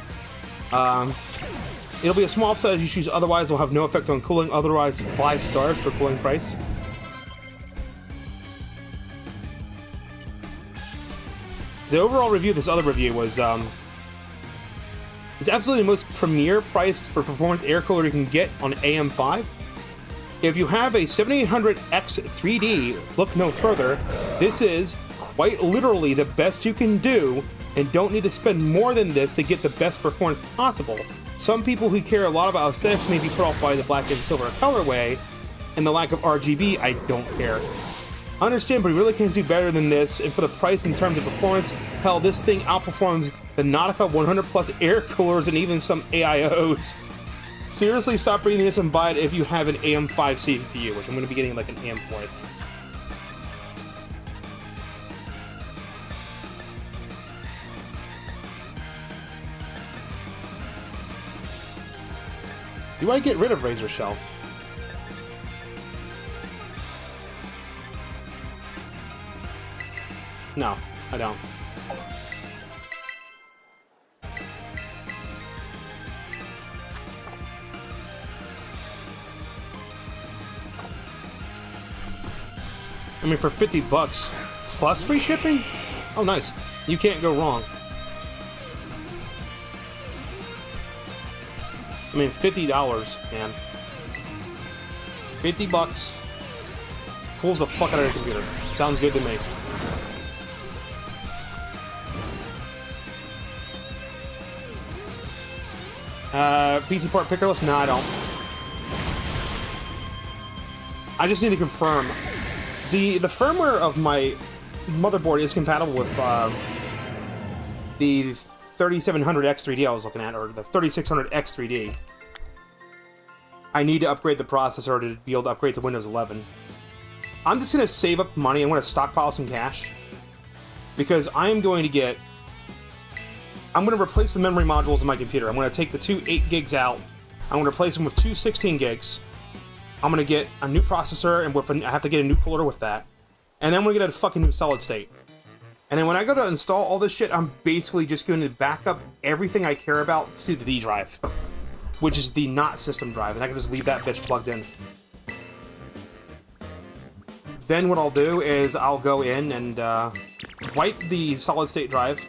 It'll be a small offset as you choose, otherwise it will have no effect on cooling, otherwise 5 stars for cooling price. The overall review, this other review, was, it's absolutely the most premier price for performance air cooler you can get on AM5. If you have a 7800X 3D, look no further. This is quite literally the best you can do, and don't need to spend more than this to get the best performance possible. Some people who care a lot about aesthetics may be put off by the black and silver colorway and the lack of RGB. I don't care. Understand, but we really can't do better than this, and for the price in terms of performance, hell, this thing outperforms the Nautica 100 plus air coolers and even some AIOs. Seriously, stop reading this and buy it if you have an AM5 CPU, which I'm going to be getting like an AM4. Do I get rid of Razor Shell? No, I don't. I mean, for 50 bucks plus free shipping? Oh, nice. You can't go wrong. I mean, $50, man. 50 bucks. Pulls the fuck out of your computer. Sounds good to me. PC part picker list? No, I don't. I just need to confirm. The firmware of my motherboard is compatible with the 3700X3D I was looking at, or the 3600X3D. I need to upgrade the processor to be able to upgrade to Windows 11. I'm just going to save up money. I'm going to stockpile some cash. Because I'm going to replace the memory modules in my computer. I'm going to take the two 8 gigs out. I'm going to replace them with two 16 gigs. I'm going to get a new processor, and I have to get a new cooler with that. And then I'm going to get a fucking new solid state. And then when I go to install all this shit, I'm basically just going to back up everything I care about to the D drive, which is the not system drive, and I can just leave that bitch plugged in. Then what I'll do is I'll go in and wipe the solid state drive,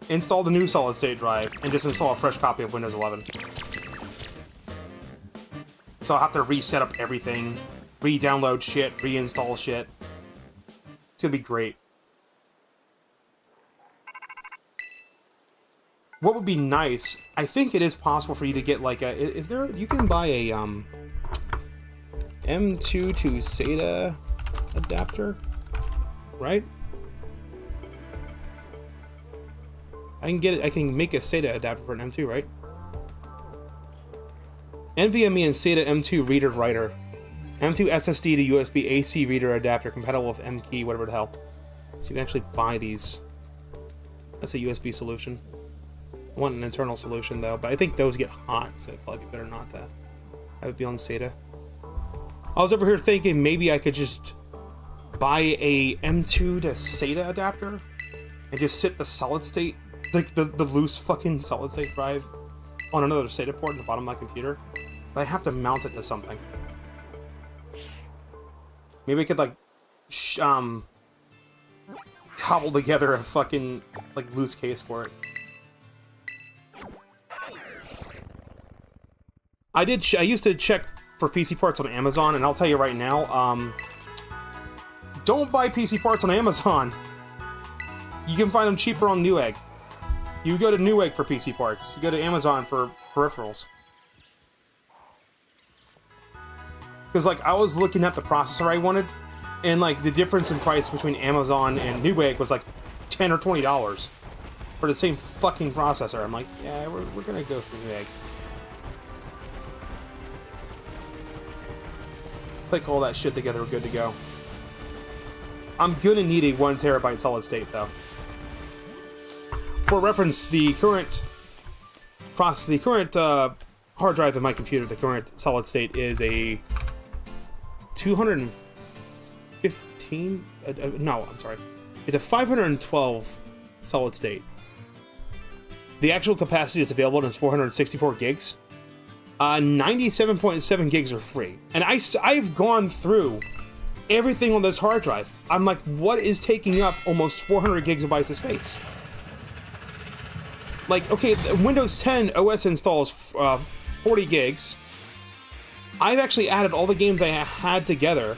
install the new solid state drive, and just install a fresh copy of Windows 11. So I'll have to reset up everything, re-download shit, reinstall shit. It's gonna be great. What would be nice, I think it is possible for you to get like a, you can buy a M2 to SATA adapter, right? I can make a SATA adapter for an M2, right? NVMe and SATA M2 reader writer. M2 SSD to USB AC reader adapter compatible with M key, whatever the hell. So you can actually buy these. That's a USB solution. I want an internal solution though, but I think those get hot, so it'd probably be better not to have it be on SATA. I was over here thinking maybe I could just buy a M2 to SATA adapter and just sit the solid state, like the loose fucking solid state drive on another SATA port in the bottom of my computer. But I have to mount it to something. Maybe I could like cobble together a fucking like loose case for it. I used to check for PC parts on Amazon, and I'll tell you right now, don't buy PC parts on Amazon. You can find them cheaper on Newegg. You go to Newegg for PC parts. You go to Amazon for peripherals. Because, like, I was looking at the processor I wanted, and, like, the difference in price between Amazon and Newegg was, like, $10 or $20 for the same fucking processor. I'm like, yeah, we're gonna go for Newegg. Click all that shit together, we're good to go. I'm gonna need a 1 terabyte solid state, though. For reference, the current hard drive in my computer, the current solid state is a 215. No, I'm sorry. It's a 512 solid state. The actual capacity that's available is 464 gigs. 97.7 gigs are free. And I've gone through everything on this hard drive. I'm like, what is taking up almost 400 gigabytes of space? Like, okay, Windows 10 OS installs 40 gigs. I've actually added all the games I had together.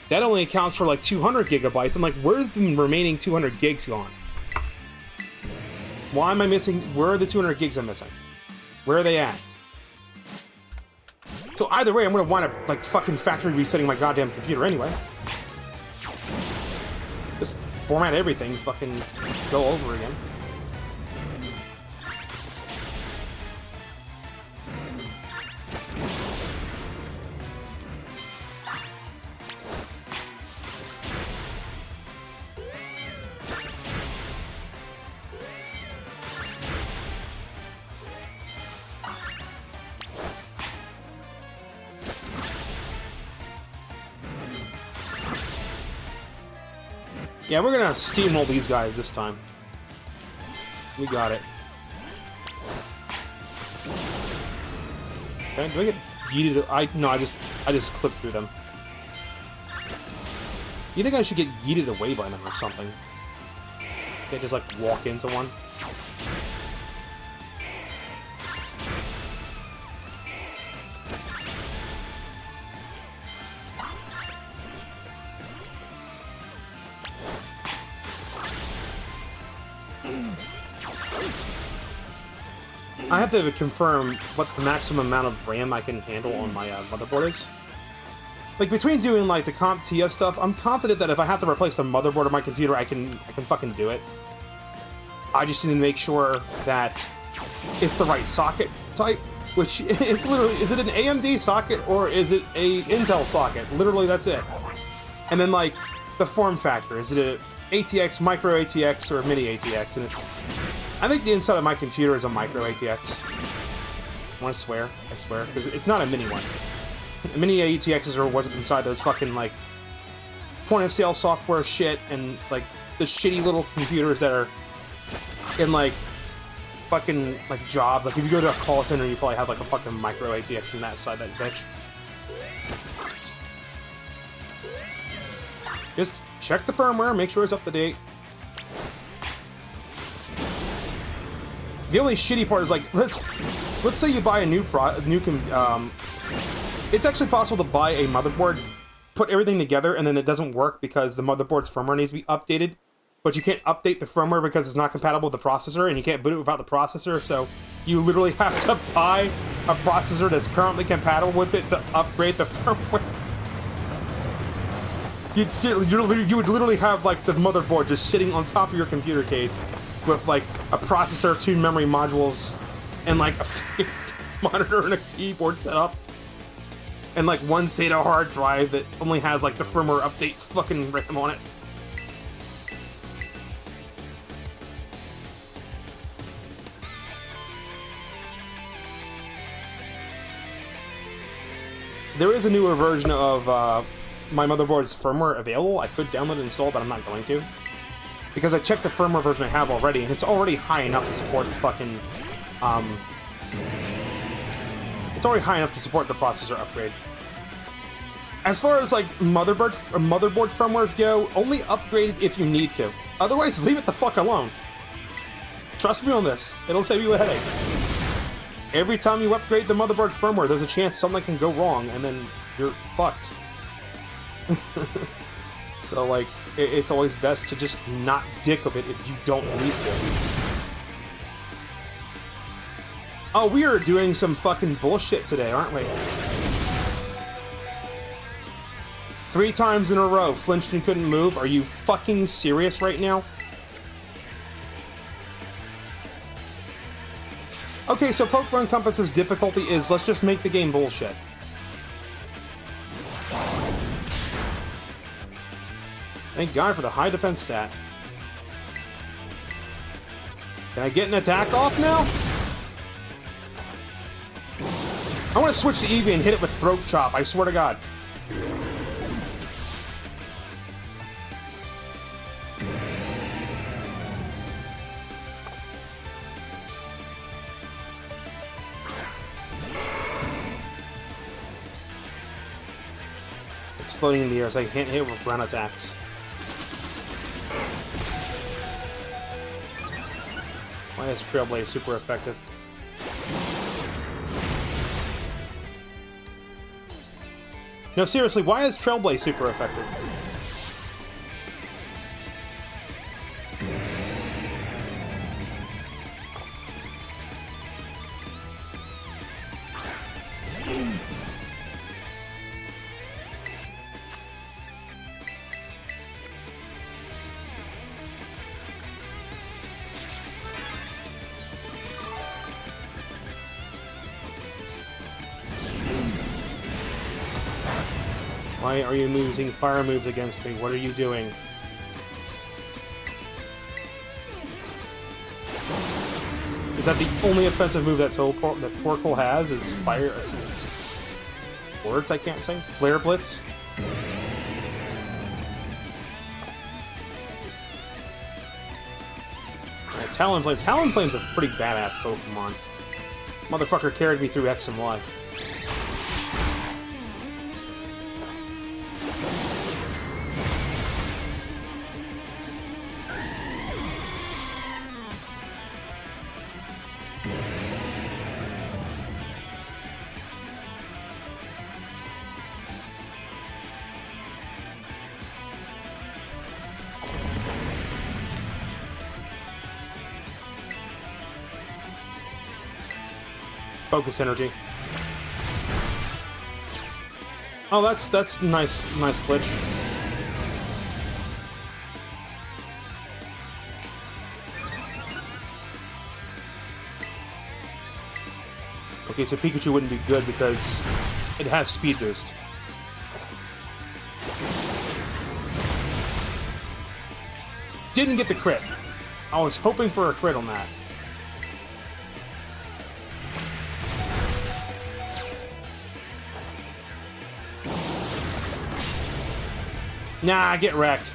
That only accounts for like 200 gigabytes. I'm like, where's the remaining 200 gigs gone? Why am I missing? Where are the 200 gigs I'm missing? Where are they at? So either way, I'm gonna wind up like fucking factory resetting my goddamn computer anyway. Just format everything, fucking go over again. Yeah, we're gonna steamroll these guys this time. We got it. Okay, do I get yeeted? No, I just clipped through them. You think I should get yeeted away by them or something? Can't just like walk into one. I have to confirm what the maximum amount of RAM I can handle on my motherboard is. Like, between doing, like, the CompTIA stuff, I'm confident that if I have to replace the motherboard of my computer, I can fucking do it. I just need to make sure that it's the right socket type, which it's literally, is it an AMD socket or is it a Intel socket? Literally, that's it. And then, like, the form factor. Is it a ATX, micro ATX, or mini ATX? And it's... I think the inside of my computer is a micro ATX. I want to swear. I swear. Because it's not a mini one. Mini ATXs are what's inside those fucking, like, point-of-sale software shit and, like, the shitty little computers that are in, like, fucking, like, jobs. Like, if you go to a call center, you probably have, like, a fucking micro ATX in that side of that bitch. Just check the firmware, make sure it's up to date. The only shitty part is, like, let's say you buy a it's actually possible to buy a motherboard, put everything together, and then it doesn't work because the motherboard's firmware needs to be updated, but you can't update the firmware because it's not compatible with the processor, and you can't boot it without the processor, so you literally have to buy a processor that's currently compatible with it to upgrade the firmware. You would literally have, like, the motherboard just sitting on top of your computer case with, like, a processor, 2 memory modules, and, like, a monitor and a keyboard set up. And, like, 1 SATA hard drive that only has, like, the firmware update fucking RAM on it. There is a newer version of my motherboard's firmware available. I could download and install, but I'm not going to. Because I checked the firmware version I have already, and it's already high enough to support the fucking, it's already high enough to support the processor upgrade. As far as, like, motherboard firmwares go, only upgrade if you need to. Otherwise, leave it the fuck alone. Trust me on this. It'll save you a headache. Every time you upgrade the motherboard firmware, there's a chance something can go wrong, and then you're fucked. So, like, it's always best to just not dick of it if you don't need to. Oh, we are doing some fucking bullshit today, aren't we? 3 times in a row, flinched and couldn't move. Are you fucking serious right now? Okay, so Pokemon Compass's difficulty is, let's just make the game bullshit. Thank God for the high defense stat. Can I get an attack off now? I want to switch to Eevee and hit it with Throat Chop, I swear to God. It's floating in the air, so I can't hit with ground attacks. Why is Trailblaze super effective? No, seriously, why is Trailblaze super effective? Why are you using fire moves against me? What are you doing? Is that the only offensive move that Torkoal has? Is fire? Is words I can't say? Flare Blitz? Right, Talonflame. Talonflame's a pretty badass Pokemon. Motherfucker carried me through X and Y. Focus energy. Oh, that's nice glitch. Okay, so Pikachu wouldn't be good because it has speed boost. Didn't get the crit. I was hoping for a crit on that. Nah, get wrecked.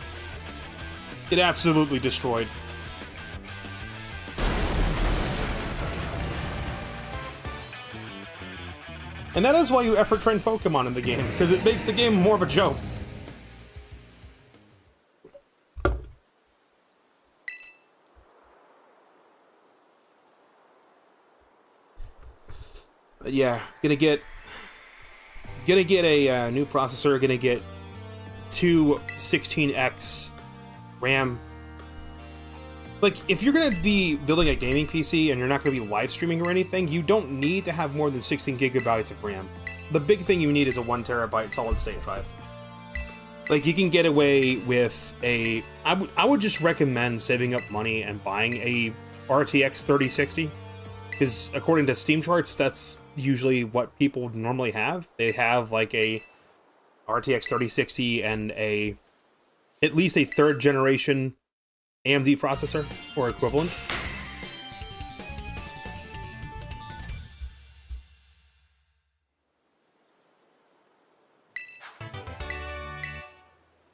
Get absolutely destroyed. And that is why you effort train Pokemon in the game, because it makes the game more of a joke. But yeah, gonna get a new processor, gonna get two 16X RAM. Like, if you're gonna be building a gaming PC and you're not gonna be live streaming or anything, you don't need to have more than 16 gigabytes of RAM. The big thing you need is a 1 terabyte solid state drive. Like, you can get away with a... I would just recommend saving up money and buying a RTX 3060, because according to Steam charts, that's usually what people normally have. They have like a RTX 3060 and at least a 3rd generation AMD processor or equivalent. I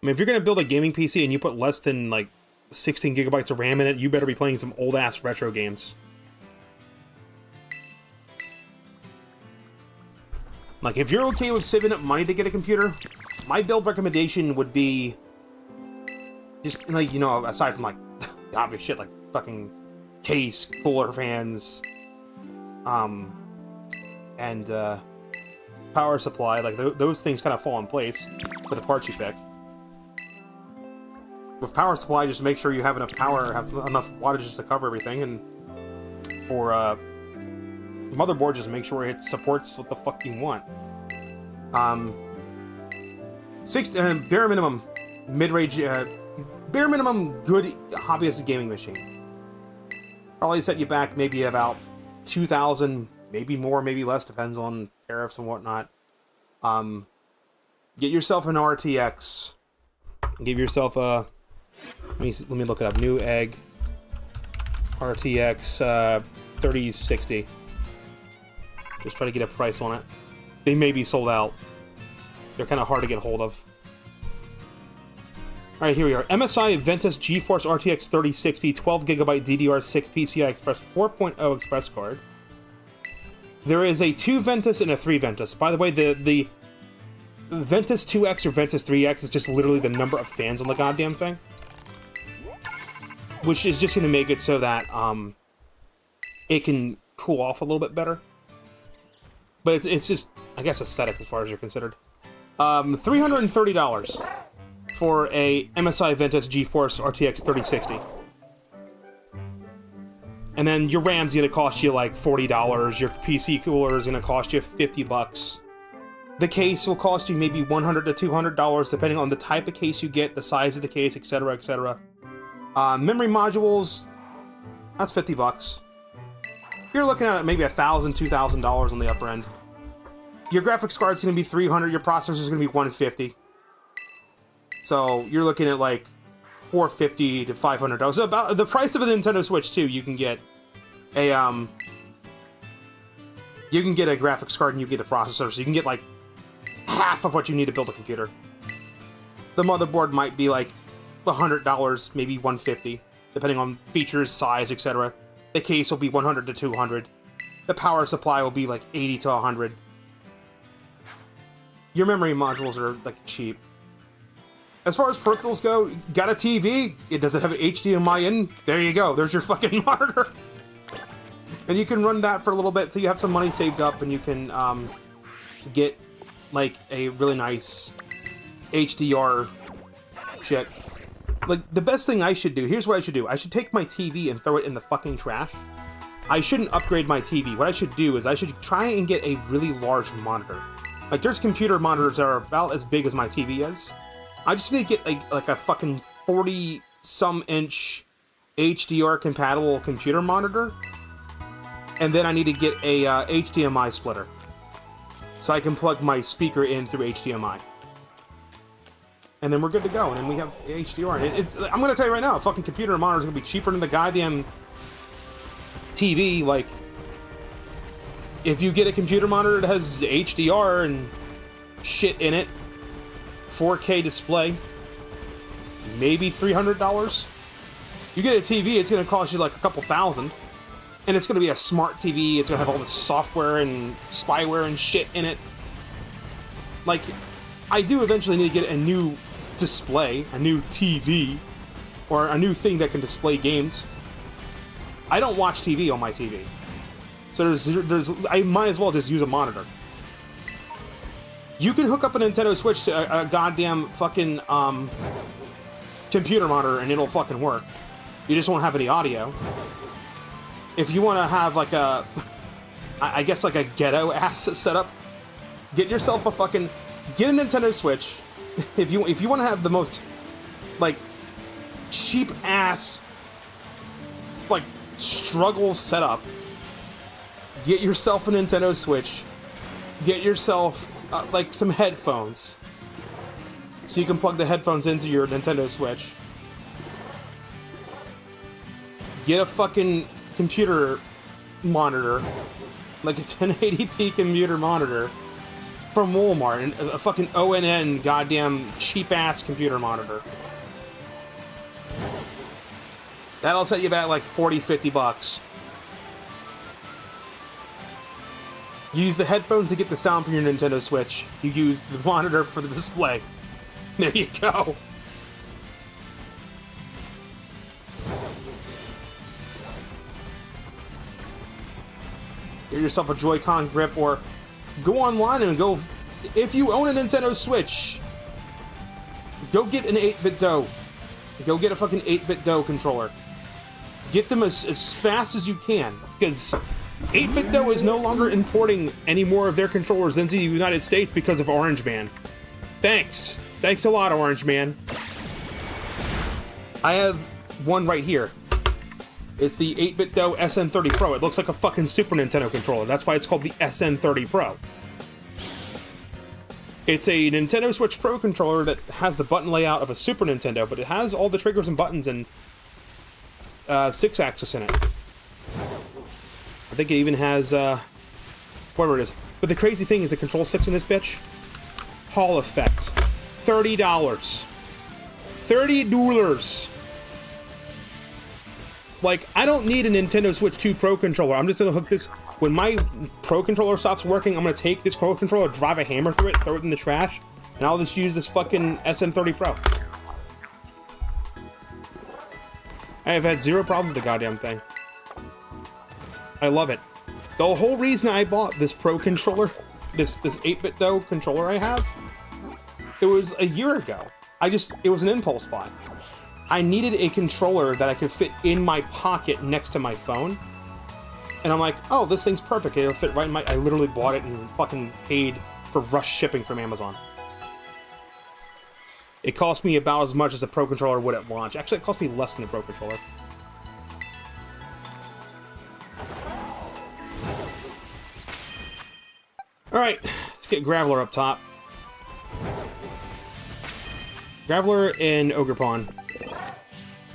mean, if you're gonna build a gaming PC and you put less than like 16 gigabytes of RAM in it, you better be playing some old ass retro games. Like, if you're okay with saving up money to get a computer, my build recommendation would be just, like, you know, aside from, like, the obvious shit, like fucking case, cooler fans, and power supply, like, those things kind of fall in place for the parts you pick. With power supply, just make sure you have enough power, have enough wattages to cover everything, and for, motherboard, just make sure it supports what the fuck you want. Bare minimum mid-range, bare minimum good hobbyist gaming machine. Probably set you back maybe about 2,000, maybe more, maybe less, depends on tariffs and whatnot. Get yourself an RTX. Give yourself a... Let me look it up. Newegg RTX 3060. Just try to get a price on it. They may be sold out. They're kind of hard to get hold of. Alright, here we are. MSI Ventus GeForce RTX 3060, 12GB DDR6 PCI Express 4.0 Express card. There is a 2 Ventus and a 3 Ventus. By the way, the Ventus 2X or Ventus 3X is just literally the number of fans on the goddamn thing. Which is just going to make it so that it can cool off a little bit better. But it's just, I guess, aesthetic as far as you're considered. $330 for a MSI Ventus GeForce RTX 3060. And then your RAM's going to cost you like $40. Your PC cooler is going to cost you $50. The case will cost you maybe $100 to $200, depending on the type of case you get, the size of the case, etc., etc. Memory modules, that's $50. You're looking at maybe $1,000, $2,000 on the upper end. Your graphics card's going to be $300. Your processor is going to be $150. So you're looking at like $450 to $500. So about the price of a Nintendo Switch 2, you can get a graphics card and you get a processor. So you can get like half of what you need to build a computer. The motherboard might be like $100, maybe $150, depending on features, size, etc. The case will be $100 to $200. The power supply will be like $80 to $100. Your memory modules are like cheap. As far as peripherals go, got a TV? Does it have an HDMI in? There you go. There's your fucking monitor. And you can run that for a little bit so you have some money saved up and you can get like a really nice HDR shit. Like, the best thing I should do, here's what I should do. I should take my TV and throw it in the fucking trash. I shouldn't upgrade my TV. What I should do is I should try and get a really large monitor. Like, there's computer monitors that are about as big as my TV is. I just need to get like a fucking 40-some inch HDR compatible computer monitor. And then I need to get a HDMI splitter. So I can plug my speaker in through HDMI. And then we're good to go. And then we have HDR. I'm going to tell you right now, a fucking computer monitor is going to be cheaper than the goddamn TV. Like, if you get a computer monitor that has HDR and shit in it, 4K display, maybe $300. You get a TV, it's going to cost you like a couple thousand. And it's going to be a smart TV. It's going to have all the software and spyware and shit in it. Like, I do eventually need to get a new display, a new TV, or a new thing that can display games. I don't watch TV on my TV. So I might as well just use a monitor. You can hook up a Nintendo Switch to a goddamn fucking computer monitor and it'll fucking work. You just won't have any audio. If you want to have like a, I guess like a ghetto ass setup, get yourself a fucking, get a Nintendo Switch. If you want to have the most like cheap ass like struggle setup, get yourself a Nintendo Switch. Get yourself like some headphones, so you can plug the headphones into your Nintendo Switch. Get a fucking computer monitor, like a 1080p computer monitor from Walmart, and a fucking ONN goddamn cheap ass computer monitor. That'll set you back like $40-50. You use the headphones to get the sound from your Nintendo Switch. You use the monitor for the display. There you go. Get yourself a Joy-Con grip, or go online and go... If you own a Nintendo Switch, go get an 8-bit Do. Go get a fucking 8-bit Do controller. Get them as fast as you can, because 8-bit Do is no longer importing any more of their controllers into the United States because of Orange Man. Thanks. Thanks a lot, Orange Man. I have one right here. It's the 8-bit Do SN30 Pro. It looks like a fucking Super Nintendo controller. That's why it's called the SN30 Pro. It's a Nintendo Switch Pro controller that has the button layout of a Super Nintendo, but it has all the triggers and buttons and 6-axis in it. I think it even has, whatever it is. But the crazy thing is the control sticks in this bitch. Hall effect. $30. $30. Like, I don't need a Nintendo Switch 2 Pro controller. I'm just gonna hook this... When my Pro controller stops working, I'm gonna take this Pro controller, drive a hammer through it, throw it in the trash, And I'll just use this fucking SM30 Pro. I have had zero problems with the goddamn thing. I love it. The whole reason I bought this Pro controller, this 8-bit dough controller I have, it was a year ago. It was an impulse buy. I needed a controller that I could fit in my pocket next to my phone. And I'm like, oh, this thing's perfect. It'll fit right in my... I literally bought it and fucking paid for rush shipping from Amazon. It cost me about as much as a Pro controller would at launch. Actually, it cost me less than a Pro controller. Alright, let's get Graveler up top. Graveler and Ogerpon.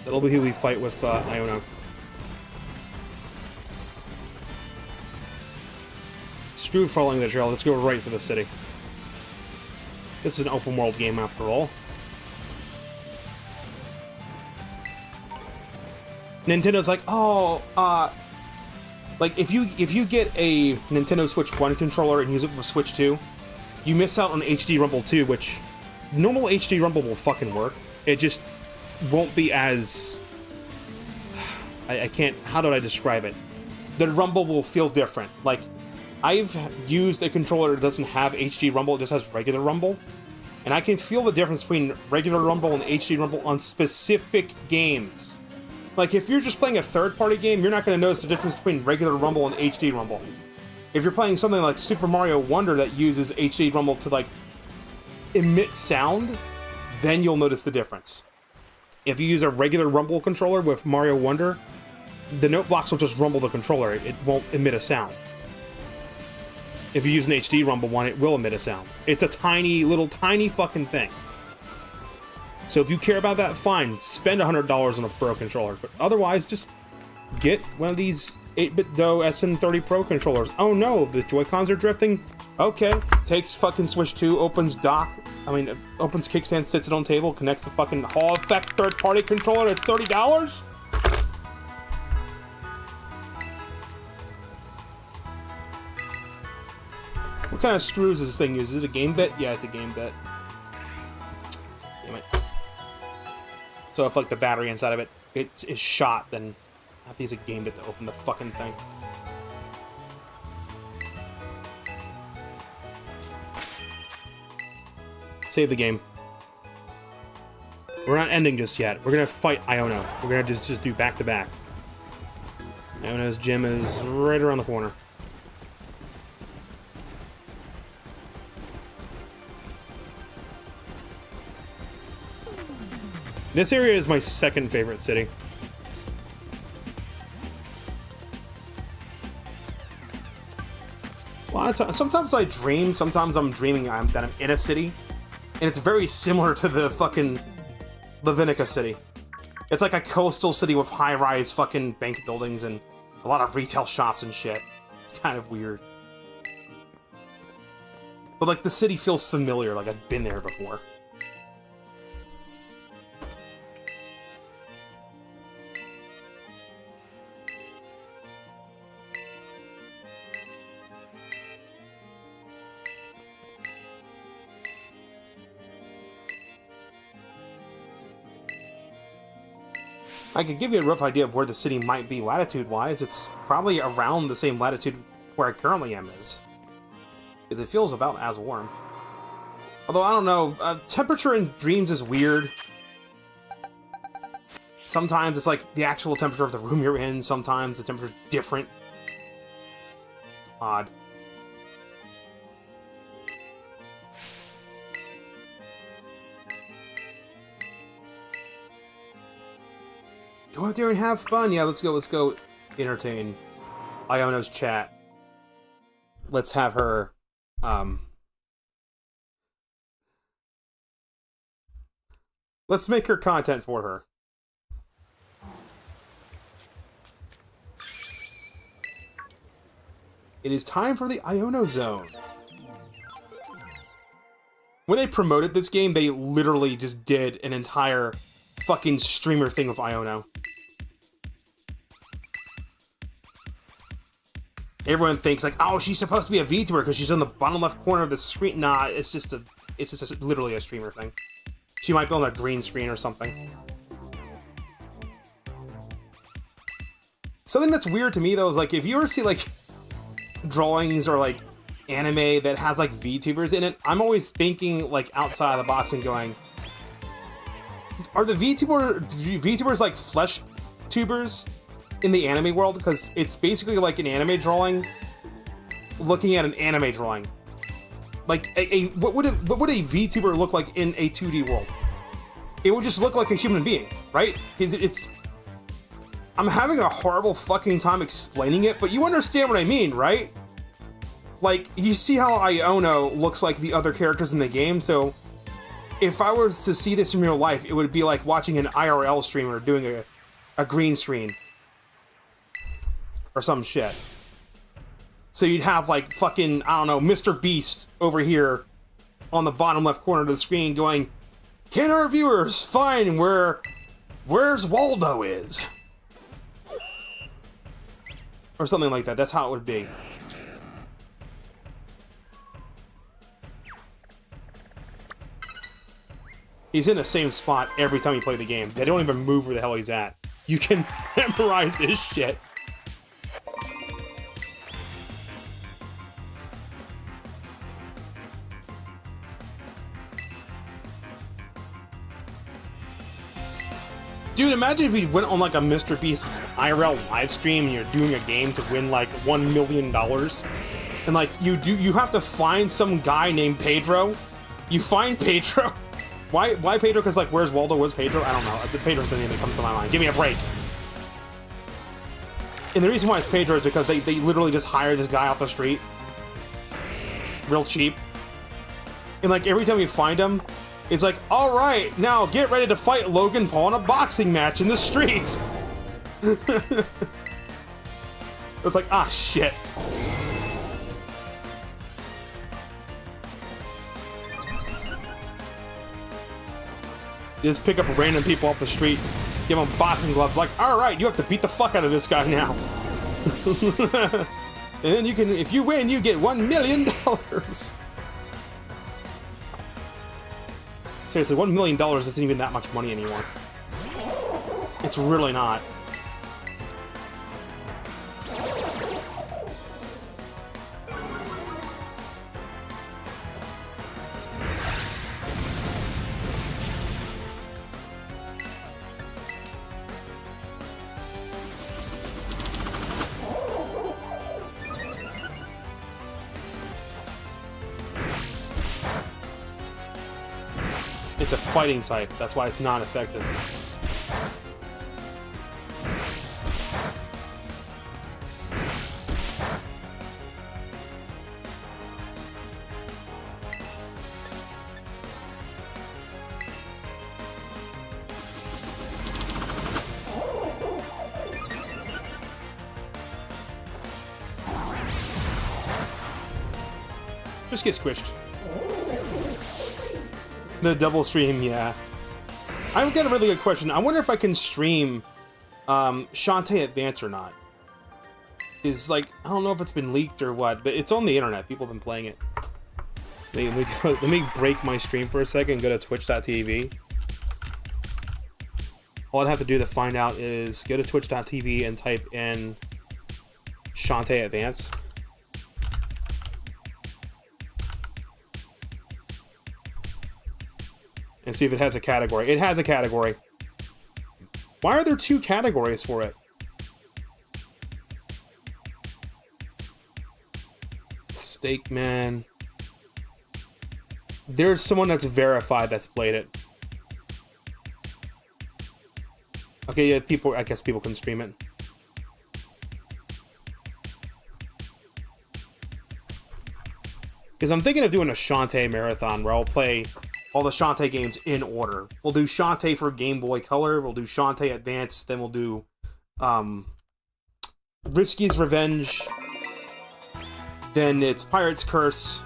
That'll be who we fight with Iono. Screw following the trail, let's go right for the city. This is an open world game after all. Nintendo's like, oh, like if you get a Nintendo Switch 1 controller and use it with Switch 2, you miss out on HD Rumble 2, which normal HD Rumble will fucking work. It just won't be as... I can't... How do I describe it? The Rumble will feel different. Like, I've used a controller that doesn't have HD Rumble, it just has regular Rumble. And I can feel the difference between regular Rumble and HD Rumble on specific games. Like, if you're just playing a third-party game, you're not going to notice the difference between regular Rumble and HD Rumble. If you're playing something like Super Mario Wonder that uses HD Rumble to, like, emit sound, then you'll notice the difference. If you use a regular Rumble controller with Mario Wonder, the note blocks will just rumble the controller. It won't emit a sound. If you use an HD Rumble one, it will emit a sound. It's a tiny fucking thing. So if you care about that, fine. Spend $100 on a Pro controller. But otherwise, just get one of these 8-bit dough SM30 Pro controllers. Oh no, the Joy-Cons are drifting? Okay. Takes fucking Switch 2, opens opens kickstand, sits it on table, connects the fucking Hall Effect third-party controller. It's $30? What kind of screws does this thing use? Is it a game bit? Yeah, it's a game bit. Damn it. So if, like, the battery inside of it is shot, then I have to use a game bit to open the fucking thing. Save the game. We're not ending just yet. We're gonna fight Iono. We're gonna just do back-to-back. Iono's gym is right around the corner. This area is my second favorite city. A lot of times, sometimes I dream, sometimes I'm dreaming that I'm in a city. And it's very similar to the fucking Levinica city. It's like a coastal city with high-rise fucking bank buildings and a lot of retail shops and shit. It's kind of weird. But like the city feels familiar, like I've been there before. I could give you a rough idea of where the city might be latitude-wise. It's probably around the same latitude where I currently am is. Because it feels about as warm. Although, I don't know, temperature in dreams is weird. Sometimes it's like the actual temperature of the room you're in, sometimes the temperature's different. It's odd. Go out there and have fun. Yeah, let's go entertain Iono's chat. Let's have her, let's make her content for her. It is time for the Iono Zone. When they promoted this game, they literally just did an entire fucking streamer thing with Iono. Everyone thinks like, oh, she's supposed to be a VTuber because she's on the bottom left corner of the screen. Nah, it's just a it's just literally a streamer thing. She might be on a green screen or something. Something that's weird to me though is like if you ever see like drawings or like anime that has like VTubers in it, I'm always thinking like outside of the box and going, are the VTubers like flesh tubers in the anime world? Because it's basically like an anime drawing looking at an anime drawing. Like what would a VTuber look like in a 2D world? It would just look like a human being, right? It's I'm having a horrible fucking time explaining it, but you understand what I mean, right? Like, you see how Iono looks like the other characters in the game, so if I was to see this in real life, it would be like watching an IRL streamer doing a green screen. Or some shit. So you'd have like fucking, I don't know, Mr. Beast over here on the bottom left corner of the screen going, "Can our viewers find where's Waldo is?" Or something like that. That's how it would be. He's in the same spot every time you play the game. They don't even move where the hell he's at. You can memorize this shit. Dude, imagine if we went on like a Mr. Beast IRL live stream and you're doing a game to win like $1 million. And like you have to find some guy named Pedro. You find Pedro. Why Pedro? Because like, where's Waldo? Where's Pedro? I don't know. Pedro's the name that comes to my mind. Give me a break. And the reason why it's Pedro is because they literally just hire this guy off the street. Real cheap. And like every time you find him, it's like, all right, now get ready to fight Logan Paul in a boxing match in the streets. It's like, ah, shit. You just pick up random people off the street, give them boxing gloves, like, all right, you have to beat the fuck out of this guy now. And then you can, if you win, you get $1 million. Seriously, $1 million isn't even that much money anymore. It's really not. It's a fighting type, that's why it's not effective. Just get squished. The double stream, yeah. I've got a really good question. I wonder if I can stream Shantae Advance or not. Is like, I don't know if it's been leaked or what, but it's on the internet. People have been playing it. Let me break my stream for a second and go to twitch.tv. All I'd have to do to find out is go to twitch.tv and type in Shantae Advance. And see if it has a category. It has a category. Why are there 2 categories for it? Steak Man. There's someone that's verified that's played it. Okay, yeah, people. I guess people can stream it. Because I'm thinking of doing a Shantae marathon where I'll play all the Shantae games in order. We'll do Shantae for Game Boy Color, we'll do Shantae Advance, then we'll do Risky's Revenge, then it's Pirate's Curse,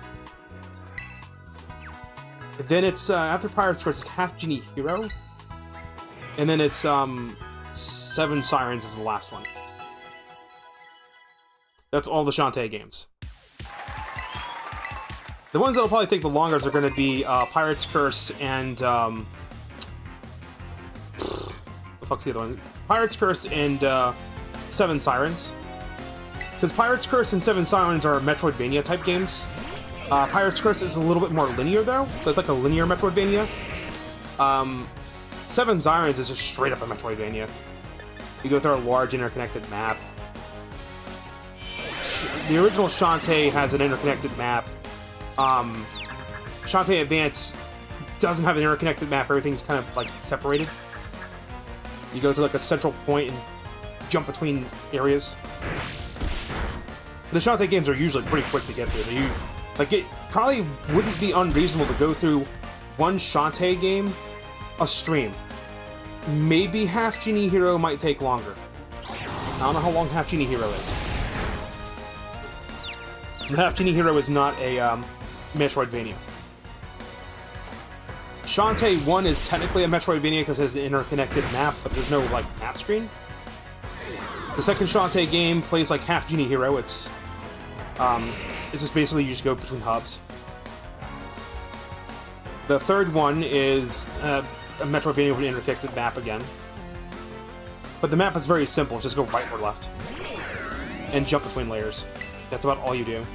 then it's, after Pirate's Curse, it's Half Genie Hero, and then it's, Seven Sirens is the last one. That's all the Shantae games. The ones that'll probably take the longest are going to be Pirate's Curse and the fuck's the other one? Pirate's Curse and Seven Sirens. Because Pirate's Curse and Seven Sirens are Metroidvania type games. Pirate's Curse is a little bit more linear though, so it's like a linear Metroidvania. Seven Sirens is just straight up a Metroidvania. You go through a large interconnected map. The original Shantae has an interconnected map. Shantae Advance doesn't have an interconnected map. Everything's kind of like separated. You go to like a central point and jump between areas. The Shantae games are usually pretty quick to get through. It probably wouldn't be unreasonable to go through one Shantae game a stream. Maybe Half Genie Hero might take longer. I don't know how long Half Genie Hero is. Half Genie Hero is not a Metroidvania. Shantae 1 is technically a Metroidvania because it has an interconnected map, but there's no like map screen. The second Shantae game plays like Half Genie Hero. It's just basically you just go between hubs. The third one is a Metroidvania with an interconnected map again. But the map is very simple. Just go right or left. And jump between layers. That's about all you do.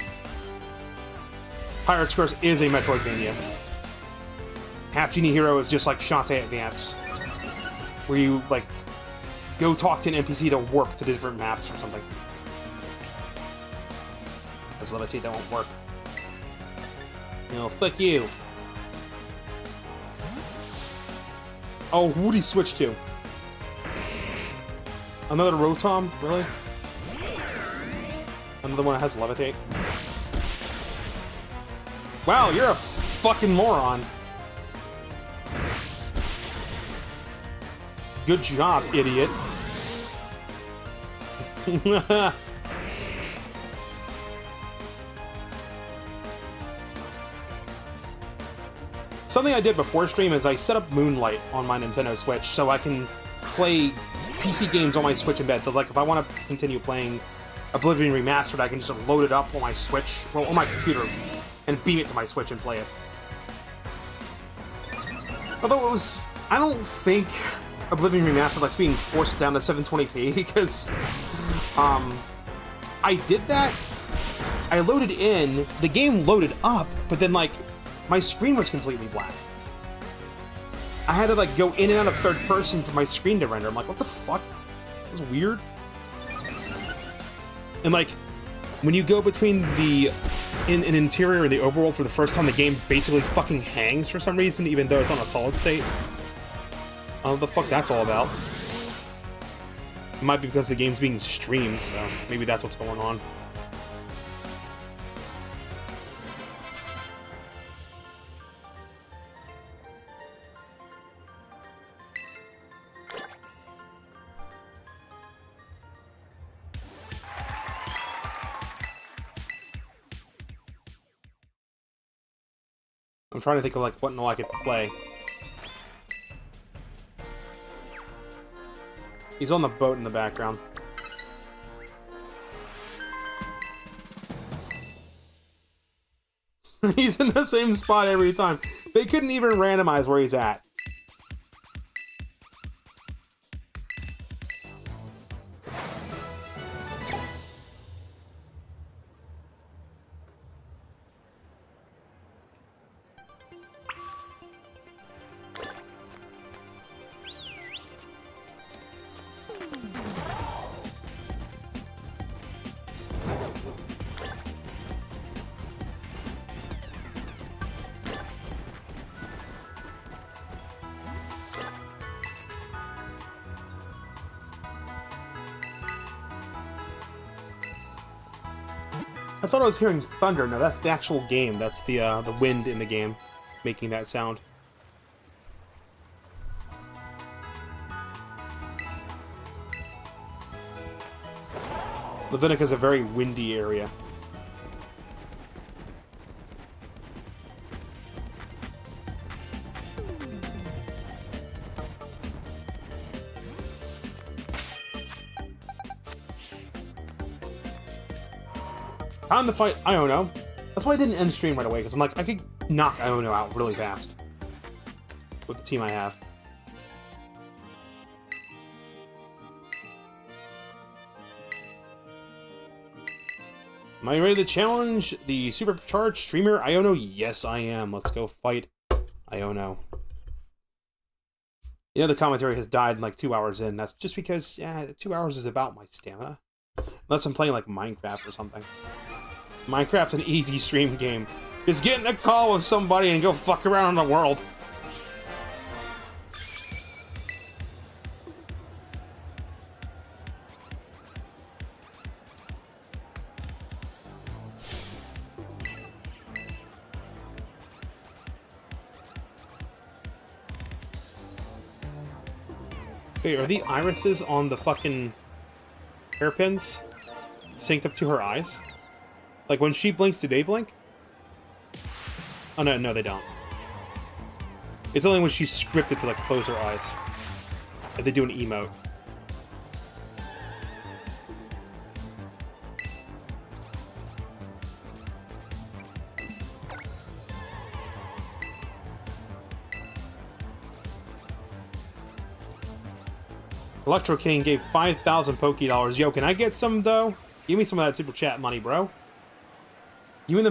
Pirate's Curse is a Metroidvania. Half Genie Hero is just like Shantae Advance. Where you, like, go talk to an NPC to warp to different maps or something. There's Levitate, that won't work. No, fuck you. Oh, who'd he switch to? Another Rotom? Really? Another one that has Levitate? Wow, you're a fucking moron. Good job, idiot. Something I did before stream is I set up Moonlight on my Nintendo Switch so I can play PC games on my Switch in bed. So like if I want to continue playing Oblivion Remastered, I can just load it up on my Switch, well, on my computer, and beam it to my Switch and play it. Although I don't think Oblivion Remastered likes being forced down to 720p because I did that. I loaded in, the game loaded up, but then like my screen was completely black. I had to like go in and out of third person for my screen to render. I'm like, what the fuck? That was weird. And like, when you go between the an interior and the overworld for the first time, the game basically fucking hangs for some reason, even though it's on a solid state. I don't know what the fuck that's all about. It might be because the game's being streamed, so maybe that's what's going on. I'm trying to think of like what no I could play. He's on the boat in the background. He's in the same spot every time. They couldn't even randomize where he's at. I thought I was hearing thunder. No, that's the actual game. That's the wind in the game making that sound. Levinica is a very windy area. Time to fight Iono. That's why I didn't end stream right away, because I'm like, I could knock Iono out really fast with the team I have. Am I ready to challenge the supercharged streamer Iono? Yes, I am. Let's go fight Iono. You know, the commentary has died like 2 hours in. That's just because, yeah, 2 hours is about my stamina. Unless I'm playing like Minecraft or something. Minecraft's an easy stream game. Just get in a call with somebody and go fuck around in the world. Wait, are the irises on the fucking hairpins synced up to her eyes? Like, when she blinks, do they blink? Oh, no, no, they don't. It's only when she's scripted to, like, close her eyes. If they do an emote. Electro King gave 5,000 Poke Dollars. Yo, can I get some, though? Give me some of that super chat money, bro. Give me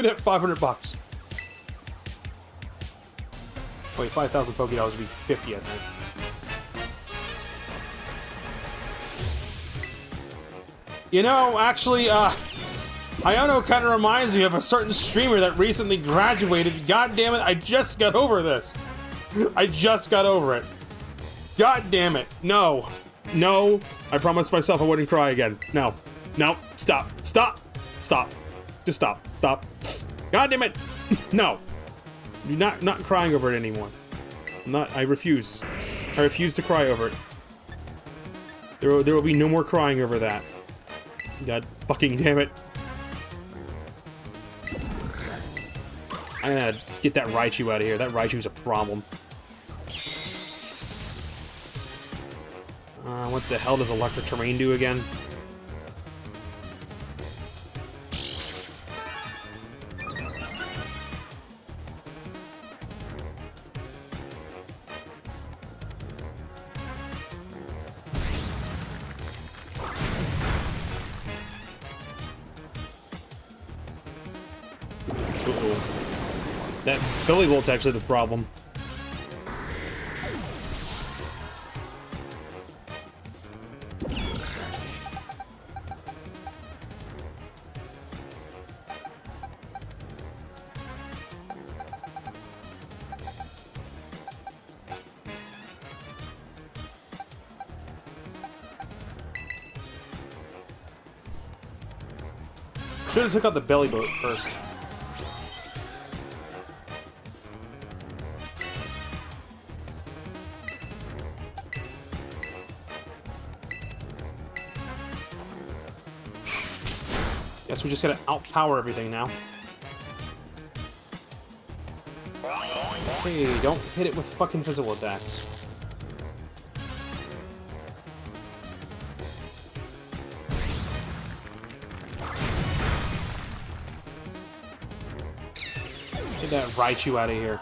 that 500 bucks. Wait, 5,000 Poke Dollars would be 50, I think. You know, actually, Iono kind of reminds me of a certain streamer that recently graduated. God damn it, I just got over this. I just got over it. God damn it. No. No. I promised myself I wouldn't cry again. No. No. Stop. Stop. Stop. Just stop. Stop. God damn it. No. You're not crying over it anymore. I refuse. I refuse to cry over it. There will be no more crying over that. God fucking damn it. I'm gonna get that Raichu out of here. That Raichu's a problem. What the hell does Electric Terrain do again? Uh-oh. That Billy Bolt's actually the problem. Should have took out the belly boat first. Guess we just gotta outpower everything now. Hey, don't hit it with fucking physical attacks. Get that Raichu out of here.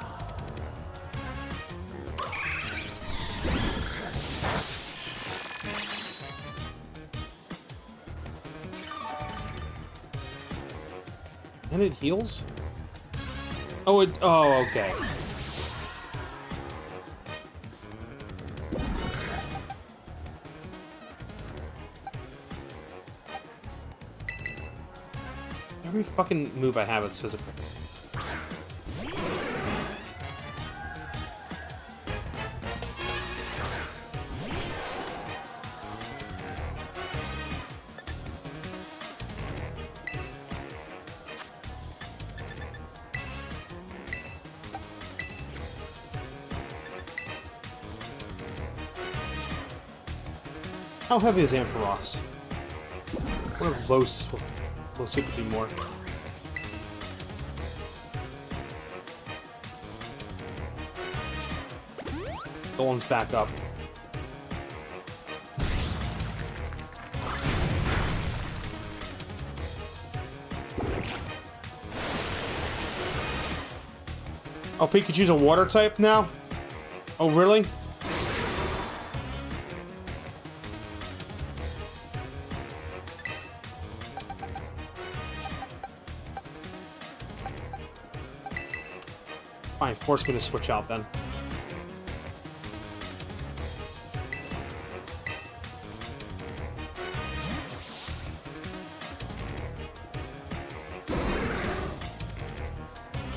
And it heals? Oh, okay. Every fucking move I have is physical. How heavy is Ampharos? What if low super team more? Golem's back up. Oh, Pikachu's a water type now? Oh, really? Fine, force me to switch out then.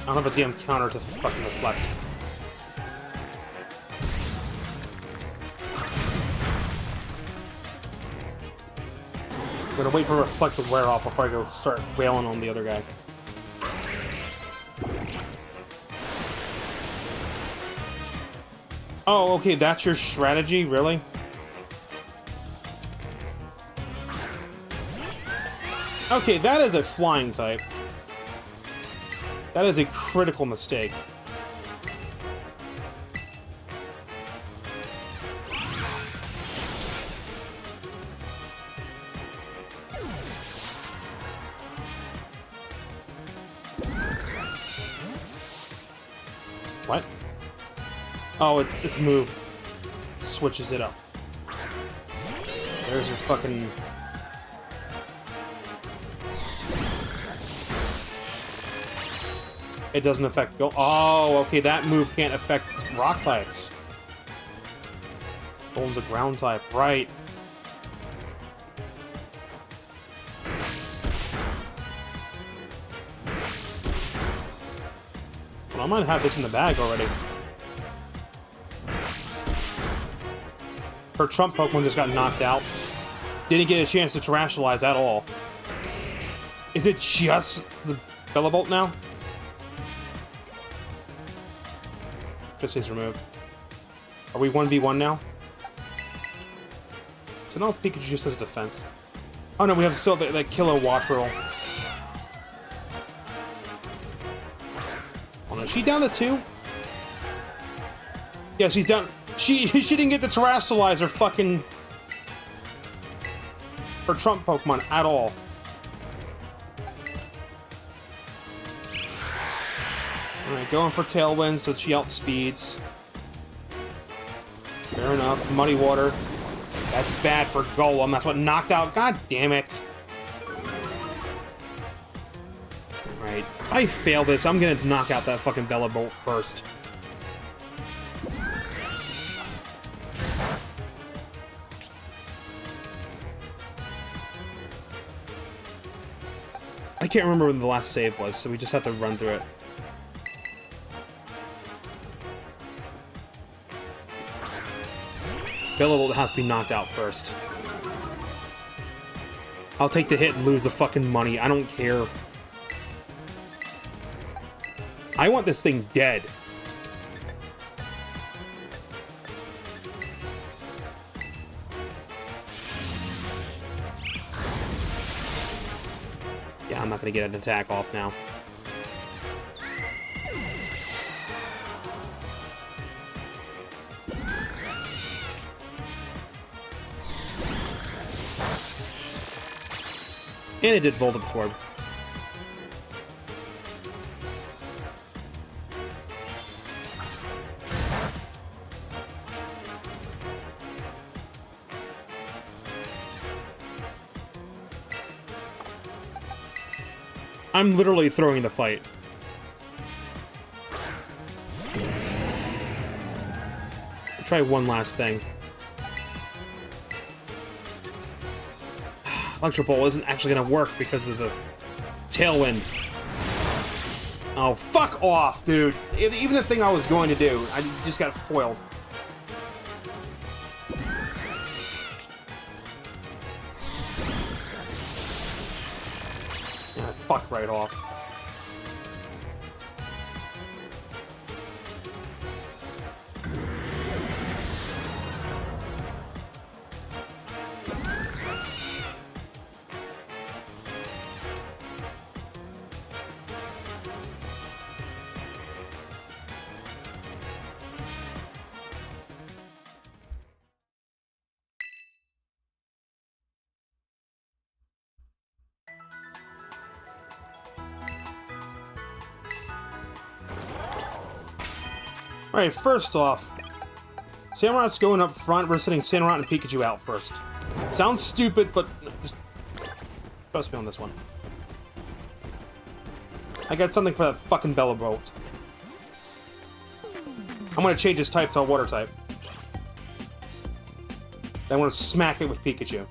I don't have a damn counter to fucking reflect. I'm gonna wait for reflect to wear off before I go start wailing on the other guy. Oh, okay, that's your strategy? Really? Okay, that is a flying type. That is a critical mistake. What? Oh, its move switches it up. There's your fucking... It doesn't affect... Oh, okay, that move can't affect rock types. Golem's a ground type, right. Well, I might have this in the bag already. Her Trump Pokemon just got knocked out. Didn't get a chance to terrestrialize at all. Is it just the Bellabolt now? Just is removed. Are we 1v1 now? So now Pikachu just has defense. Oh no, we have still that Killer Watch roll. Oh no, is she down to 2? Yeah, she's down. She didn't get the terrestrialize her fucking... her Trump Pokemon at all. Alright, going for Tailwind so she outspeeds. Fair enough. Muddy Water. That's bad for Golem. That's what knocked out. God damn it. Alright. If I fail this, I'm gonna knock out that fucking Bellabolt first. I can't remember when the last save was, so we just have to run through it. Bellabolt has to be knocked out first. I'll take the hit and lose the fucking money. I don't care. I want this thing dead. Yeah, I'm not gonna get an attack off now. And it did Volt Absorb. I'm literally throwing the fight. I'll try one last thing. Electro Ball isn't actually gonna work because of the Tailwind. Oh, fuck off, dude. Even the thing I was going to do, I just got foiled. Yeah, fuck right off. Alright, first off, Samurot's going up front. We're sending Samurott and Pikachu out first. Sounds stupid, but just trust me on this one. I got something for that fucking Bellabolt. I'm gonna change his type to a water type. Then I'm gonna smack it with Pikachu.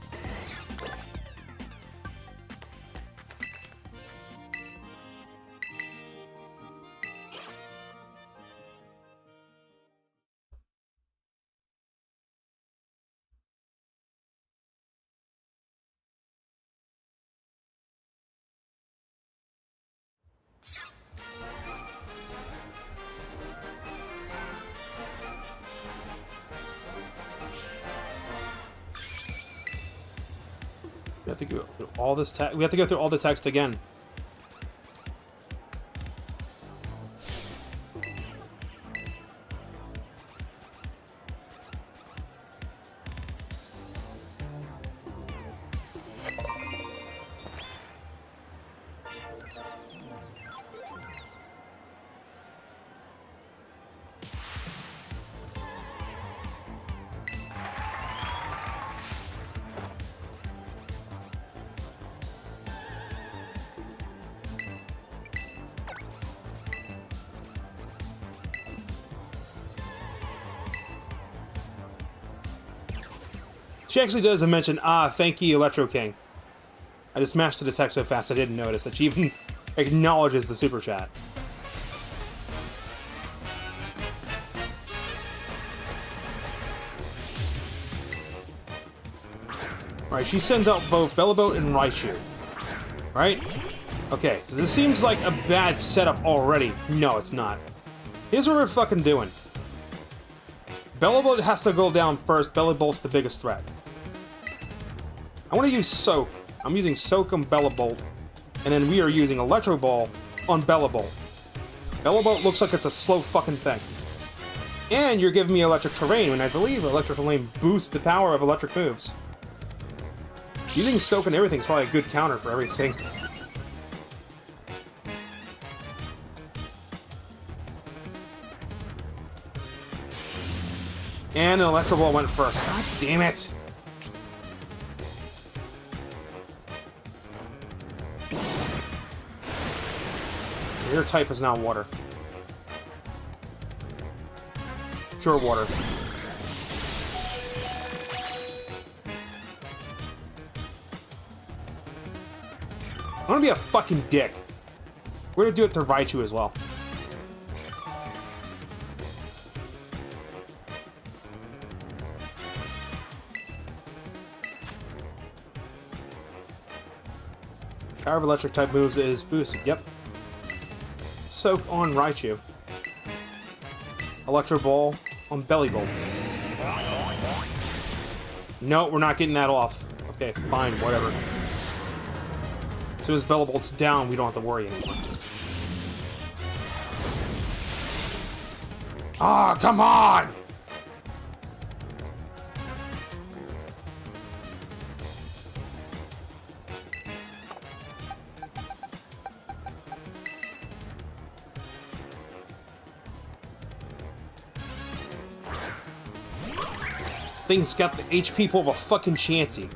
We have to go through all this text. We have to go through all the text again. She actually does mention, thank you, Electro King. I just mashed to the text so fast I didn't notice that she even acknowledges the super chat. Alright, she sends out both Bellabolt and Raichu. Right? Okay, so this seems like a bad setup already. No, it's not. Here's what we're fucking doing. Bellabolt has to go down first. Bellabolt's the biggest threat. I want to use Soak. I'm using Soak on Bellabolt, and then we are using Electro Ball on Bellabolt. Bellabolt looks like it's a slow fucking thing. And you're giving me Electric Terrain, and I believe Electric Terrain boosts the power of electric moves. Using Soak and everything is probably a good counter for everything. And an Electro Ball went first. God damn it! Your type is now water. Pure water. I'm gonna be a fucking dick. We're gonna do it to Raichu as well. Power of electric type moves is boosted. Yep. Soak on Raichu. Electro Ball on Bellybolt. No, we're not getting that off. Okay, fine, whatever. As soon as Bellabolt's down, we don't have to worry anymore. Ah, come on! Thing's got the HP pull of a fucking Chansey.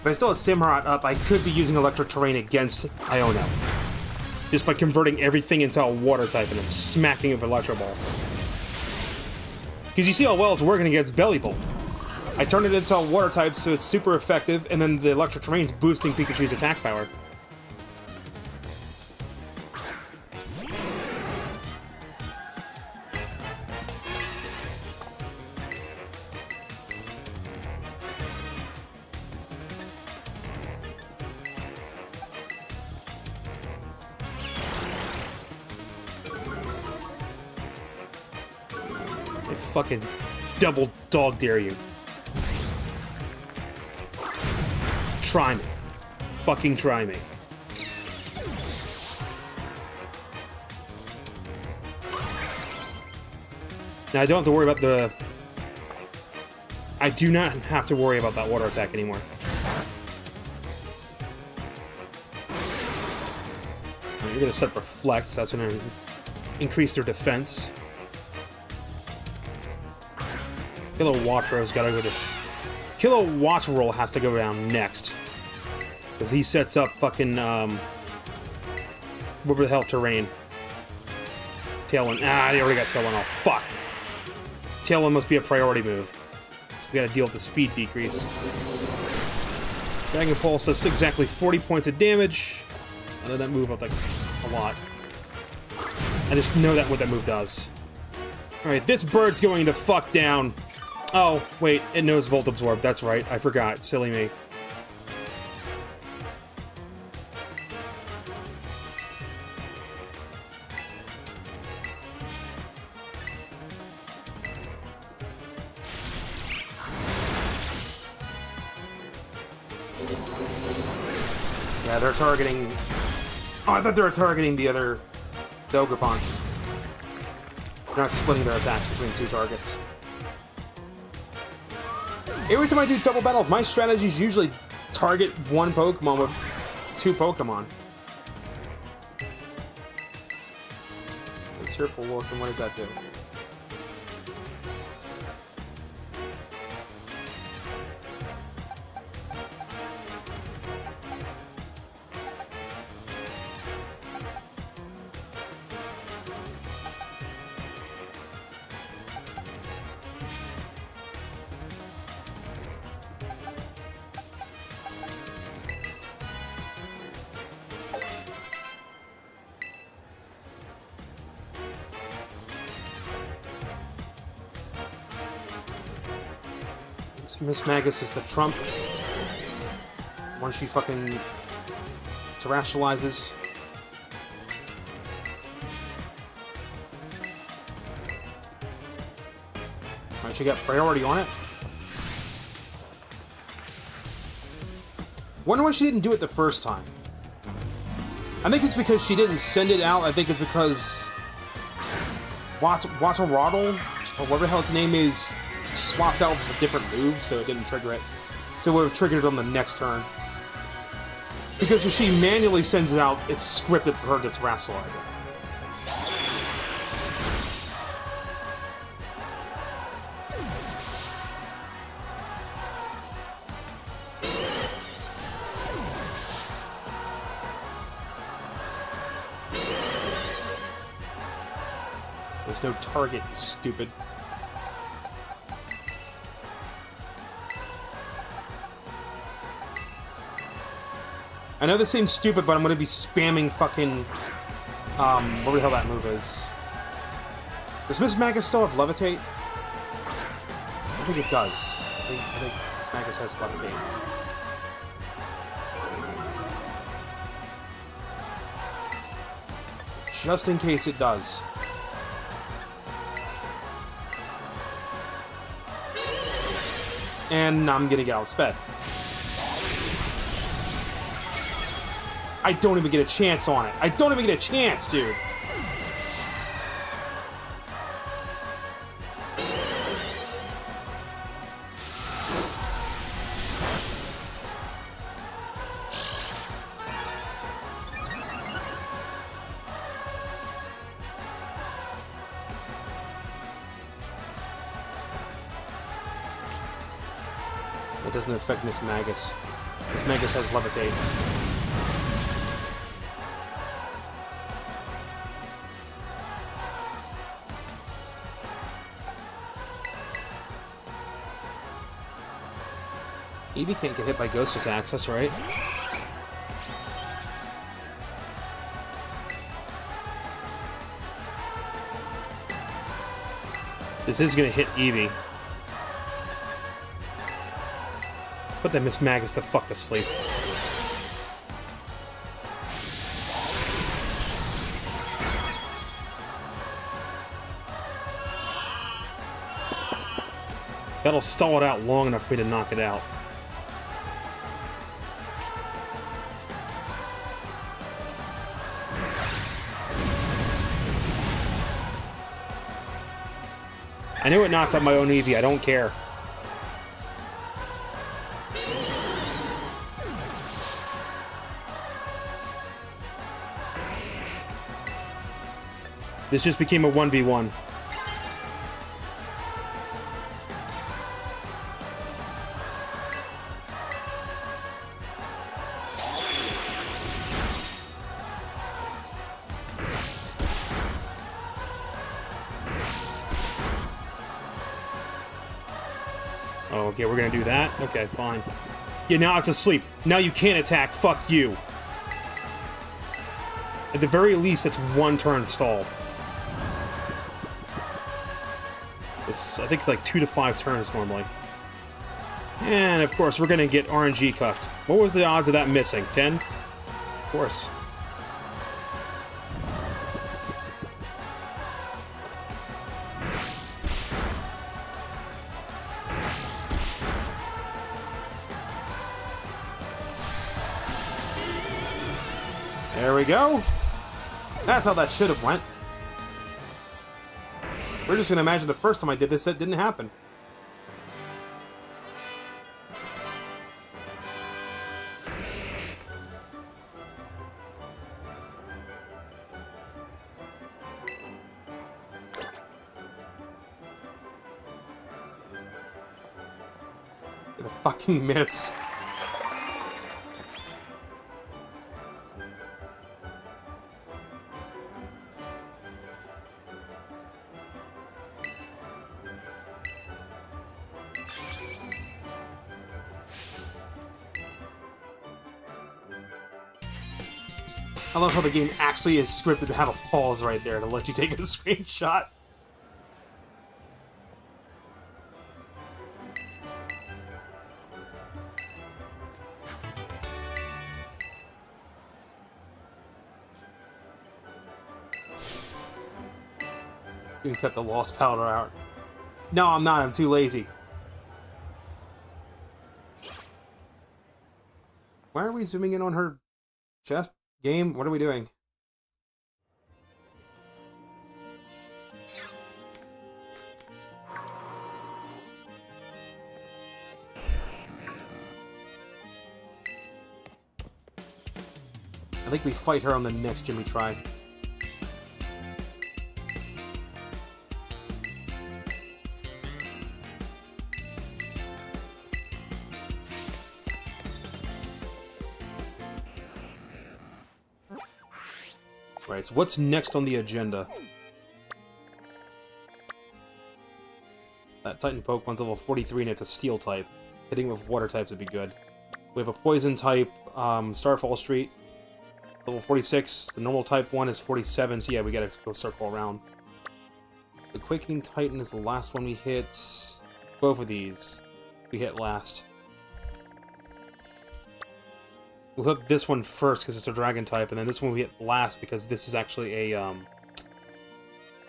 If I still had Samurott up, I could be using Electric Terrain against Iono. Just by converting everything into a water type and then smacking it with Electro Ball. Because you see how well it's working against Bellybolt. I turned it into a water type so it's super effective, and then the Electric Terrain's boosting Pikachu's attack power. I fucking double dog dare you. Try me. Fucking try me. Now I don't have to worry about the... I do not have to worry about that water attack anymore. You're gonna set Reflect, so that's gonna increase their defense. Kilowattro's gotta go to... Kilowattrol has to go down next. Because he sets up fucking, whatever the hell terrain. Tailwind. Ah, they already got Tailwind off. Fuck. Tailwind must be a priority move. So we gotta deal with the speed decrease. Dragon Pulse does exactly 40 points of damage. I know that move up like a lot. I just know that what that move does. Alright, this bird's going to fuck down. Oh, wait, it knows Volt Absorb. That's right, I forgot. Silly me. Yeah, they're targeting... Oh, I thought they were targeting the other... the Ogerpon. They're not splitting their attacks between two targets. Every time I do double battles, my strategies usually target one Pokemon with two Pokemon. It's Fearful Look, and what does that do? Miss Magus is the trump. Once she fucking terrestrializes. Alright, she got priority on it. Wonder why she didn't do it the first time. I think it's because she didn't send it out. I think it's because Wattle Roddle, or whatever the hell its name is, swapped out with a different move, so it didn't trigger it. So it would have triggered it on the next turn. Because if she manually sends it out, it's scripted for her to terrestrialize it. There's no target, you stupid. I know this seems stupid, but I'm gonna be spamming fucking, whatever the hell that move is. Does Miss Magus still have Levitate? I think it does. I think Miss Magus has Levitate. Just in case it does. And I'm gonna get outsped. I don't even get a chance on it. I don't even get a chance, dude. It doesn't affect Miss Magus. Miss Magus has Levitate. Eevee can't get hit by ghost attacks, that's right. This is gonna hit Eevee. Put that Miss Magus to fuck to sleep. That'll stall it out long enough for me to knock it out. I knew it knocked out my own Eevee. I don't care. This just became a 1v1. Oh, okay, we're gonna do that? Okay, fine. Yeah, now it's asleep. Now you can't attack. Fuck you. At the very least, it's one turn stalled. It's, I think, like 2 to 5 turns normally. And, of course, we're gonna get RNG cuffed. What was the odds of that missing? 10? Of course. There we go. That's how that should have went. We're just gonna imagine the first time I did this, that didn't happen. The fucking miss. I love how the game actually is scripted to have a pause right there to let you take a screenshot. You can cut the lost powder out. No, I'm not. I'm too lazy. Why are we zooming in on her chest? Game, what are we doing? I think we fight her on the next gym we try. Right, so what's next on the agenda? That Titan Pokemon's level 43 and it's a Steel type. Hitting with water types would be good. We have a Poison type, Starfall Street. Level 46. The normal type one is 47, so yeah, we gotta go circle around. The Quaking Titan is the last one we hit. Both of these we hit last. We'll hit this one first because it's a Dragon type, and then this one we hit last because this is actually a,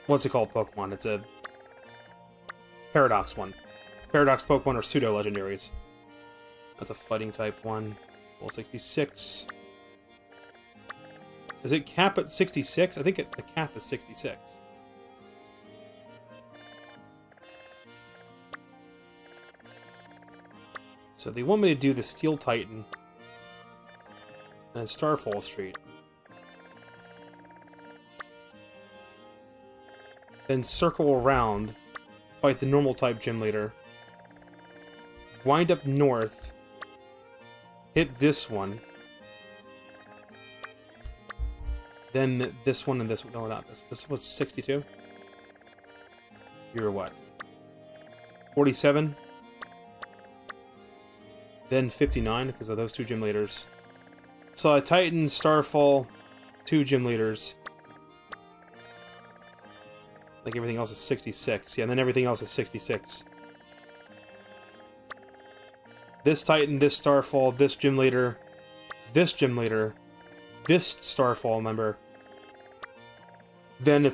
what's it called Pokemon? It's a Paradox one. Paradox Pokemon are pseudo-legendaries. That's a Fighting type one. Level 66. Does it cap at 66? I think the cap is 66. So they want me to do the Steel Titan and Starfall Street. Then circle around, fight the normal type gym leader, wind up north, hit this one, then this one and this one. No, not this. This was 62. You're what? 47. Then 59 because of those two gym leaders. So a Titan, Starfall, 2 gym leaders. I think everything else is 66. Yeah, and then everything else is 66. This Titan, this Starfall, this gym leader, this Starfall member. Then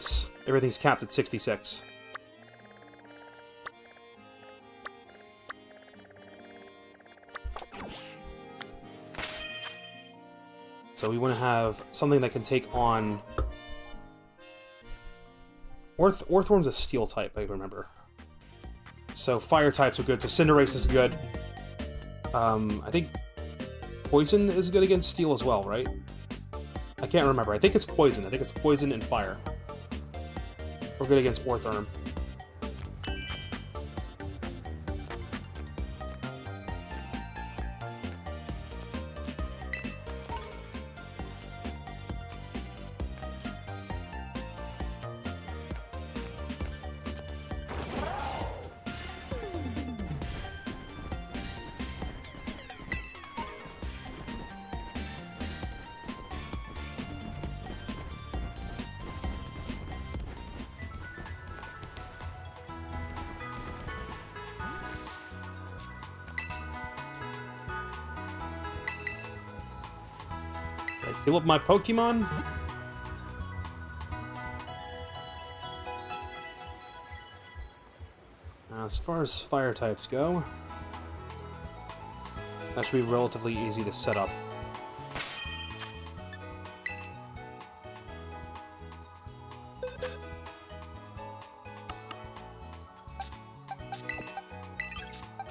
everything's capped at 66. So we want to have something that can take on... Orthworm's a Steel type, I remember. So fire types are good. So Cinderace is good. I think Poison is good against Steel as well, right? I can't remember. I think it's Poison. I think it's Poison and Fire. We're good against Ortherm. Heal up my Pokemon. Now, as far as fire types go, that should be relatively easy to set up.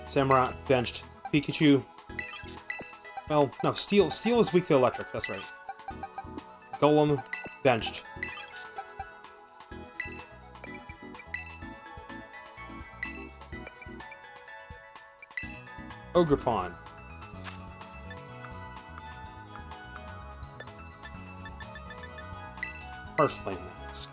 Samurott benched. Pikachu. Well, no, Steel is weak to electric, that's right. Golem benched. Ogerpon. Harsh Flame Mask.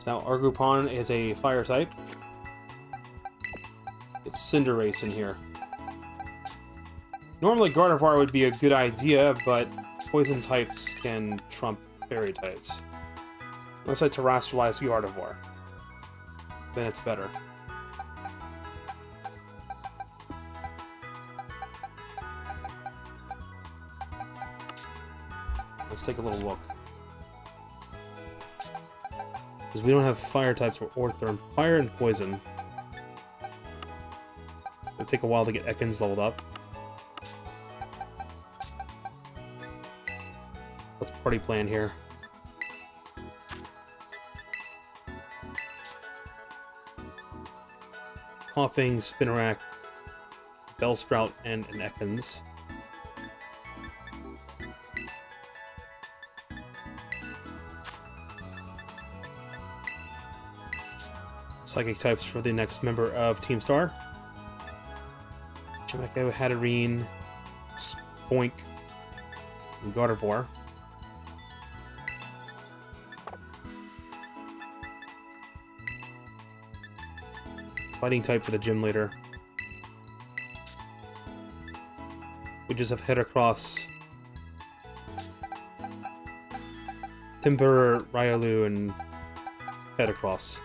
Now, Ogerpon is a fire type. It's Cinderace in here. Normally, Gardevoir would be a good idea, but poison types can trump fairy types. Unless I terrestrialize Gardevoir. Then it's better. Let's take a little look. Because we don't have fire types for Ortherm. Fire and poison. It'll take a while to get Ekans leveled up. Let's party plan here. Coughing, Spinarak, Bellsprout, and an Ekans. Psychic types for the next member of Team Star. Jamaica, Hatterene, Spoink, and Gardevoir. Fighting type for the gym leader. We just have Heracross, Timber, Riolu, and Heracross.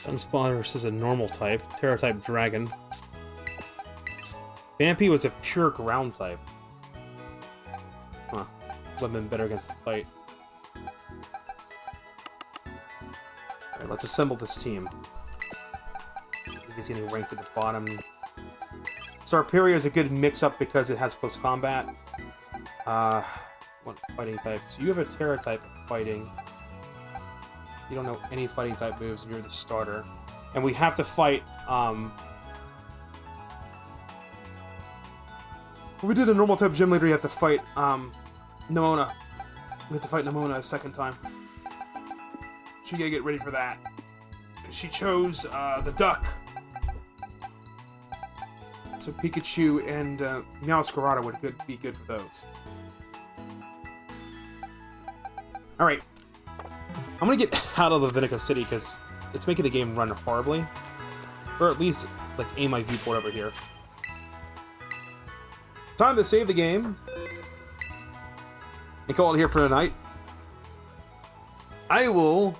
Dunsparce is a normal type. Terra-type Dragon. Vampy was a pure ground type. Huh. Would have been better against the fight. Alright, let's assemble this team. I think he's getting ranked at the bottom. Sarperia is a good mix-up because it has close combat. What fighting types? You have a Terra-type fighting. You don't know any fighting type moves, and you're the starter. And we have to fight, when we did a normal type gym leader, you have to fight, Nimona. We have to fight Nimona a second time. So you gotta get ready for that. Because she chose, the duck. So Pikachu and, Meowscarada would be good for those. Alright. I'm gonna get out of the Vinica City because it's making the game run horribly. Or at least, like, aim my viewport over here. Time to save the game. And call it here for tonight. I will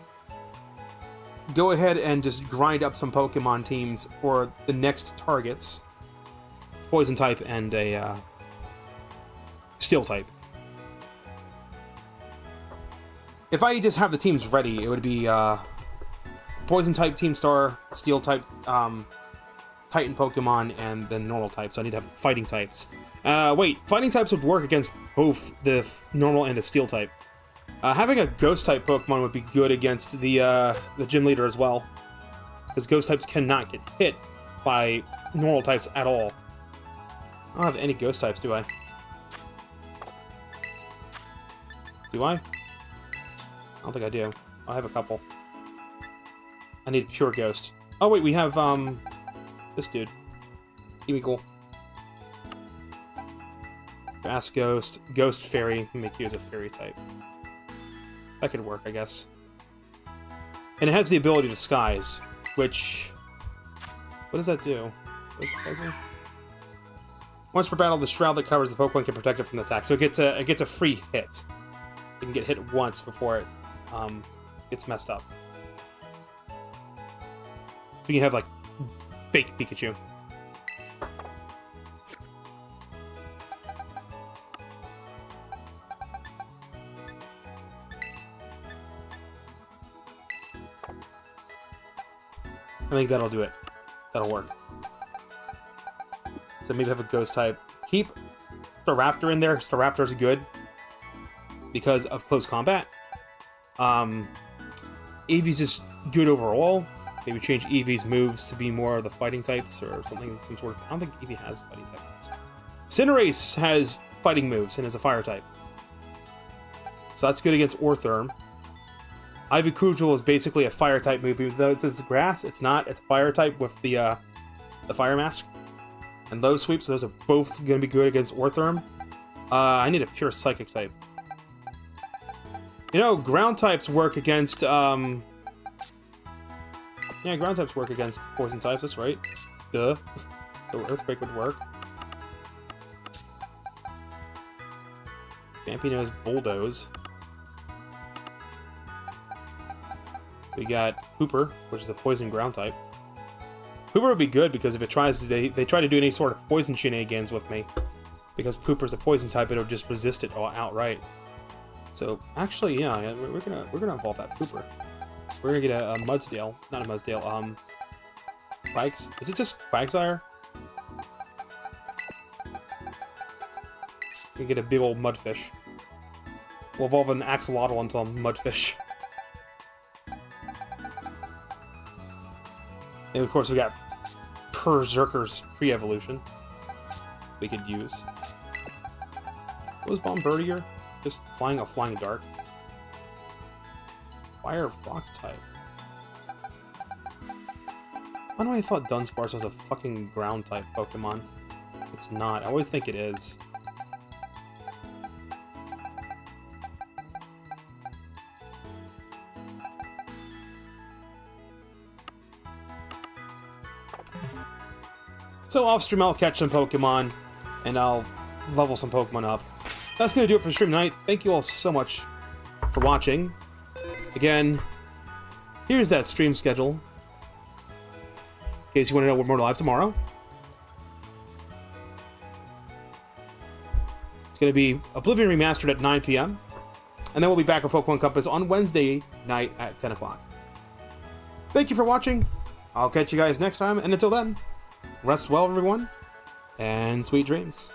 go ahead and just grind up some Pokemon teams for the next targets poison type and a steel type. If I just have the teams ready, it would be poison type Team Star, steel type Titan Pokemon, and then normal types. So I need to have fighting types. Wait, fighting types would work against both the normal and the steel type. Having a ghost type Pokemon would be good against the gym leader as well, because ghost types cannot get hit by normal types at all. I don't have any ghost types, do I? Do I? I don't think I do. I have a couple. I need pure ghost. Oh wait, we have this dude. Cool. Fast ghost, ghost fairy. Make you as a fairy type. That could work, I guess. And it has the ability to disguise, which... what does that do? Once per battle, the shroud that covers the Pokemon can protect it from the attack. So it gets a free hit. You can get hit once before it gets messed up. So you can have like fake Pikachu. I think that'll do it. That'll work. So maybe have a ghost type. Keep Staraptor in there. Staraptor's good because of close combat. Eevee's just good overall. Maybe change Eevee's moves to be more of the fighting types or something. Some sort of. I don't think Eevee has fighting types. Cinderace has fighting moves and is a fire type, so that's good against Ortherm. Ivy Kujul is basically a fire type move, even though it says grass. It's not. It's fire type with the fire mask. And low sweep, so those are both going to be good against Ortherm. I need a pure psychic type. You know, ground types work against yeah, ground types work against poison types. That's right. Duh. So earthquake would work. Vampy knows bulldoze. We got Hooper, which is a poison ground type. Hooper would be good because if it tries, they try to do any sort of poison shenanigans with me. Because Hooper's a poison type, it'll just resist it outright. So actually, yeah, we're gonna evolve that Hooper. We're gonna get a Mudsdale, not a Mudsdale. Quags? Is it just Quagsire? We get a big old Mudfish. We'll evolve an Axolotl into a Mudfish. And of course we got Berserker's pre-evolution we could use. What was Bombardier? Just flying a flying dart. Fire rock type. Why do I thought Dunsparce was a fucking ground type Pokemon? It's not. I always think it is. So off stream, I'll catch some Pokemon, and I'll level some Pokemon up. That's going to do it for stream tonight. Thank you all so much for watching. Again, here's that stream schedule, in case you want to know when we're live tomorrow. It's going to be Oblivion Remastered at 9 p.m. And then we'll be back with Pokemon Compass on Wednesday night at 10 o'clock. Thank you for watching. I'll catch you guys next time, and until then, rest well, everyone, and sweet dreams.